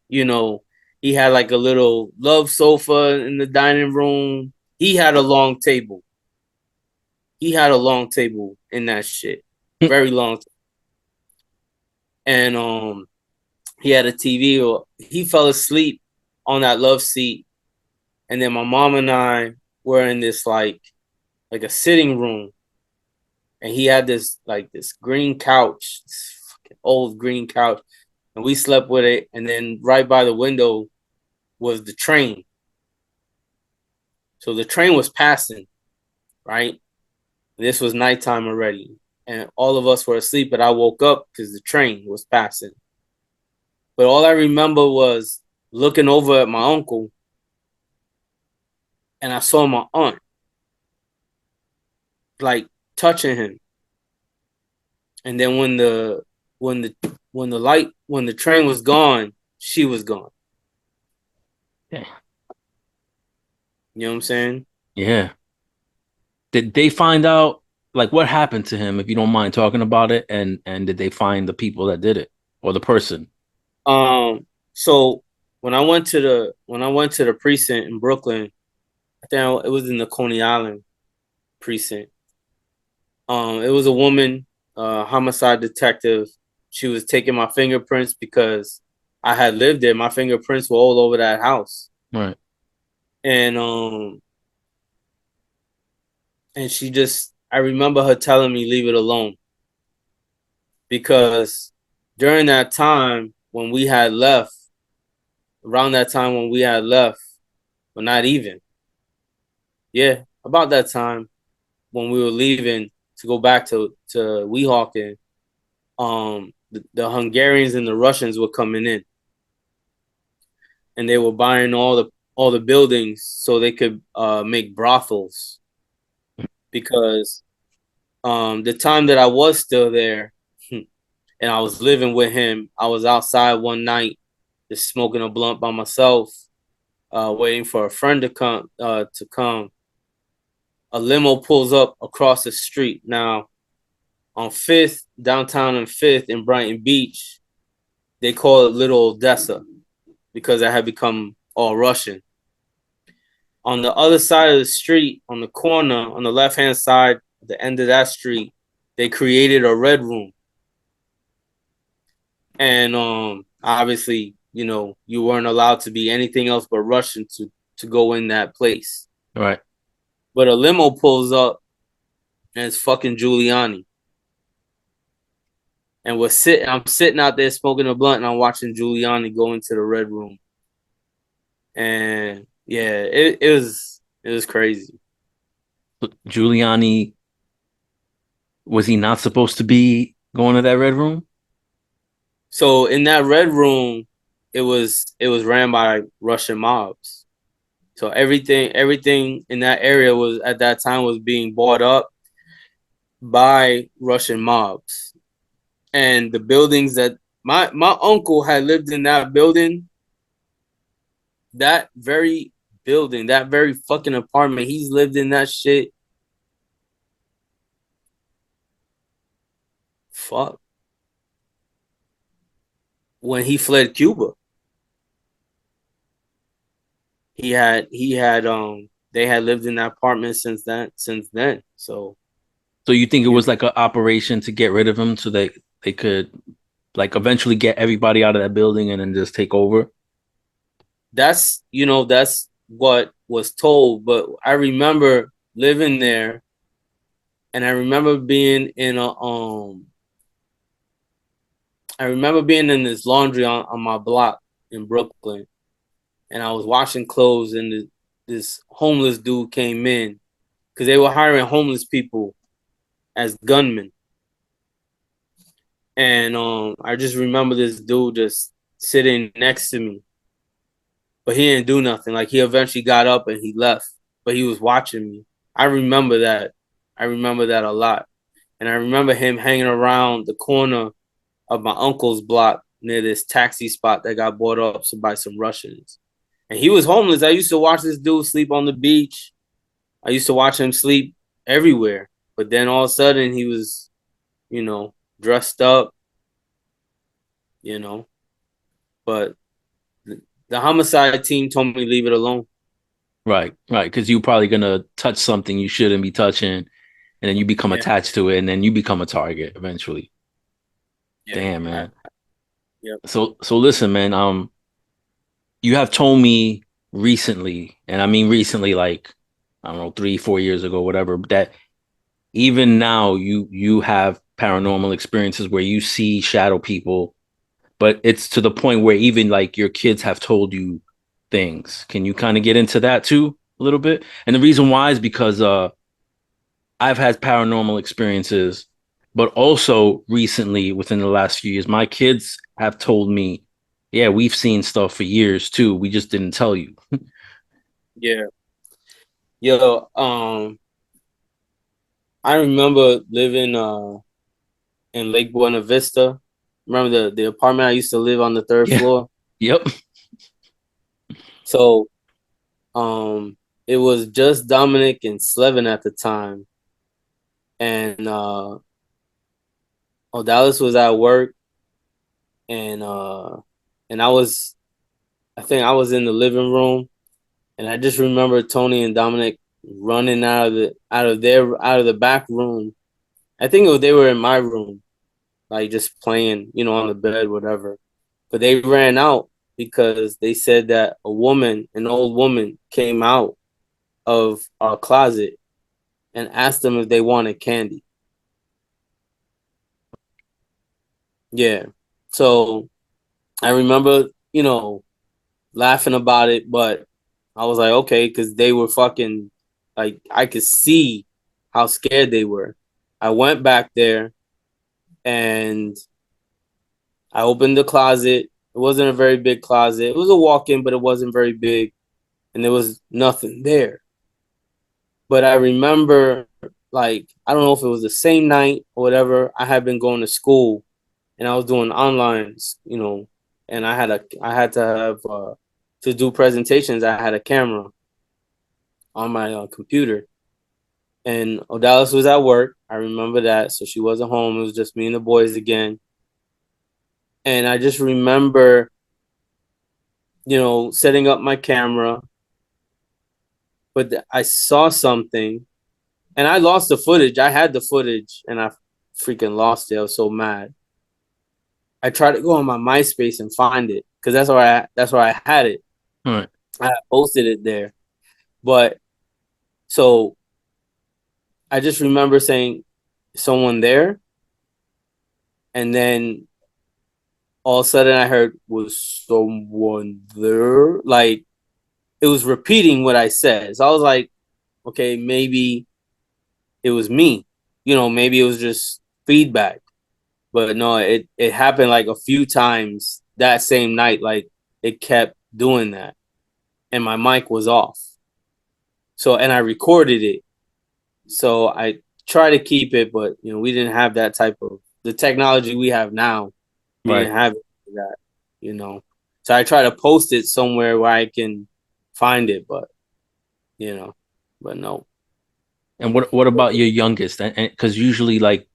He had like a little love sofa in the dining room. He had a long table. He had a long table in that shit. Very long. And he had a TV. He fell asleep on that love seat, and then my mom and I were in this like a sitting room, and he had this green couch, this old green couch, and we slept with it. And then right by the window was the train. So the train was passing, right? This was nighttime already, and all of us were asleep. But I woke up because the train was passing. But all I remember was looking over at my uncle, and I saw my aunt like touching him. And then when the train was gone, she was gone. Yeah. You know what I'm saying? Yeah. Did they find out like what happened to him, if you don't mind talking about it? And did they find the people that did it or the person? So when I went to the precinct in Brooklyn, I think it was in the Coney Island precinct. It was a woman, homicide detective. She was taking my fingerprints because I had lived there. My fingerprints were all over that house. Right. And I remember her telling me leave it alone because during that time when we had left, around that time when we had left, but not even, yeah, about that time when we were leaving to go back to Weehawken, the Hungarians and the Russians were coming in, and they were buying all the buildings so they could make brothels because the time that I was still there and I was living with him, I was outside one night just smoking a blunt by myself, waiting for a friend to come. A limo pulls up across the street. Now on Fifth, downtown and Fifth in Brighton Beach, they call it Little Odessa because it had become all Russian. On the other side of the street, on the corner, on the left hand side, the end of that street, they created a red room. And obviously, you weren't allowed to be anything else but Russian to go in that place. Right. But a limo pulls up and it's fucking Giuliani. And I'm sitting out there smoking a blunt and I'm watching Giuliani go into the red room. And yeah, it was crazy. Giuliani, was he not supposed to be going to that red room? So in that red room, it was ran by Russian mobs. So everything in that area was at that time was being bought up by Russian mobs. And the buildings that my uncle had lived in that building, that very building, that very fucking apartment, he's lived in that shit. Fuck. When he fled Cuba. He had they had lived in that apartment since then. So So you think it you was like an operation to get rid of him so they could like eventually get everybody out of that building and then just take over? that's what was told, but I remember living there and I remember being in this laundry on my block in Brooklyn, and I was washing clothes, and this homeless dude came in because they were hiring homeless people as gunmen. And I just remember this dude just sitting next to me, but he didn't do nothing. Like he eventually got up and he left, but he was watching me. I remember that. I remember that a lot, and I remember him hanging around the corner of my uncle's block near this taxi spot that got bought up by some Russians. And he was homeless. I used to watch this dude sleep on the beach. I used to watch him sleep everywhere. But then all of a sudden he was, you know, dressed up, you know. But the homicide team told me to leave it alone. Right, right. Because you're probably gonna touch something you shouldn't be touching, and then you become Yeah, attached to it, and then you become a target eventually. yeah, Damn, man. yeah, So listen, man. You have told me recently, and I mean recently, like I don't know, 3, 4 years ago, whatever, that even now you have paranormal experiences where you see shadow people, but it's to the point where even like your kids have told you things. Can you kind of get into that too a little bit? And the reason why is because I've had paranormal experiences, but also recently within the last few years, my kids have told me, yeah, we've seen stuff for years too. We just didn't tell you. yeah. Yo, I remember living in Lake Buena Vista. Remember the apartment I used to live on the third Yeah. floor? Yep. So it was just Dominic and Slevin at the time. And Dallas was at work and I think I was in the living room and I just remember Tony and Dominic running out of the back room. I think they were in my room, like just playing, on the bed, whatever. But they ran out because they said that an old woman, came out of our closet and asked them if they wanted candy. Yeah. So I remember, laughing about it, but I was like, okay, because they were fucking, like, I could see how scared they were. I went back there and I opened the closet. It wasn't a very big closet. It was a walk-in, but it wasn't very big, and there was nothing there. But I remember, like, I don't know if it was the same night or whatever. I had been going to school, and I was doing online, and I had to have to do presentations. I had a camera on my computer, and Odalis was at work. I remember that, so she wasn't home. It was just me and the boys again, and I just remember, setting up my camera, but I saw something, and I lost the footage. I had the footage, and I freaking lost it. I was so mad. I tried to go on my MySpace and find it because that's where I had it. All right. I posted it there, but so I just remember saying someone there, and then all of a sudden I heard was someone there. Like it was repeating what I said. So I was like, okay, maybe it was me. Maybe it was just feedback. But no, it happened like a few times that same night. Like it kept doing that, and my mic was off. So and I recorded it. So I try to keep it, but we didn't have that type of the technology we have now. We Right. didn't have it for that. So I try to post it somewhere where I can find it, you know, but no. And what about your youngest? And because usually like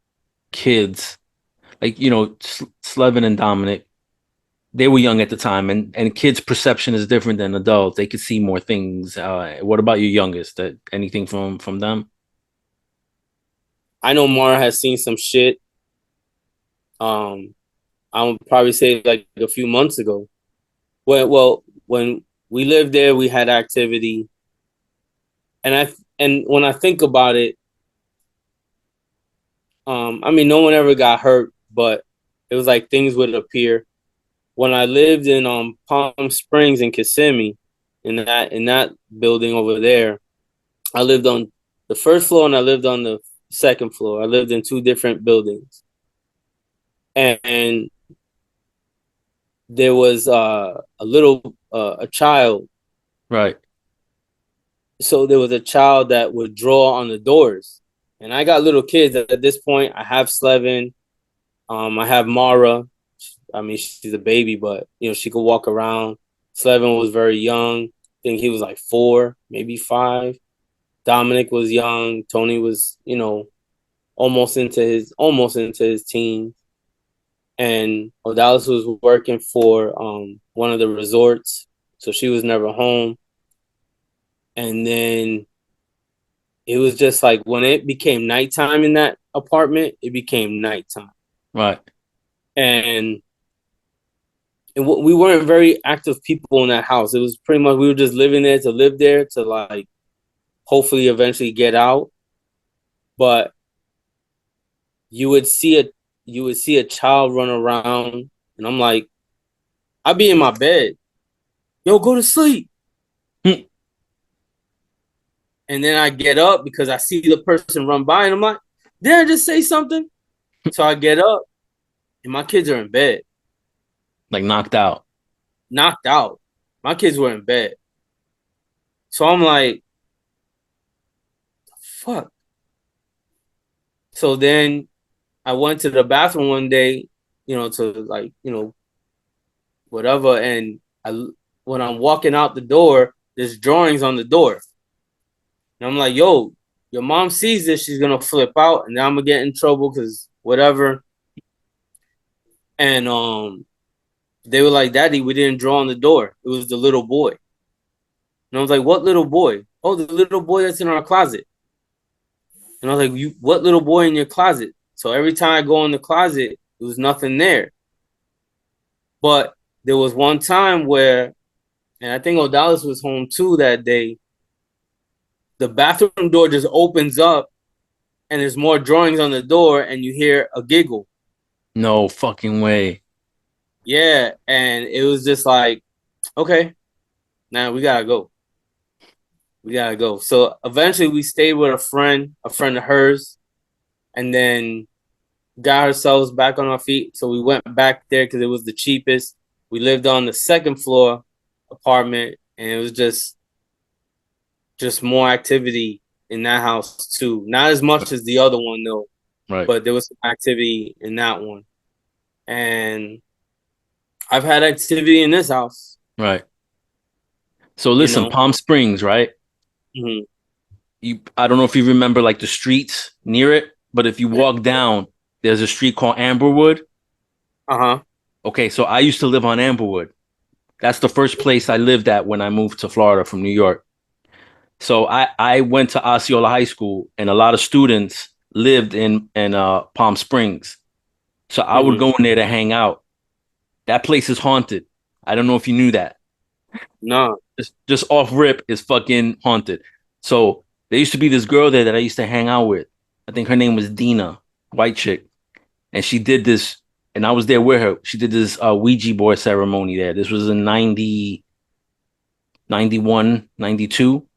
kids, like Slevin and Dominic, they were young at the time, and kids' perception is different than adults. They could see more things. What about your youngest? That anything from them? I know Mara has seen some shit. Um, I would probably say like a few months ago. When we lived there, we had activity, and when I think about it, I mean, no one ever got hurt, but it was like things would appear. When I lived in Palm Springs in Kissimmee, in that building over there, I lived on the first floor and I lived on the second floor. I lived in two different buildings, and there was a child. Right. So there was a child that would draw on the doors, and I got little kids at this point. I have Slevin, I have Mara. I mean, she's a baby, but she could walk around. Slevin was very young. I think he was like 4, maybe 5. Dominic was young. Tony was, almost into his teens. And Odalis was working for one of the resorts, so she was never home. And then it was just like when it became nighttime in that apartment, it became nighttime. Right. And we weren't very active people in that house. It was pretty much we were just living there to live there to like hopefully eventually get out. But you would see a child run around, and I'm like, I'd be in my bed, yo, go to sleep. And then I get up because I see the person run by, and I'm like, did I just say something? So I get up, and my kids are in bed, Like knocked out. knocked out. My kids were in bed. So I'm like, fuck. So then I went to the bathroom one day, to like, whatever. And when I'm walking out the door, there's drawings on the door. And I'm like, yo, your mom sees this, she's gonna flip out, and then I'm gonna get in trouble because whatever. And they were like, Daddy, we didn't draw on the door. It was the little boy. And I was like, what little boy? Oh, the little boy that's in our closet. And I was like, what little boy in your closet? So every time I go in the closet, there was nothing there. But there was one time where, and I think Odalis was home too that day, the bathroom door just opens up and there's more drawings on the door and you hear a giggle. No fucking way. Yeah. And it was just like, okay, now we gotta go. We gotta go. So eventually we stayed with a friend of hers, and then got ourselves back on our feet. So we went back there because it was the cheapest. we lived on the second floor apartment, and it was just more activity in that house too. Not as much as the other one though, Right. but there was some activity in that one. And I've had activity in this house, Right. So you listen, know. Palm Springs, right? Mm-hmm. I don't know if you remember like the streets near it, but if you walk down, there's a street called Amberwood. Uh-huh. Okay, so I used to live on Amberwood. That's the first place I lived at when I moved to Florida from New York. So I went to Osceola High School, and a lot of students lived in Palm Springs. So I would Mm-hmm. go in there to hang out. That place is haunted. I don't know if you knew that. No. Just off rip is fucking haunted. So there used to be this girl there that I used to hang out with. I think her name was Dina, white chick, and she did this, and I was there with her. She did this Ouija board ceremony there. This was in 90, 91, 92.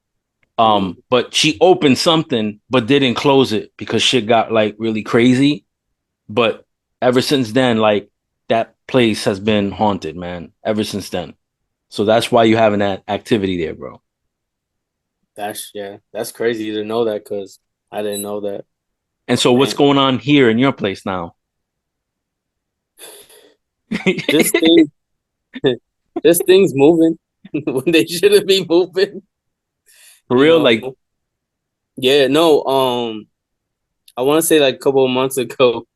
Mm-hmm. But she opened something but didn't close it because shit got like really crazy. But ever since then, like that place has been haunted, man. Ever since then. So that's why you having that activity there, bro. That's yeah. That's crazy to know that because I didn't know that. And so what's Man, going on here in your place now? this thing, this thing's moving when they shouldn't be moving. For You real, know. like Yeah. No. I want to say like a couple of months ago,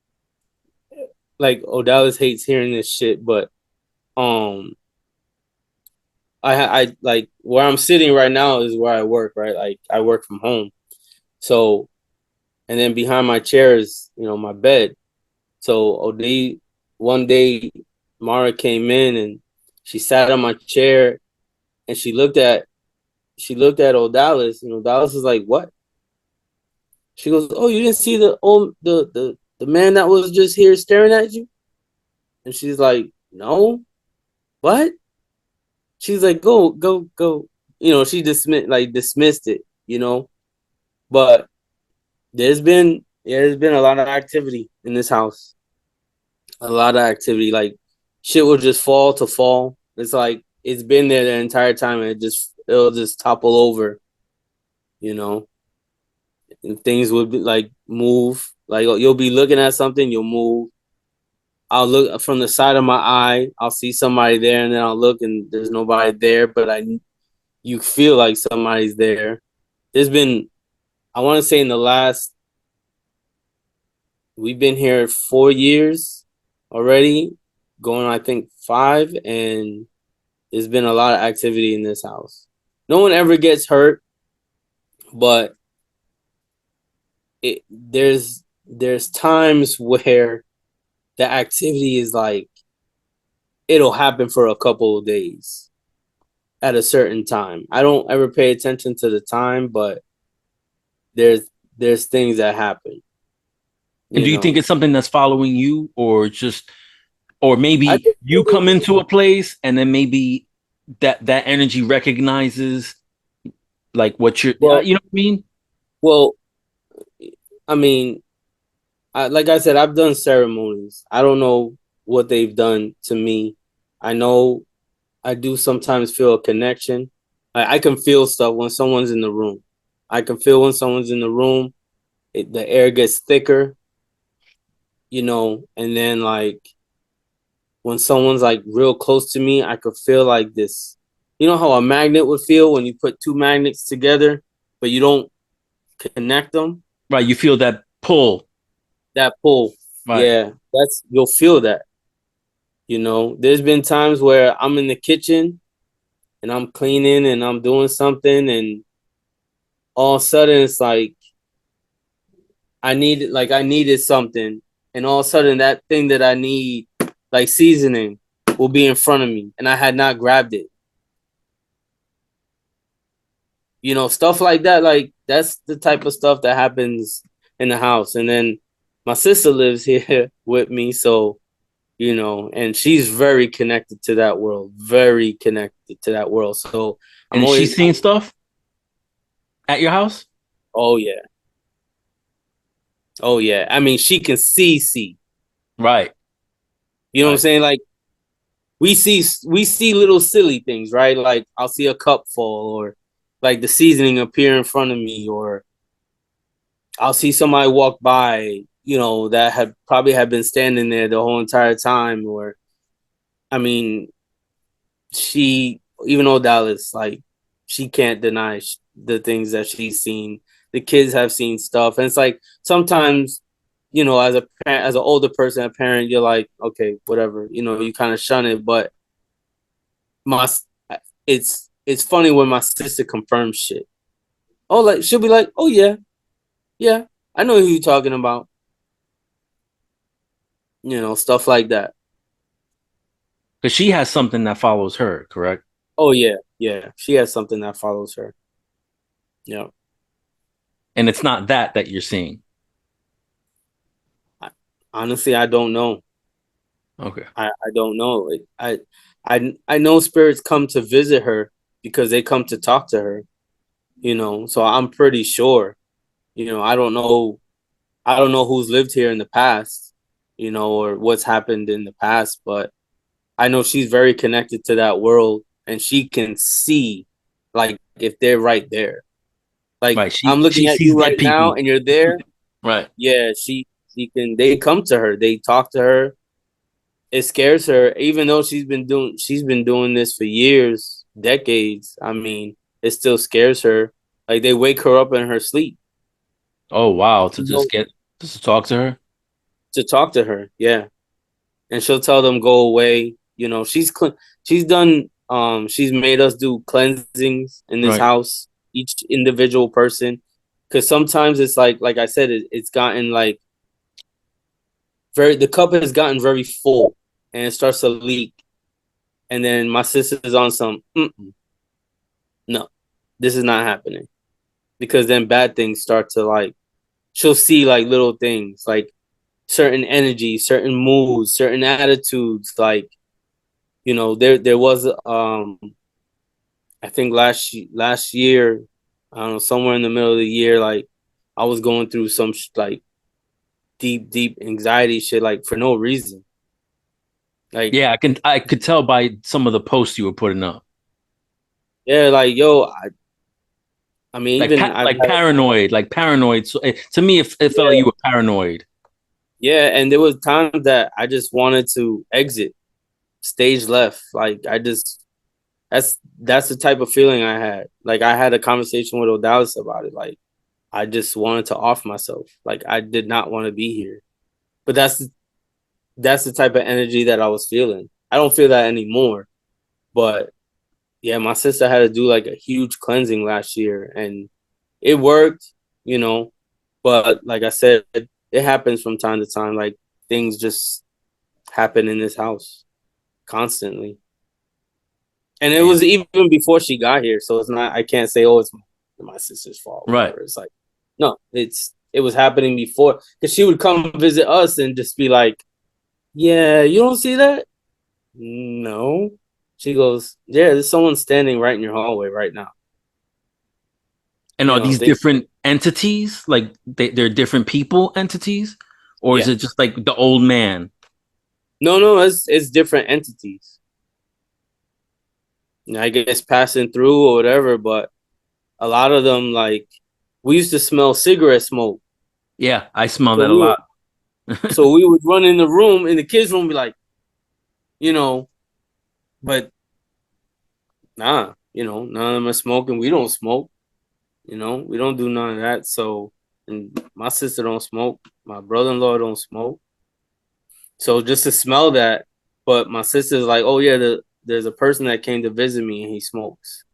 like Odalis hates hearing this shit, but um, I like where I'm sitting right now is where I work. Right, like I work from home. So and then behind my chair is my bed. So Ode one day Mara came in and she sat on my chair and she looked at Odalis and Odalis is like, "What?" She goes, "Oh, you didn't see the man that was just here staring at you?" And she's like, "No, what?" She's like, "Go, go, go." She dismissed it. But there's been a lot of activity in this house. A lot of activity. Like shit will just fall to fall. It's like it's been there the entire time and it'll just topple over, you know. And things would be like move. Like you'll be looking at something, you'll move. I'll look from the side of my eye, I'll see somebody there, and then I'll look and there's nobody there, but you feel like somebody's there. There's been I want to say in the last we've been here 4 years already, going I think 5, and there's been a lot of activity in this house. No one ever gets hurt, but there's times where the activity is like it'll happen for a couple of days at a certain time. I don't ever pay attention to the time, but there's there's things that happen, and you do you think know. it's something that's following you or just or I maybe think you come into a place and then maybe that energy recognizes like what you're well you know what I mean? well I mean like I said, I've done ceremonies. I don't know what they've done to me. I know I do sometimes feel a connection. I can feel stuff when someone's in the room. I can feel when someone's in the room. The air gets thicker, and then like when someone's like real close to me, I could feel like this. You know how a magnet would feel when you put two magnets together, but you don't connect them? Right, you feel that pull. That pull. Right. Yeah, you'll feel that. There's been times where I'm in the kitchen and I'm cleaning and I'm doing something, and all of a sudden it's like I needed something, and all of a sudden that thing that I need, like seasoning, will be in front of me, and I had not grabbed it. Stuff like that. Like that's the type of stuff that happens in the house. And then my sister lives here with me, so and she's very connected to that world, very connected to that world. So I'm And is she always, seeing stuff at your house? oh yeah, oh yeah. I mean, she can see. Right. You know what I'm Right. saying? Like we see little silly things, right? Like I'll see a cup fall, or like the seasoning appear in front of me, or I'll see somebody walk by, that had probably had been standing there the whole entire time. Or I mean, she, even though Dallas, like, she can't deny the things that she's seen. The kids have seen stuff, and it's like sometimes, as a parent, as an older person, a parent, you're like, okay, whatever, you kind of shun it. But my, it's funny when my sister confirms shit. Oh, like she'll be like, oh yeah, yeah, I know who you're talking about, stuff like that. Because she has something that follows her, correct? Oh yeah, yeah, she has something that follows her. Yeah. And it's not that you're seeing. I, honestly, I don't know. Okay. I don't know. I know spirits come to visit her because they come to talk to her. So I'm pretty sure. I don't know who's lived here in the past, or what's happened in the past, but I know she's very connected to that world, and she can see, like, if they're right there. Like Right. I'm She looking at sees you dead right now, people. and you're there. Right. Yeah, she can. They come to her. They talk to her. It scares her, even though she's been doing this for years, decades. I mean, it still scares her. Like they wake her up in her sleep. Oh wow. To You just know, get just to talk to her. to talk to her. Yeah, and she'll tell them go away. She's done. She's made us do cleansings in this Right. house, each individual person, because sometimes it's like I said, it's gotten like the cup has gotten very full, and it starts to leak. And then my sister's on some. No, this is not happening, because then bad things start to, like, she'll see like little things, like certain energy, certain moods, certain attitudes. Like, there was I think last year, I don't know, somewhere in the middle of the year, like I was going through some like deep anxiety shit, like for no reason. Like, Yeah, I could tell by some of the posts you were putting up. yeah, like, yo, I mean, even I've Like had, paranoid, like paranoid. So to me, it felt like you yeah, were paranoid. yeah, and there was times that I just wanted to exit stage left. Like I just that's the type of feeling I had. Like I had a conversation with Odalis about it. Like I just wanted to off myself. Like I did not want to be here. But that's the type of energy that I was feeling. I don't feel that anymore. But yeah, my sister had to do like a huge cleansing last year, and it worked, you know. But like I said, it happens from time to time. Like things just happen in this house constantly. And it Damn. was even before she got here, so it's not. I can't say, "Oh, it's my sister's fault," Right. whatever. It's like, no, it was happening before, because she would come visit us and just be like, "Yeah, you don't see that? No." She goes, "Yeah, there's someone standing right in your hallway right now." And are these Think, different entities? Like they're different people entities, or is it yes, just like the old man? no, no, it's different entities. I guess passing through or whatever, but a lot of them, like, we used to smell cigarette smoke, Yeah, I smell so that a we would lot. so we would run in the room, in the kids' room, be like, you know, but nah, none of them are smoking. We don't smoke, we don't do none of that. So, and my sister don't smoke. My brother-in-law don't smoke. So just to smell that, but my sister's like, oh yeah, there's a person that came to visit me and he smokes.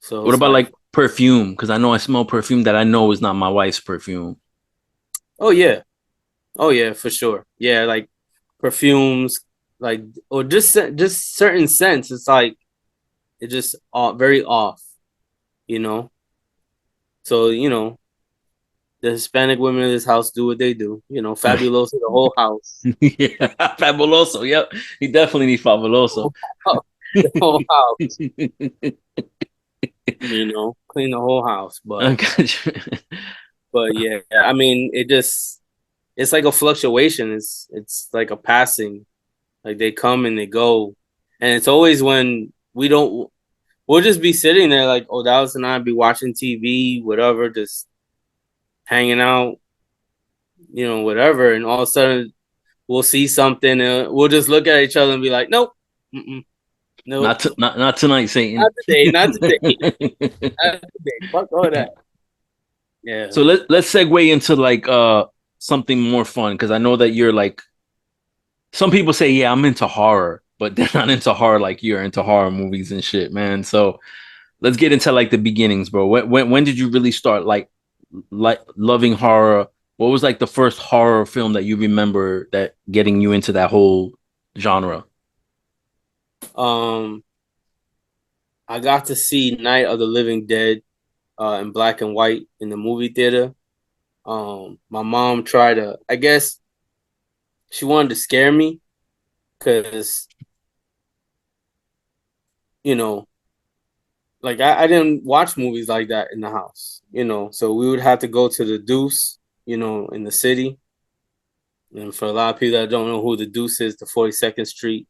So What it's about like, like perfume? Because I know I smell perfume that I know is not my wife's perfume. oh yeah, oh yeah, for sure. Yeah, like perfumes, like, or just certain scents. It's like it's just very off, you know. So the Hispanic women in this house do what they do. Fabuloso, the whole house. Yeah, Fabuloso. Yep, he definitely needs Fabuloso. The whole house. Clean the whole house. I But got you. but yeah, I mean, it's like a fluctuation. It's like a passing. Like they come and they go, and it's always when we don't. We'll just be sitting there like, oh, Dallas and I be watching TV, whatever, just hanging out, whatever, and all of a sudden we'll see something, and we'll just look at each other and be like, nope, nope, Not tonight, Satan. not today, not today, not today. Fuck all that. Yeah. So let's segue into like something more fun because I know that you're like some people say, yeah, I'm into horror, but they're not into horror like you're into horror movies and shit, man. So let's get into like the beginnings, bro. When did you really start like loving horror? What was like the first horror film that you remember that getting you into that whole genre? Um, I got to see Night of the Living Dead in black and white in the movie theater. My mom tried to, I guess she wanted to scare me because, you know, like I didn't watch movies like that in the house, so we would have to go to the Deuce, in the city. And for a lot of people that don't know who the Deuce is, the 42nd Street,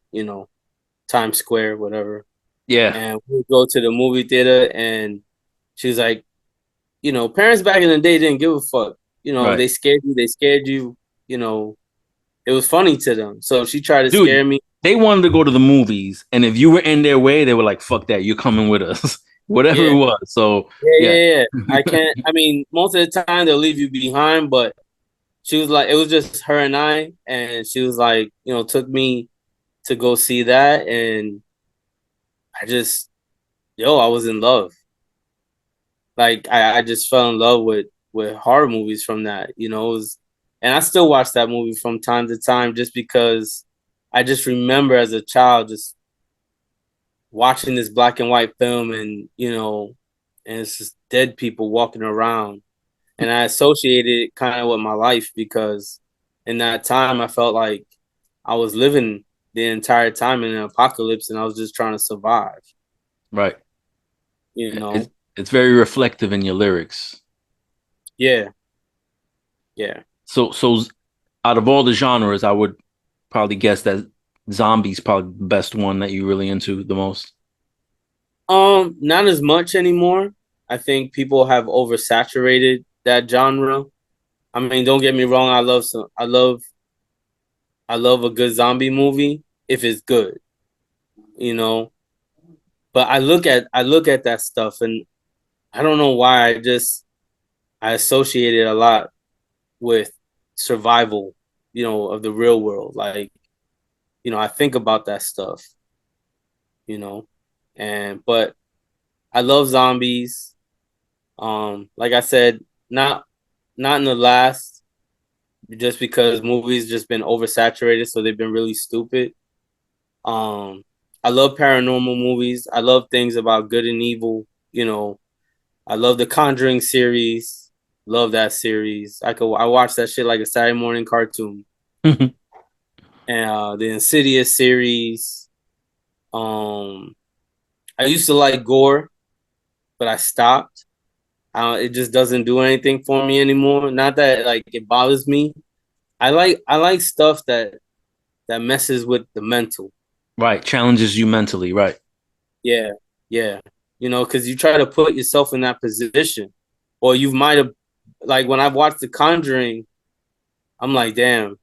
Times Square, whatever. Yeah, And we would go to the movie theater, and she was like, parents back in the day didn't give a fuck. right. They scared you, you know, it was funny to them. So she tried to Dude, scare me. they wanted to go to the movies, and if you were in their way, they were like, "Fuck that, you're coming with us," whatever it Yeah, was. So yeah, yeah, yeah, yeah. I can't. I mean, most of the time they'll leave you behind, but she was like, it was just her and I, and she was like, took me to go see that, and I just, I was in love. Like I just fell in love with horror movies from that. And I still watch that movie from time to time just because I just remember as a child just watching this black and white film, and it's just dead people walking around, and I associated it kind of with my life because in that time I felt like I was living the entire time in an apocalypse and I was just trying to survive. right. You It's know? it's very reflective in your lyrics. Yeah, yeah. So out of all the genres, I would probably guess that zombies probably the best one that you really into the most. Not as much anymore. I think people have oversaturated that genre. I mean, don't get me wrong. I love a good zombie movie if it's good, you know. But I look at that stuff, and I don't know why. I associate it a lot with survival, of the real world. Like, I think about that stuff, you know. But I love zombies. Like I said, not not in the last, just because movies just been oversaturated, so they've been really stupid. Um, I love paranormal movies. I love things about good and evil. I love the Conjuring series. Love that series. I watch that shit like a Saturday morning cartoon. And the Insidious series. Um, I used to like gore, but I stopped. It just doesn't do anything for me anymore. Not that like it bothers me. I like stuff that messes with the mental. Right, challenges you mentally. Right. Yeah, yeah. Because you try to put yourself in that position, or you might have, like when I've watched The Conjuring, I'm like, damn.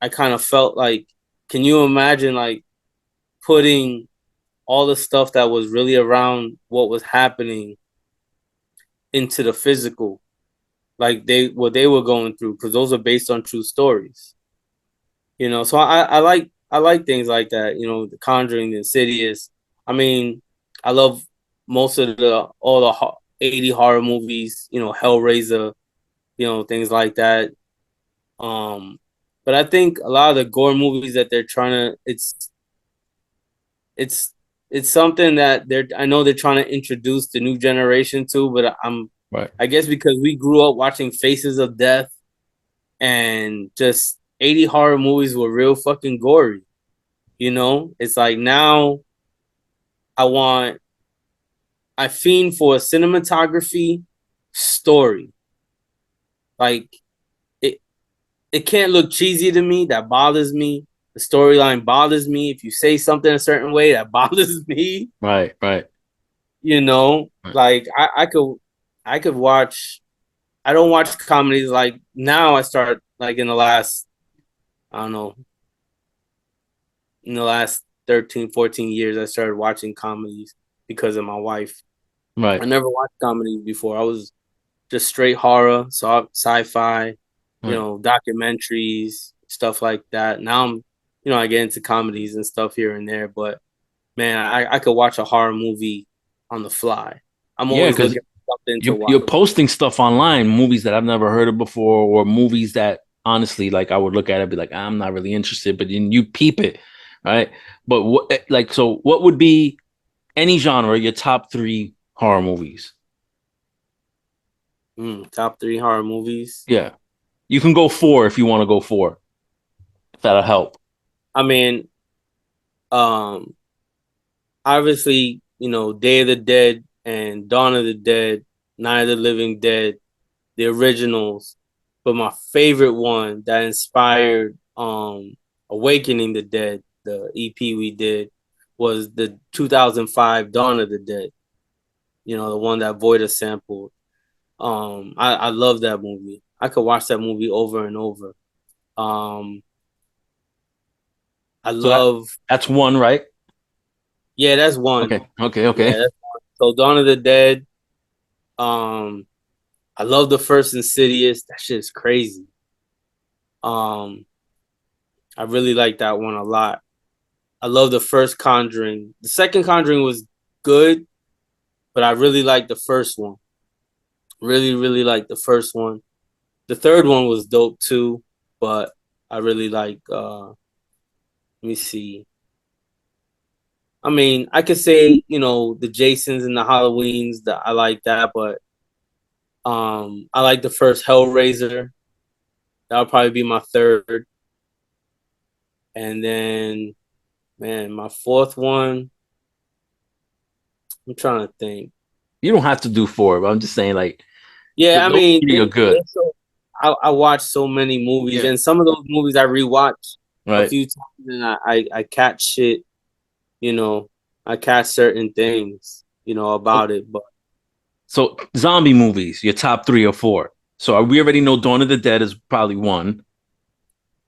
I kind of felt like, can you imagine like putting all the stuff that was really around what was happening into the physical, like what they were going through, because those are based on true stories. So I like things like that. The Conjuring, the Insidious. I mean, I love most of the all the 80 horror movies. Hellraiser. Things like that. Um, but I think a lot of the gore movies that they're trying to it's it's something that I know they're trying to introduce the new generation to, but Right. I guess because we grew up watching Faces of Death and just 80 horror movies were real fucking gory. It's like now I want I fiend for a cinematography story. Like it it can't look cheesy to me. That bothers me. The storyline bothers me. If you say something a certain way, that bothers me. Right, right, You know, right, like I could watch. I don't watch comedies like now. I start like in the last, I don't know, in the last 13, 14 years, I started watching comedies because of my wife. I right, never watched comedies before. I was just straight horror, so sci-fi, right. documentaries, stuff like that. Now I get into comedies and stuff here and there, but man, I could watch a horror movie on the fly. I'm Yeah, always because looking for something to you're watch. posting stuff online, movies that I've never heard of before, or movies that honestly, like I would look at it and be like, I'm not really interested, but then you peep it, right? But what, like, so what would be any genre your top three horror movies? Top three horror movies. Yeah, you can go four if you want to go four. If that'll help. I mean, um, obviously, Day of the Dead and Dawn of the Dead, Night of the Living Dead, the originals. But my favorite one that inspired Awakening the Dead, the EP we did, was the 2005 Dawn of the Dead. The one that Voida sampled. I love that movie. I could watch that movie over and over. Um, I So love, that's one, right? yeah, that's one. Okay, okay, Yeah, okay. that's one. So Dawn of the Dead. Um, I love the first Insidious. That shit is crazy. Um, I really like that one a lot. I love the first Conjuring. The second Conjuring was good, but I really like the first one. Really, really like the first one. The third one was dope too, but I really like let me see. I mean, I could say, the Jasons and the Halloweens that I like that, but I like the first Hellraiser. That would probably be my third. And then man, my fourth one, I'm trying to think. You don't have to do four, but I'm just saying, like, Yeah, I those mean, three are good, I watch so many movies, yeah, and some of those movies I rewatch a right. few times, and I catch shit. You know, I catch certain things, about it. But So zombie movies, your top three or four. So we already know Dawn of the Dead is probably one.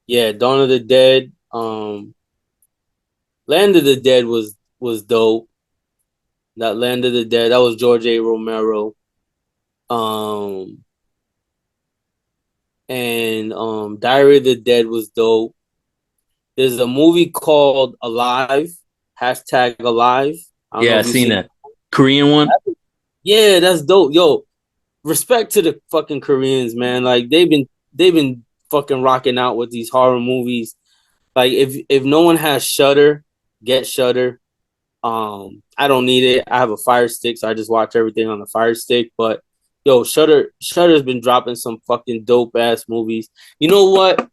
yeah, Dawn of the Dead, Land of the Dead was dope. That Land of the Dead, that was George A. Romero. Um, and Diary of the Dead was dope. There's a movie called Alive, hashtag Alive. I don't know Yeah, I if you've seen seen. that Korean one. Yeah, that's dope. Yo, respect to the fucking Koreans, man. Like they've been fucking rocking out with these horror movies. Like if no one has Shutter, get Shutter. I don't need it. I have a Fire Stick, so I just watch everything on the Fire Stick. But yo, Shutter's been dropping some fucking dope ass movies. You know what?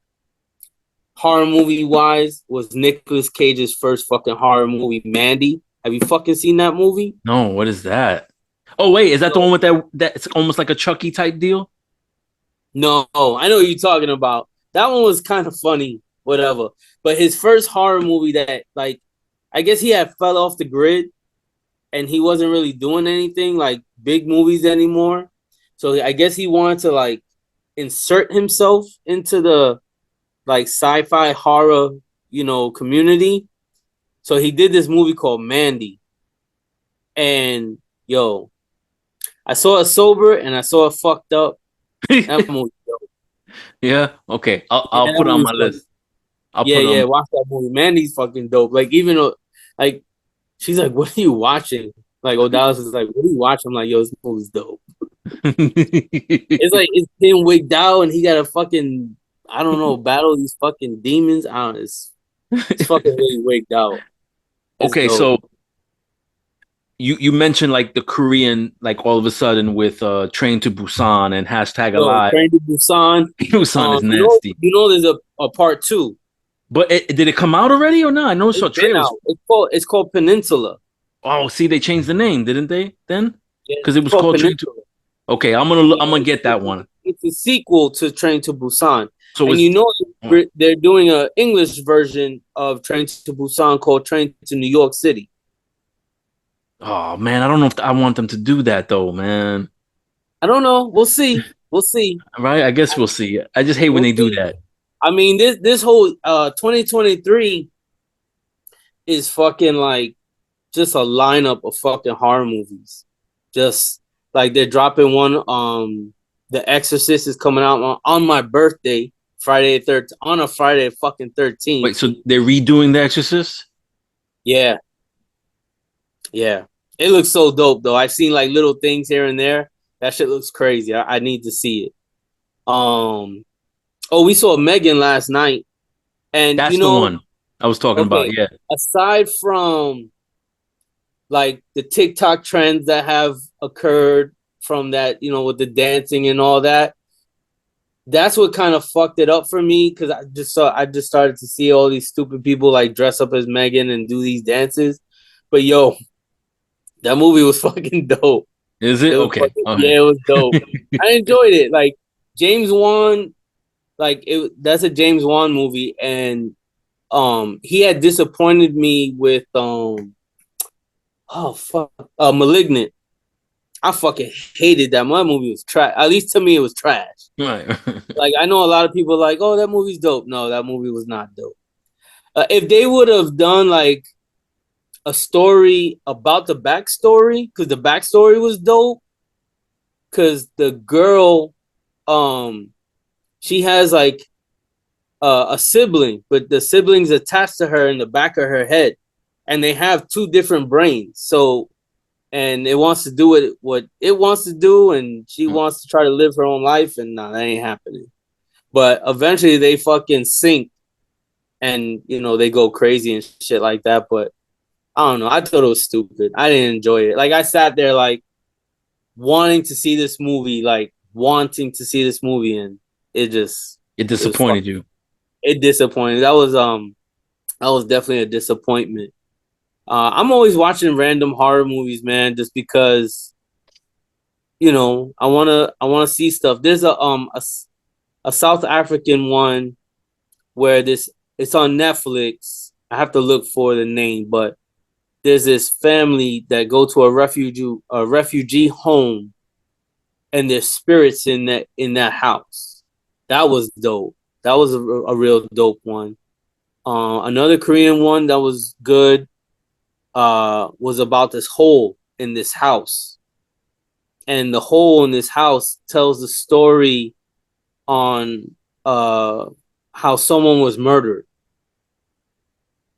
Horror movie wise, was Nicolas Cage's first fucking horror movie, Mandy. Have you fucking seen that movie? No, what is that? Oh wait, is that the Yo, one with that it's almost like a Chucky type deal? no, I know what you're talking about. That one was kind of funny, whatever. But his first horror movie that, like, I guess he had fell off the grid and he wasn't really doing anything like big movies anymore. So I guess he wanted to like insert himself into the like sci-fi horror, community. So he did this movie called Mandy. And yo, I saw it sober and I saw it fucked up. That movie, Yeah. Okay. yeah, I'll that put it on my movie's list. funny. I'll Yeah, put it on. yeah, watch that movie. Mandy's fucking dope. Like even though, like she's like, "What are you watching?" Like Odalis is like, "What are you watching?" I'm like, "Yo, this movie's dope." It's like it's him wigged out and he got to fucking, I don't know, battle these fucking demons. I don't know. It's fucking really wigged out. It's Okay, dope. so you mentioned like the Korean, like all of a sudden with Train to Busan and hashtag Yo, Alive. Train to Busan. Busan is You know, nasty. there's a part two. But did it come out already or not? I know I saw It's been trailers. out. It's called Peninsula. Oh, see, they changed the name, didn't they? Then Yeah, because it it's was called called Train to. Peninsula. Okay, I'm Yeah, gonna get that it's, one. it's a sequel to Train to Busan. So And it's you know they're doing a English version of Train to Busan called Train to New York City. oh man, I don't know if I want them to do that though, man. I don't know. We'll see. We'll see. Right? I guess we'll see. I just hate when We'll they do see. that. I mean, this whole 2023 is fucking like just a lineup of fucking horror movies. Just like they're dropping one. The Exorcist is coming out on my birthday, Friday 13th, on a Friday fucking 13th. Wait, so they're redoing The Exorcist? Yeah, yeah. It looks so dope though. I've seen like little things here and there. That shit looks crazy. I need to see it. Um. Oh, we saw Megan last night, and That's the one I was talking about. okay. Yeah. Aside from like the TikTok trends that have occurred from that, with the dancing and all that, that's what kind of fucked it up for me because I just started to see all these stupid people like dress up as Megan and do these dances. But yo, that movie was fucking dope. Is It it? was Okay. fucking Okay. yeah, it was dope. I enjoyed it. Like James Wan, like that's a James Wan movie, and he had disappointed me with oh fuck, Malignant. I fucking hated that. My movie was trash. At least to me, it was trash. Right. Like I know a lot of people are like, oh, that movie's dope. No, that movie was not dope. If they would have done like a story about the backstory, because the backstory was dope. Because the girl, um, she has like a sibling, but the sibling's attached to her in the back of her head, and they have two different brains. So and it wants to do what it wants to do, and she wants to try to live her own life, and nah, that ain't happening. But eventually they fucking sync, and they go crazy and shit like that. But I don't know. I thought it was stupid. I didn't enjoy it. Like I sat there like wanting to see this movie, and it just It it was fuck. disappointed you. It disappointed. That was definitely a disappointment. I'm always watching random horror movies, man, just because I wanna see stuff. There's a South African one where this it's on Netflix. I have to look for the name, but there's this family that go to a refugee home, and there's spirits in that house. That was dope. That was a real dope one. Another Korean one that was good was about this hole in this house, and the hole in this house tells the story on how someone was murdered,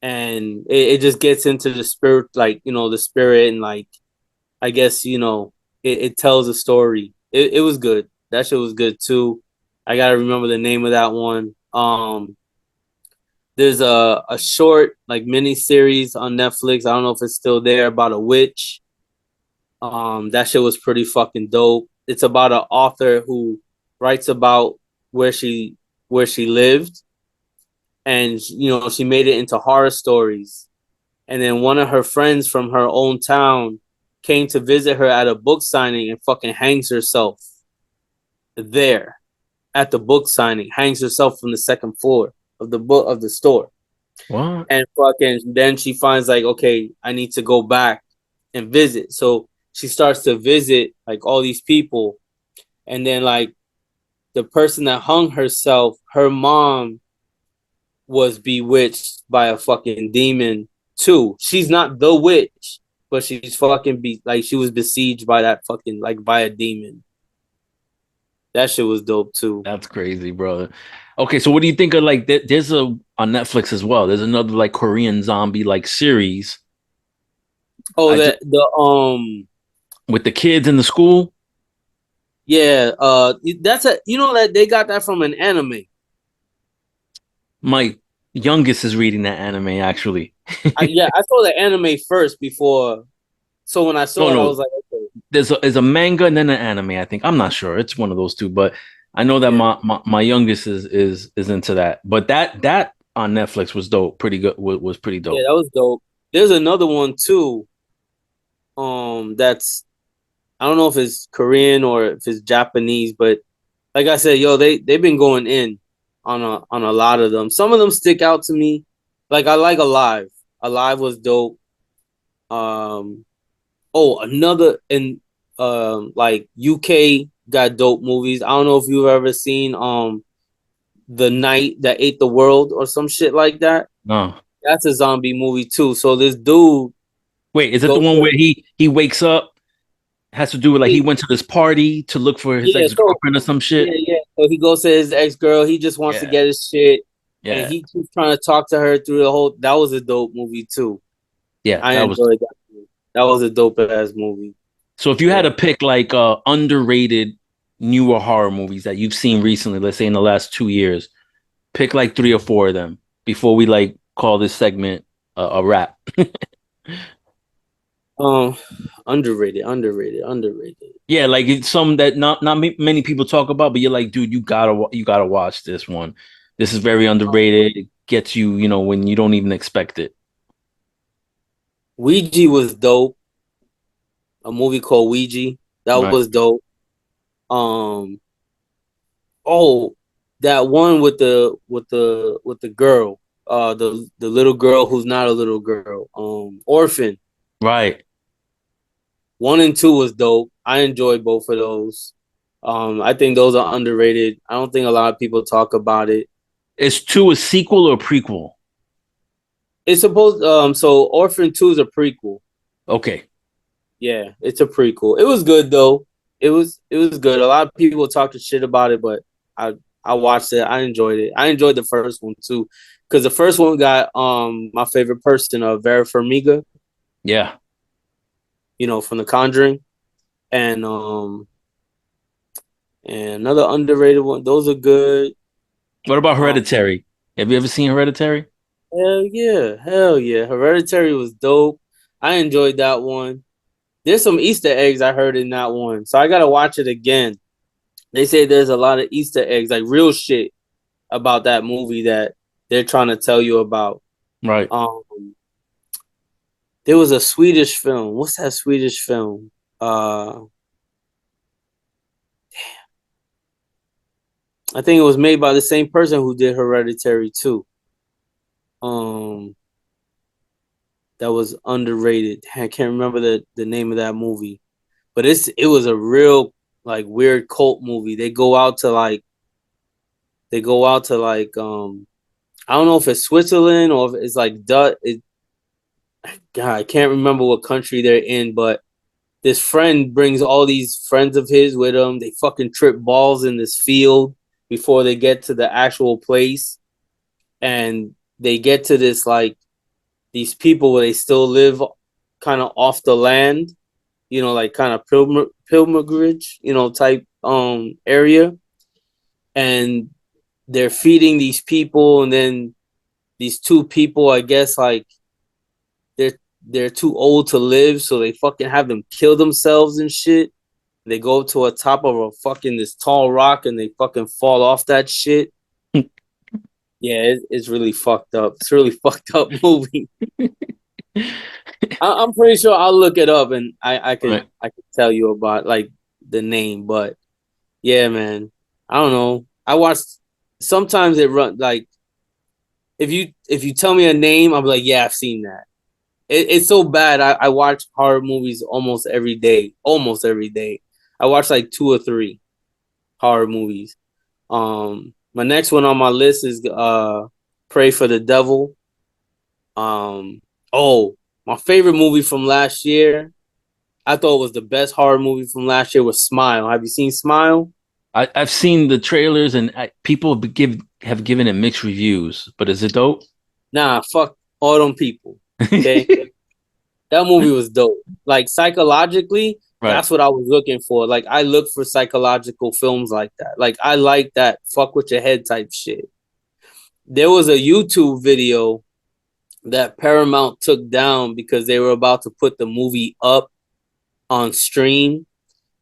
and it just gets into the spirit, like the spirit, and like I guess it tells a story. It was good. That shit was good too. I gotta remember the name of that one. There's a short like mini series on Netflix. I don't know if it's still there, about a witch. That shit was pretty fucking dope. It's about an author who writes about where she where she lived, and she made it into horror stories. And then one of her friends from her own town came to visit her at a book signing and fucking hangs herself there at the book signing. Hangs herself from the second floor of the store. What? And fucking then she finds like, okay, I need to go back and visit. So she starts to visit like all these people, and then like the person that hung herself, her mom was bewitched by a fucking demon too. She's not the witch, but she's fucking like she was besieged by that fucking like by a demon. That shit was dope too. That's crazy, brother. Okay, so what do you think of like there's a on Netflix as well. There's another like Korean zombie like series. Oh, I just that the with the kids in the school. yeah, that's a that they got that from an anime. My youngest is reading that anime actually. Yeah, I saw the anime first before. So when I No, saw it, I no. was like, okay, There's a manga and then an anime, I think. I'm not sure. It's one of those two, but I know that yeah, my youngest is into that. But that on Netflix was dope. Pretty good was pretty yeah, dope. that was dope. There's another one too. That's I don't know if it's Korean or if it's Japanese, but like I said, yo, they've been going in. on a lot of them. Some of them stick out to me. Like I like Alive. Alive was dope. Um, oh, another in like UK got dope movies. I don't know if you've ever seen The Night That Ate the World or some shit like that. No. That's a zombie movie too. So this dude Wait, is that the goes one to where he wakes up? Has to do with like he went to this party to look for his yeah, ex so girlfriend or some shit. yeah. So he goes to his ex girl. He just wants to Yeah, get his shit, and yeah, he keeps trying to talk to her through the whole. That was a dope movie too. yeah. I That was enjoyed that. That was a dope ass movie. so. If you had Yeah. to pick like underrated newer horror movies that you've seen recently, let's say in the last 2 years, pick like three or four of them before we like call this segment a wrap. Um, underrated. Yeah, like it's some that not many people talk about, but you're like, dude, you gotta watch this one. This is very underrated. It gets you, when you don't even expect it. Ouija was dope. A movie called Ouija. That Right, was dope. Um, oh, that one with the girl. The little girl who's not a little girl. Orphan. right. 1 and 2 was dope. I enjoyed both of those. I think those are underrated. I don't think a lot of people talk about it. Is two a sequel or a prequel? It's supposed so Orphan 2 is a prequel. Okay, Yeah, it's a prequel. It was good though. It was good. A lot of people talked shit about it, but I I watched it. I enjoyed it. I enjoyed the first one too, because the first one got my favorite person, Vera Farmiga, yeah. from The Conjuring, and another underrated one. Those are good. What about Um, Hereditary? Have you ever seen Hereditary? hell yeah. Hereditary was dope. I enjoyed that one. There's some Easter eggs I heard in that one, so I gotta watch it again. They say there's a lot of Easter eggs, like real shit about that movie that they're trying to tell you about. Right. Um, there was a Swedish film. What's that Swedish film? I think it was made by the same person who did Hereditary too. Um, that was underrated. I can't remember the name of that movie, but it was a real like weird cult movie. They go out to like I don't know if it's Switzerland or if it's like Dutch. God, I can't remember what country they're in, but this friend brings all these friends of his with him. They fucking trip balls in this field before they get to the actual place, and they get to this like these people where they still live kind of off the land, like kind of pilgrimage, type area, and they're feeding these people, and then these two people, I guess, like they're they're too old to live, so they fucking have them kill themselves and shit. They go up to a top of a fucking this tall rock and they fucking fall off that shit. Yeah, it's really fucked up. It's a really fucked up movie. I'm pretty sure I'll look it up and Right. I could tell you about like the name, but yeah, man. I don't know. I watched sometimes it run like if you tell me a name, I'm like, yeah, I've seen that. It's so bad. I watch horror movies almost every day. Almost every day. I watch like 2 or 3 horror movies. My next one on my list is Pray for the Devil. Oh, my favorite movie from last year. I thought was the best horror movie from last year was Smile. Have you seen Smile? I've seen the trailers and people have given it mixed reviews, but is it dope? Nah, fuck all them people. Okay, that movie was dope. Like psychologically, Right. that's what I was looking for. Like I look for psychological films like that. Like I like that fuck with your head type shit. There was a YouTube video that Paramount took down because they were about to put the movie up on stream,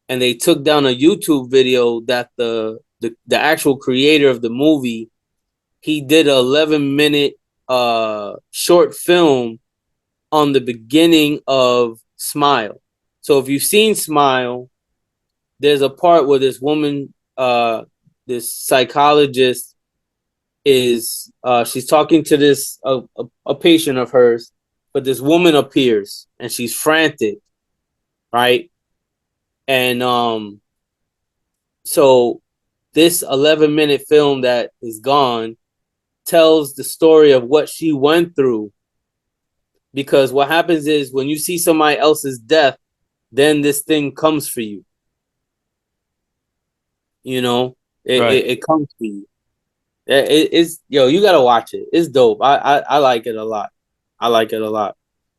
and they took down a YouTube video that the actual creator of the movie, he did an 11-minute short film on the beginning of Smile. So if you've seen Smile, there's a part where this woman, this psychologist, is she's talking to this a patient of hers, but this woman appears and she's frantic, right? And so this 11-minute film that is gone tells the story of what she went through, because what happens is when you see somebody else's death, then this thing comes for you. You know, Right. it comes to you. It's yo, you gotta watch it. It's dope. I like it a lot. I like it a lot.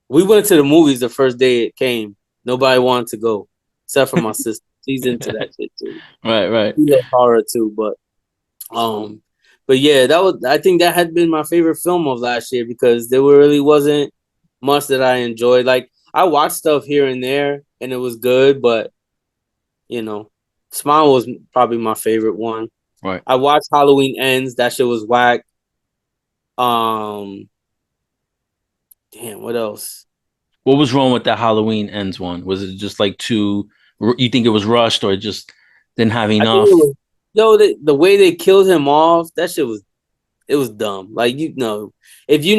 We went to the movies the first day it came. Nobody wanted to go except for my sister. She's into that shit too. Right, right, She loves horror too, um, but yeah, that was. I think that had been my favorite film of last year because there really wasn't much that I enjoyed. Like I watched stuff here and there, and it was good, but you know, Smile was probably my favorite one. right. I watched Halloween Ends. That shit was whack. Um, damn, what else? What was wrong with that Halloween Ends one? Was it just like too? You think it was rushed, or it just didn't have I think it enough? was yo the way they killed him off. That shit was it was dumb. Like you know, if you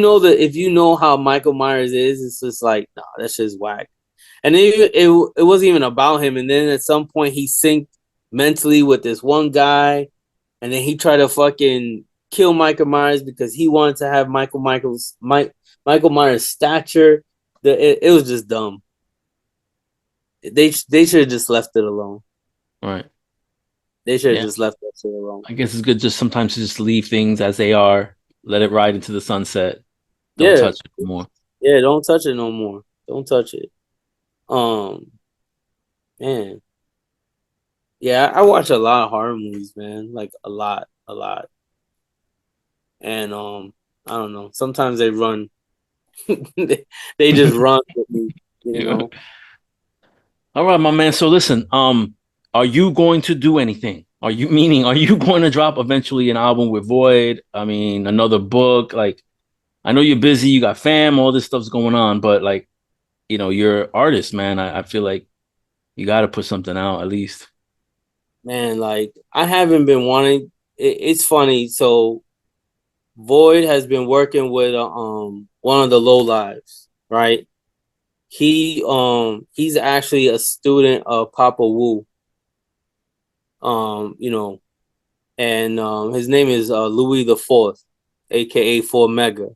know how Michael Myers is, it's just like nah, that shit's whack. And it wasn't even about him. And then at some point he synced mentally with this one guy, and then he tried to fucking kill Michael Myers because he wanted to have Michael Myers' stature. It was just dumb. They should have just left it alone. Right. They should have Yeah. just left that shit alone. I guess it's good just sometimes to just leave things as they are, let it ride into the sunset. Don't Yeah, touch it anymore. yeah. Don't touch it no more. Don't touch it. Um, man, yeah. I watch a lot of horror movies, man. Like a lot. And I don't know. Sometimes they run. they just run with me. You Yeah. know. All right, my man. So listen, are you going to do anything? Are you going to drop eventually an album with Void? I mean, another book? Like, I know you're busy, you got fam, all this stuff's going on, but like, you're an artist, man. I feel like you got to put something out at least. Man, like I haven't been wanting. It's funny. So Void has been working with one of the low lives, right? He's actually a student of Papa Wu. You know, and his name is Louis the Fourth, aka Four Mega,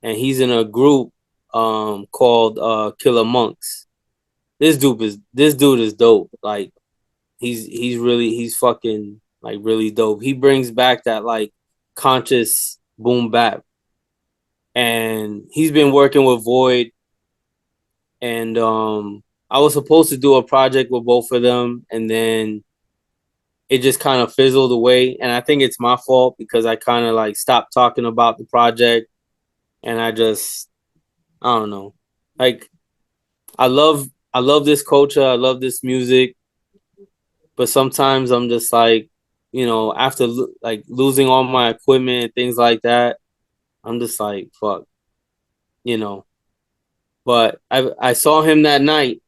and he's in a group called Killer Monks. This dude is dope. Like he's fucking like really dope. He brings back that like conscious boom bap, and he's been working with Void, and I was supposed to do a project with both of them, and then it just kind of fizzled away, and I think it's my fault because I kind of like stopped talking about the project, and I don't know, like I love I love this culture, I love this music, but sometimes I'm just like, after like losing all my equipment and things like that, I'm just like, fuck, you know. But I saw him that night,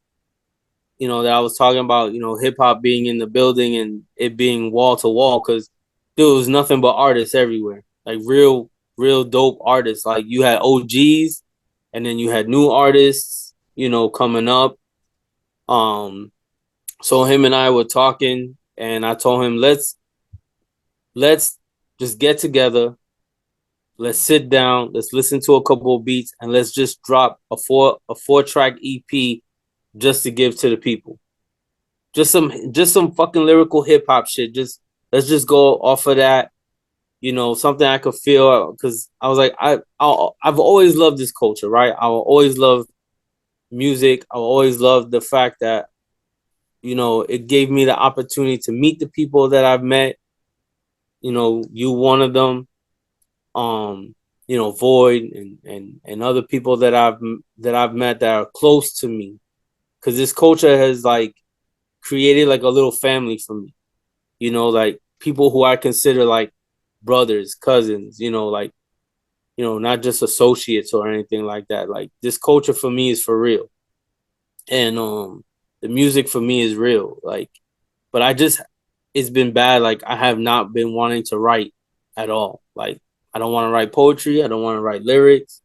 that I was talking about, hip hop being in the building and it being wall to wall, because there was nothing but artists everywhere, like real dope artists. Like you had OGs, and then you had new artists, coming up. Um, so him and I were talking, and I told him let's just get together. Let's sit down. Let's listen to a couple of beats, and let's just drop a four track EP just to give to the people. Just some fucking lyrical hip hop shit. Just let's just go off of that. Something I could feel, because I was like I've always loved this culture, right? I will always love music. I will always love the fact that it gave me the opportunity to meet the people that I've met. You one of them. um Void and other people that I've met that are close to me, because this culture has like created like a little family for me, like people who I consider like brothers, cousins, like not just associates or anything like that. Like this culture for me is for real, and the music for me is real. Like, but it's been bad. Like I have not been wanting to write at all. Like I don't want to write poetry. I don't want to write lyrics.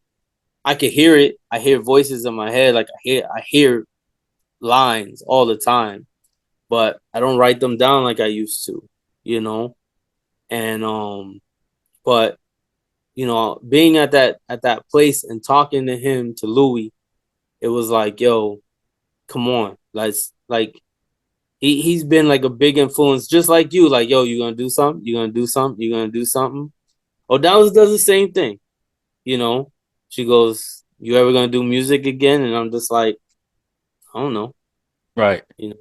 I can hear it. I hear voices in my head. Like I hear lines all the time, but I don't write them down like I used to, you know? And but being at that place and talking to him, to Louis, it was like, yo, come on. Like he's been like a big influence, just like you. Like, yo, you gonna do something, you're gonna do something, you're gonna do something. Oh, Dallas does the same thing, you know. She goes, you ever gonna do music again? And I'm just like, I don't know, Right. you know.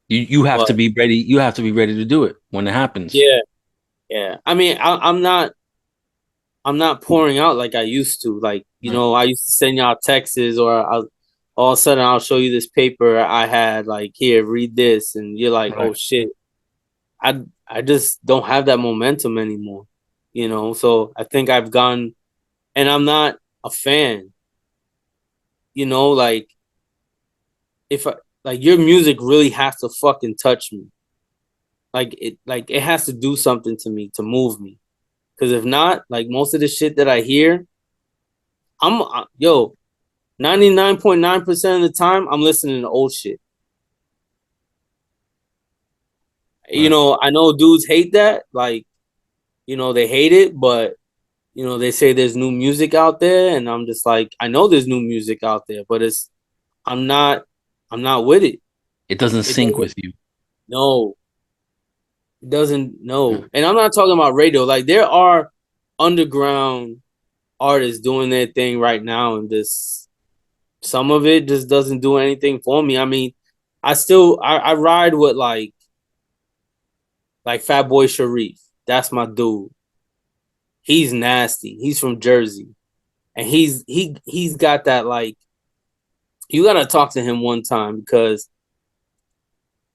You have But to be ready. You have to be ready to do it when it happens. yeah, yeah. I mean, I'm not pouring out like I used to. Like, Right. I used to send y'all texts, or all of a sudden I'll show you this paper I had, like, here, read this, and you're like, oh Right. shit. I just don't have that momentum anymore. So I think I've gone, and I'm not a fan, like, if I, like, your music really has to fucking touch me. Like it has to do something to me to move me. Cause if not, like, most of the shit that I hear, yo, 99.9% of the time I'm listening to old shit. Right. I know dudes hate that, like, they hate it, but they say there's new music out there, and I'm just like, I know there's new music out there, but I'm not I'm not with it. It doesn't It sync doesn't with you. no, it doesn't Yeah. no. And I'm not talking about radio. Like, there are underground artists doing their thing right now, and this some of it just doesn't do anything for me. I mean, I ride with like Fat Boy Sharif. That's my dude. He's nasty. He's from Jersey. And he's got that, like, you gotta talk to him one time, because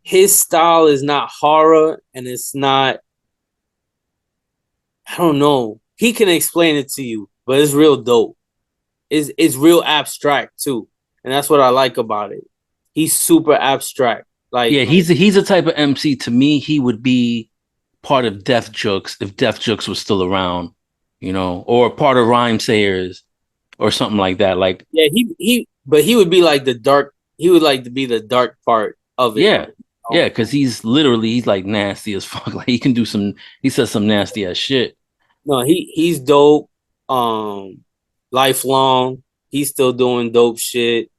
his style is not horror, and it's not, I don't know. He can explain it to you, but it's real dope. It's real abstract too. And that's what I like about it. He's super abstract. Yeah, Like, he's a type of MC. To me, he would be part of Def Jux if Def Jux was still around, or part of Rhyme Sayers or something like that. Like, yeah, but he would be like the dark, he would like to be the dark part of it. yeah, yeah, because he's like nasty as fuck. Like he says some nasty ass shit. No, he's dope. Um, Lifelong, he's still doing dope shit.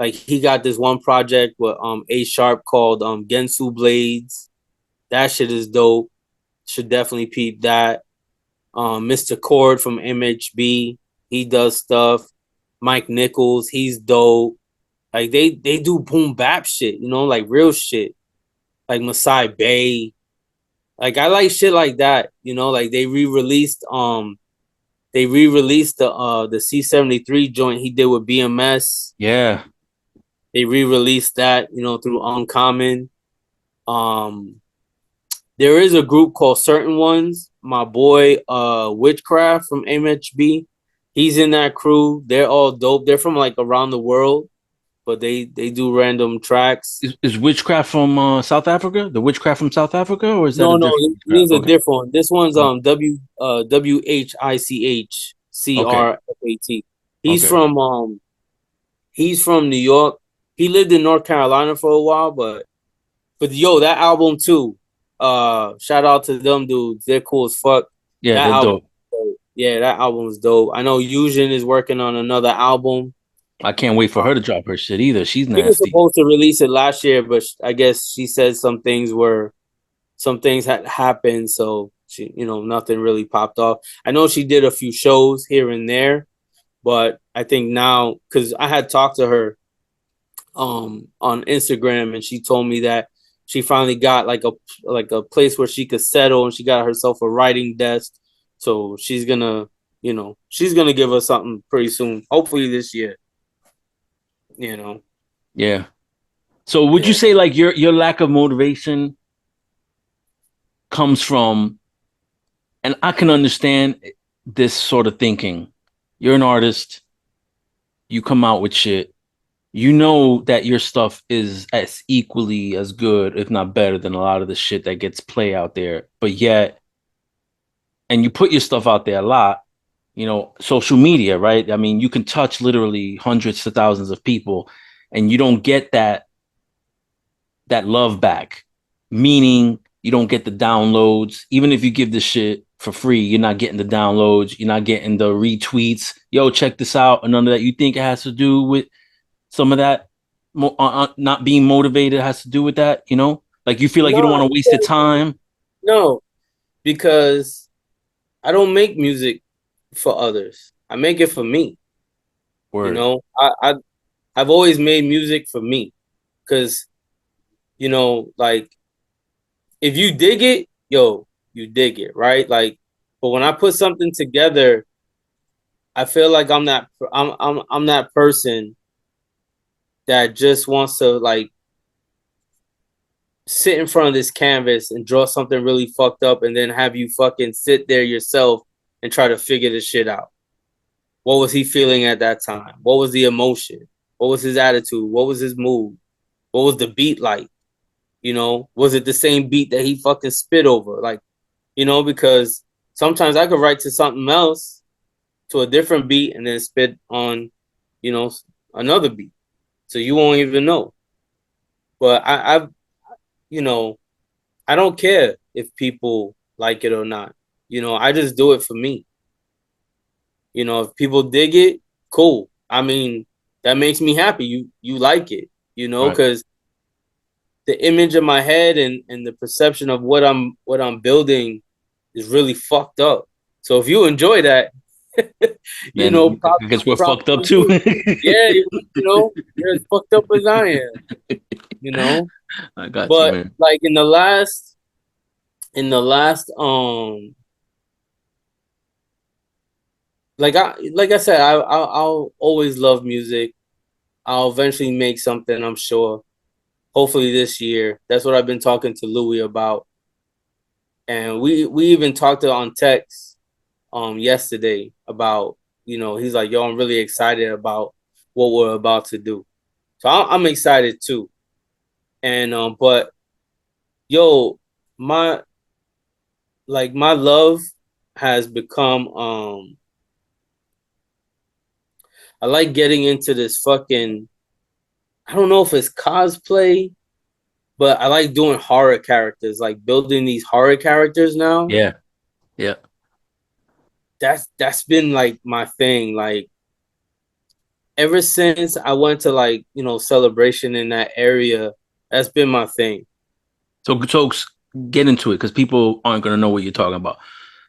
Like, he got this one project with A Sharp called Gensu Blades. That shit is dope. Should definitely peep that. Mr. Cord from MHB, he does stuff. Mike Nichols, he's dope. Like, they do boom bap shit, like real shit. Like Masai Bay. Like, I like shit like that, like they re-released the C73 joint he did with BMS. Yeah, They re-released that, through Uncommon. Um there is a group called Certain Ones. My boy Witchcraft from MHB. He's in that crew. They're all dope. They're from, like, around the world, but they do random tracks. is witchcraft from South Africa? The witchcraft from South Africa, or is that a No, no, different this is witchcraft? a Okay, different one. This one's oh, okay, WHICHCRFAT. He's okay. from New York. He lived in North Carolina for a while, but yo, that album too. Shout out to them dudes. They're cool as fuck. Yeah, That they're album, dope. yeah, that album's dope. I know Eugen is working on another album. I can't wait for her to drop her shit either. She's She was nasty. supposed to release it last year, but I guess she said some things had happened, so nothing really popped off. I know she did a few shows here and there, but I think now, because I had talked to her on Instagram, and she told me that she finally got like a place where she could settle, and she got herself a writing desk. So she's gonna give us something pretty soon, hopefully this year. You know, Yeah. So would you yeah. say like your lack of motivation comes from, and I can understand this sort of thinking. You're an artist, you come out with shit. You know that your stuff is as equally as good, if not better, than a lot of the shit that gets play out there. But yet and you put your stuff out there a lot, you know, social media, right? I mean, you can touch literally hundreds to thousands of people, and you don't get that love back. Meaning, you don't get the downloads. Even if you give the shit for free, you're not getting the downloads. You're not getting the retweets. Yo, check this out. And none of that. You think it has to do with some of that not being motivated has to do with that, you know? Like you feel like you don't want No, to waste your time. no, because I don't make music for others. I make it for me. You Word. know, I've always made music for me because like if you dig it, yo, you dig it, right? Like, but when I put something together, I feel like I'm that person that just wants to like sit in front of this canvas and draw something really fucked up and then have you fucking sit there yourself and try to figure this shit out. What was he feeling at that time? What was the emotion? What was his attitude? What was his mood? What was the beat like? Was it the same beat that he fucking spit over? Like, because sometimes I could write to something else, to a different beat, and then spit on, you know, another beat. So you won't even know. But you know, I don't care if people like it or not. I just do it for me. If people dig it, cool. I mean, that makes me happy. You like it, Right. because the image in my head and the perception of what I'm building is really fucked up. So if you enjoy that, Then props I guess we're props fucked up to too. you. Yeah, you're as fucked up as I am. You know, I got you, but man. like in the last like I said, I'll always love music. I'll eventually make something, I'm sure. Hopefully this year. That's what I've been talking to Louis about. And we even talked on text yesterday about, he's like, yo, I'm really excited about what we're about to do. So I'm excited too. And but yo, my my love has become I like getting into this fucking, I don't know if it's cosplay, but I like doing horror characters, like building these horror characters now. Yeah. Yeah. That's been like my thing. Like ever since I went to like, celebration in that area, that's been my thing. So get into it because people aren't gonna know what you're talking about.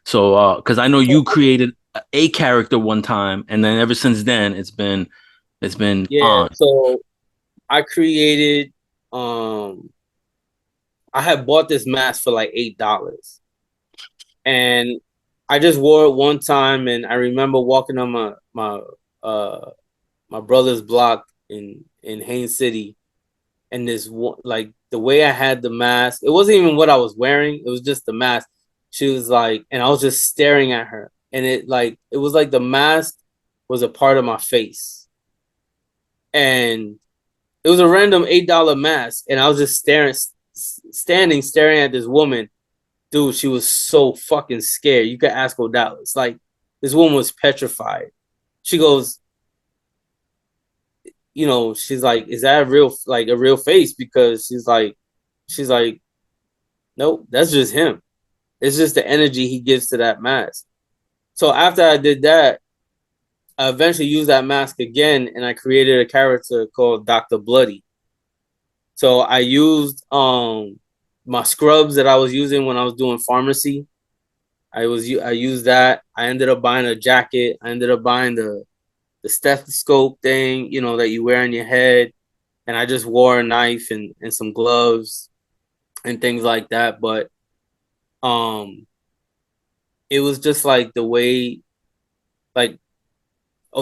So because I know you created a character one time, and then ever since then it's been Yeah, on. so I created I had bought this mask for like $8. And I just wore it one time and I remember walking on uh my brother's block in Haines City, and this one, like the way I had the mask, it wasn't even what I was wearing, it was just the mask. She was like, and I was just staring at her, and it was like the mask was a part of my face, and it was a random $8 mask, and I was just standing staring at this woman. Dude, she was so fucking scared. You could ask O'Dallas. Like, this woman was petrified. She goes, she's like, is that a real face? Because she's like, nope, that's just him. It's just the energy he gives to that mask. So after I did that, I eventually used that mask again, and I created a character called Dr. Bloody. So I used my scrubs that I was using when I was doing pharmacy. I used that. I ended up buying a jacket. I ended up buying the stethoscope thing, that you wear on your head. And I just wore a knife and some gloves and things like that. But um it was just like the way, like,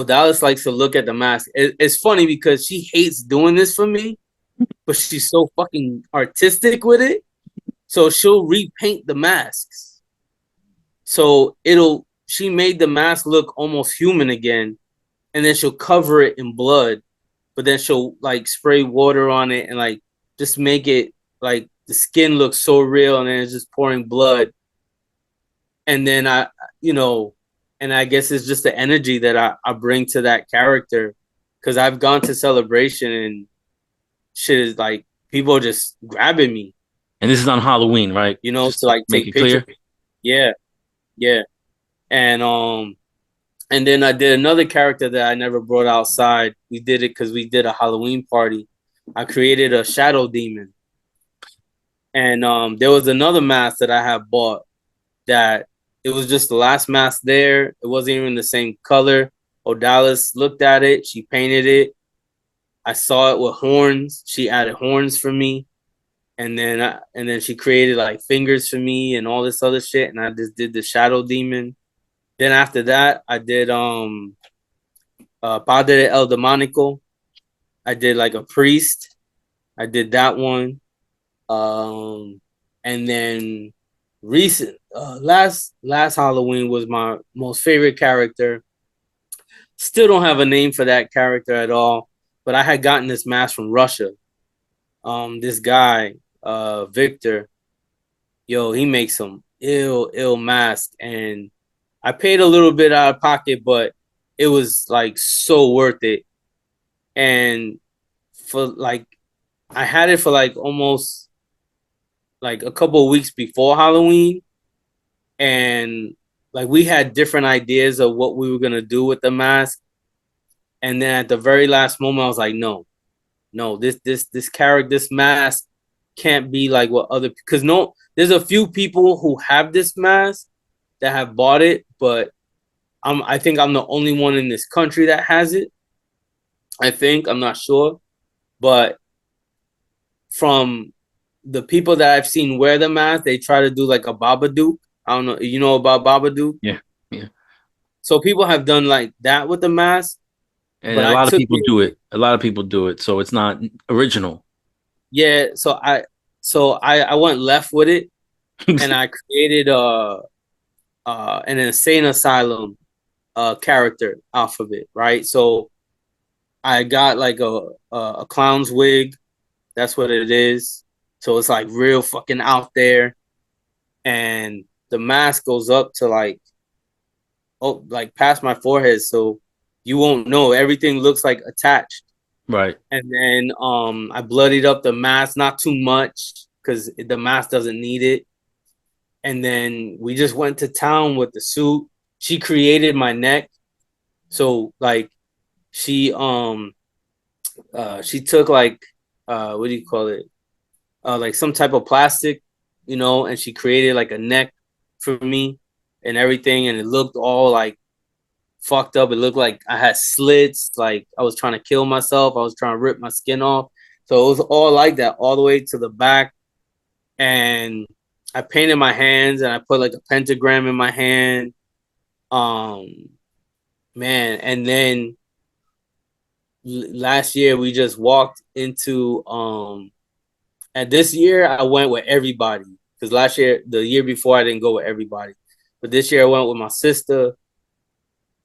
Dallas likes to look at the mask. It's funny because she hates doing this for me, but she's so fucking artistic with it. So she'll repaint the masks. So she made the mask look almost human again, and then she'll cover it in blood, but then she'll like spray water on it and like just make it like the skin looks so real, and then it's just pouring blood. and then you know, and I guess it's just the energy that I bring to that character, because I've gone to celebration and shit is like people just grabbing me, And this is on Halloween, right? to Just to like make take it pictures. clear. Yeah, yeah, and and then I did another character that I never brought outside. We did it because we did a Halloween party. I created a shadow demon, and there was another mask that I had bought that it was just the last mask there. It wasn't even the same color. Odalis looked at it. She painted it. I saw it with horns. She added horns for me, and then she created like fingers for me and all this other shit. And I just did the shadow demon. Then after that, I did Padre El Demonico. I did like a priest. I did that one. Um, and then recent last Halloween was my most favorite character. Still don't have a name for that character at all, but I had gotten this mask from Russia. This guy, Victor, yo, he makes some ill mask, and I paid a little bit out of pocket, but it was like so worth it. And for like, I had it for like almost like a couple of weeks before Halloween, and like we had different ideas of what we were gonna do with the mask. And then at the very last moment, I was like, no, no, this character, this mask can't be like what other, because no, there's a few people who have this mask that have bought it, but I think I'm the only one in this country that has it. I think, I'm not sure, but from the people that I've seen wear the mask, they try to do like a Babadook. I don't know, you know about Babadook? Yeah, yeah. So people have done like that with the mask, And but a I lot of took people it. do it. A lot of people do it. So it's not original. Yeah, I went left with it, and I created an insane asylum character off of it, right? So I got like a clown's wig. That's what it is. So it's like real fucking out there, and the mask goes up to like, oh, like past my forehead, so you won't know. Everything looks like attached. Right. And then I bloodied up the mask, not too much because the mask doesn't need it. And then we just went to town with the suit. She created my neck, so like she she took like what do you call it, like some type of plastic, and she created like a neck for me and everything, and it looked all like fucked up. It looked like I had slits, like I was trying to kill myself. I was trying to rip my skin off. So it was all like that, all the way to the back. And I painted my hands, and I put like a pentagram in my hand. Um, man, and then last year we just walked into and this year I went with everybody, because last year, the year before, I didn't go with everybody, but this year I went with my sister,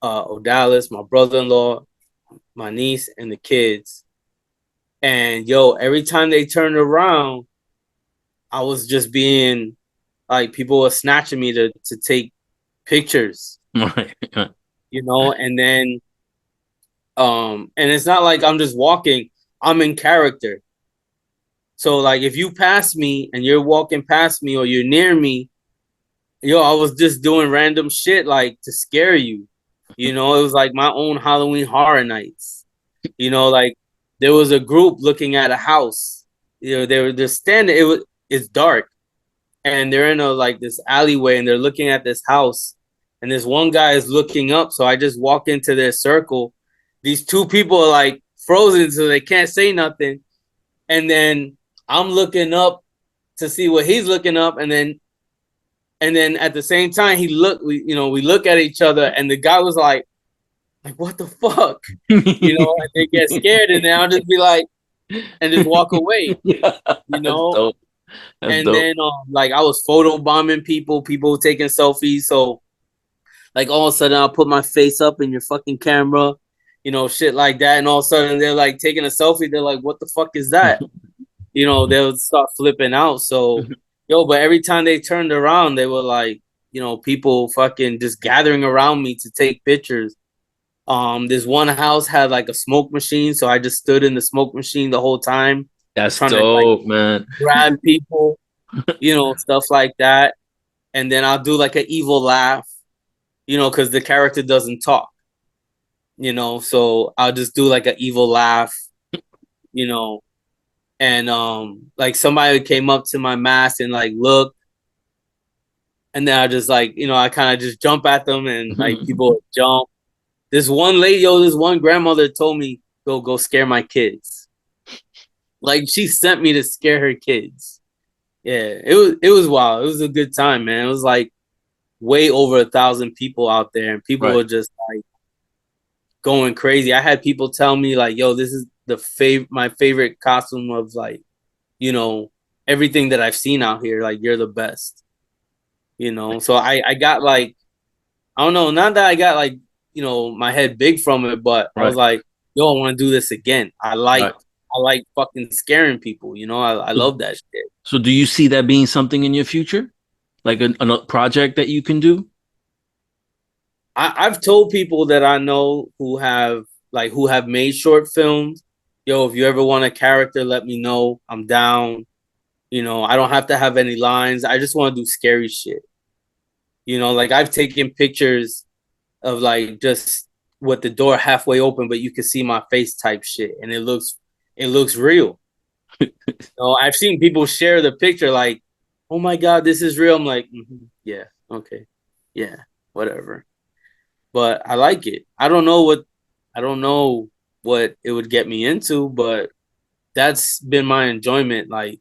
Odalis, my brother-in-law, my niece, and the kids. And yo, every time they turned around, I was just being like, people were snatching me to take pictures, Right. and then and it's not like I'm just walking, I'm in character. So like if you pass me and you're walking past me or you're near me, yo, I was just doing random shit like to scare you. It was like my own Halloween horror nights. Like there was a group looking at a house. They're standing. It's dark, and they're in a like this alleyway, and they're looking at this house. And this one guy is looking up, so I just walk into their circle. These two people are like frozen, so they can't say nothing. And then I'm looking up to see what he's looking up, and then at the same time we look at each other, and the guy was like what the fuck, and they get scared, and then I'll just be like, and just walk away, Yeah, you that's know. dope. That's And dope. then like I was photo bombing people taking selfies. So like all of a sudden I'll put my face up in your fucking camera, shit like that, and all of a sudden they're like taking a selfie. They're like, what the fuck is that? They'll start flipping out. So, yo, but every time they turned around, they were like, people fucking just gathering around me to take pictures. This one house had like a smoke machine, so I just stood in the smoke machine the whole time, That's trying to like dope, man. grab people, stuff like that. And then I'll do like an evil laugh, because the character doesn't talk, so I'll just do like an evil laugh, you know, and like somebody came up to my mask and like look, and then I just like, I kind of just jump at them and like people jump. This one grandmother told me go scare my kids. Like she sent me to scare her kids. Yeah, it was wild. It was a good time, man. It was like way over 1,000 people out there, and people Right, were just like going crazy. I had people tell me like, "Yo, this is my favorite costume of like, you know, everything that I've seen out here. Like, you're the best." So I got like, I don't know, not that I got like, my head big from it, but I was right, like, "Yo, I want to do this again." right. I like fucking scaring people. I So, love that shit. so do you see that being something in your future, like a project that you can do? I've told people that I know who have made short films, yo, if you ever want a character, let me know. I'm down. I don't have to have any lines. I just want to do scary shit. Like I've taken pictures of like just with the door halfway open, but you can see my face type shit, and it looks real. I've seen people share the picture like, oh my god, this is real. I'm like, yeah, okay, yeah, whatever. But I like it. I don't know what it would get me into, but that's been my enjoyment. Like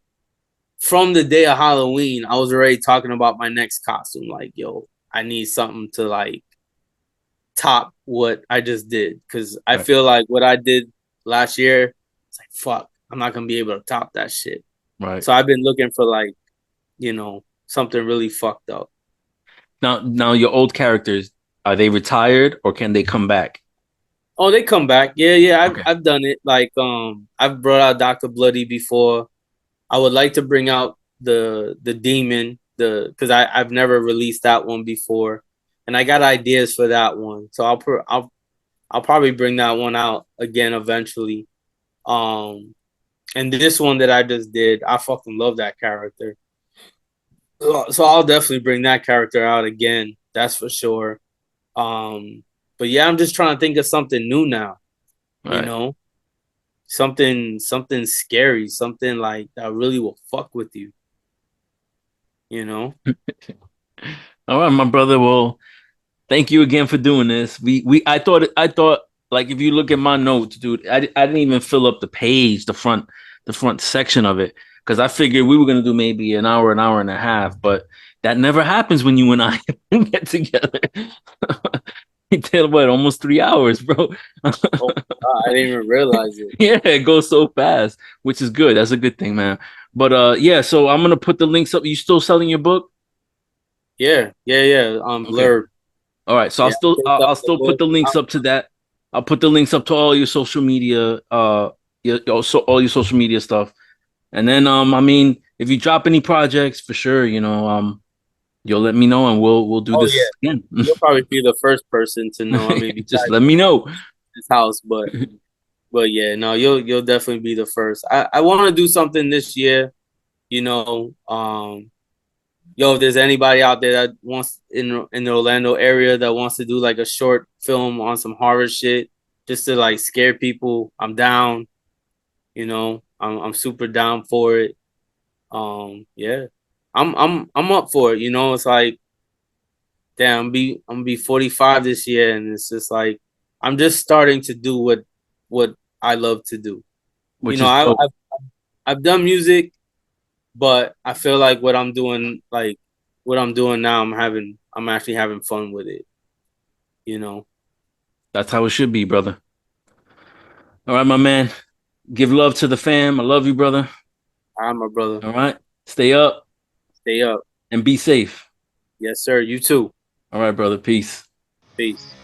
from the day of Halloween, I was already talking about my next costume. Like, yo, I need something to like top what I just did because I Right, feel like what I did last year, it's like fuck, I'm not gonna be able to top that shit. right. So I've been looking for like something really fucked up. Now your old characters, are they retired or can they come back? Oh, they come back. Yeah, yeah. I've Okay. I've done it. Like I've brought out Doctor Bloody before. I would like to bring out the demon, because I've never released that one before, and I got ideas for that one. So I'll probably bring that one out again eventually. Um, and this one that I just did, I fucking love that character. So I'll definitely bring that character out again. That's for sure. Um, but yeah, I'm just trying to think of something new now. You Right. know, something scary, something like that really will fuck with you. You know. All right, my brother. Well, thank you again for doing this. I thought like if you look at my notes, dude, I didn't even fill up the page, the front section of it, because I figured we were gonna do maybe an hour and a half, but that never happens when you and I get together. We did what, almost 3 hours, bro. Oh my god, I didn't even realize it. Yeah, it goes so fast, which is good. That's a good thing, man. But yeah, so I'm gonna put the links up. You still selling your book? Yeah, yeah, yeah. Okay. Blurb. All right, so I'll Yeah, I still picked I'll, up I'll the still put book. the links up to that. I'll put the links up to all your social media, also all your social media stuff. And then I mean, if you drop any projects, for sure, you'll let me know and we'll do Oh yeah, this again. you'll probably be the first person to know. I mean, Just besides let me know. this house, but yeah, no, you'll definitely be the first. I want to do something this year. You know, yo, if there's anybody out there that wants in the Orlando area that wants to do like a short film on some horror shit, just to like scare people, I'm down. I'm super down for it. Yeah, I'm up for it. It's like, damn, I'm gonna be 45 this year, and it's just like I'm just starting to do what I love to do. You Which know, is I, dope. I've I've done music, but I feel like what I'm doing now, I'm actually having fun with it. You know, That's how it should be, brother. All right, my man. Give love to the fam. I love you, brother. I'm a brother. All right. Stay up Stay up. and be safe. Yes, sir. You too. All right, brother. Peace. Peace.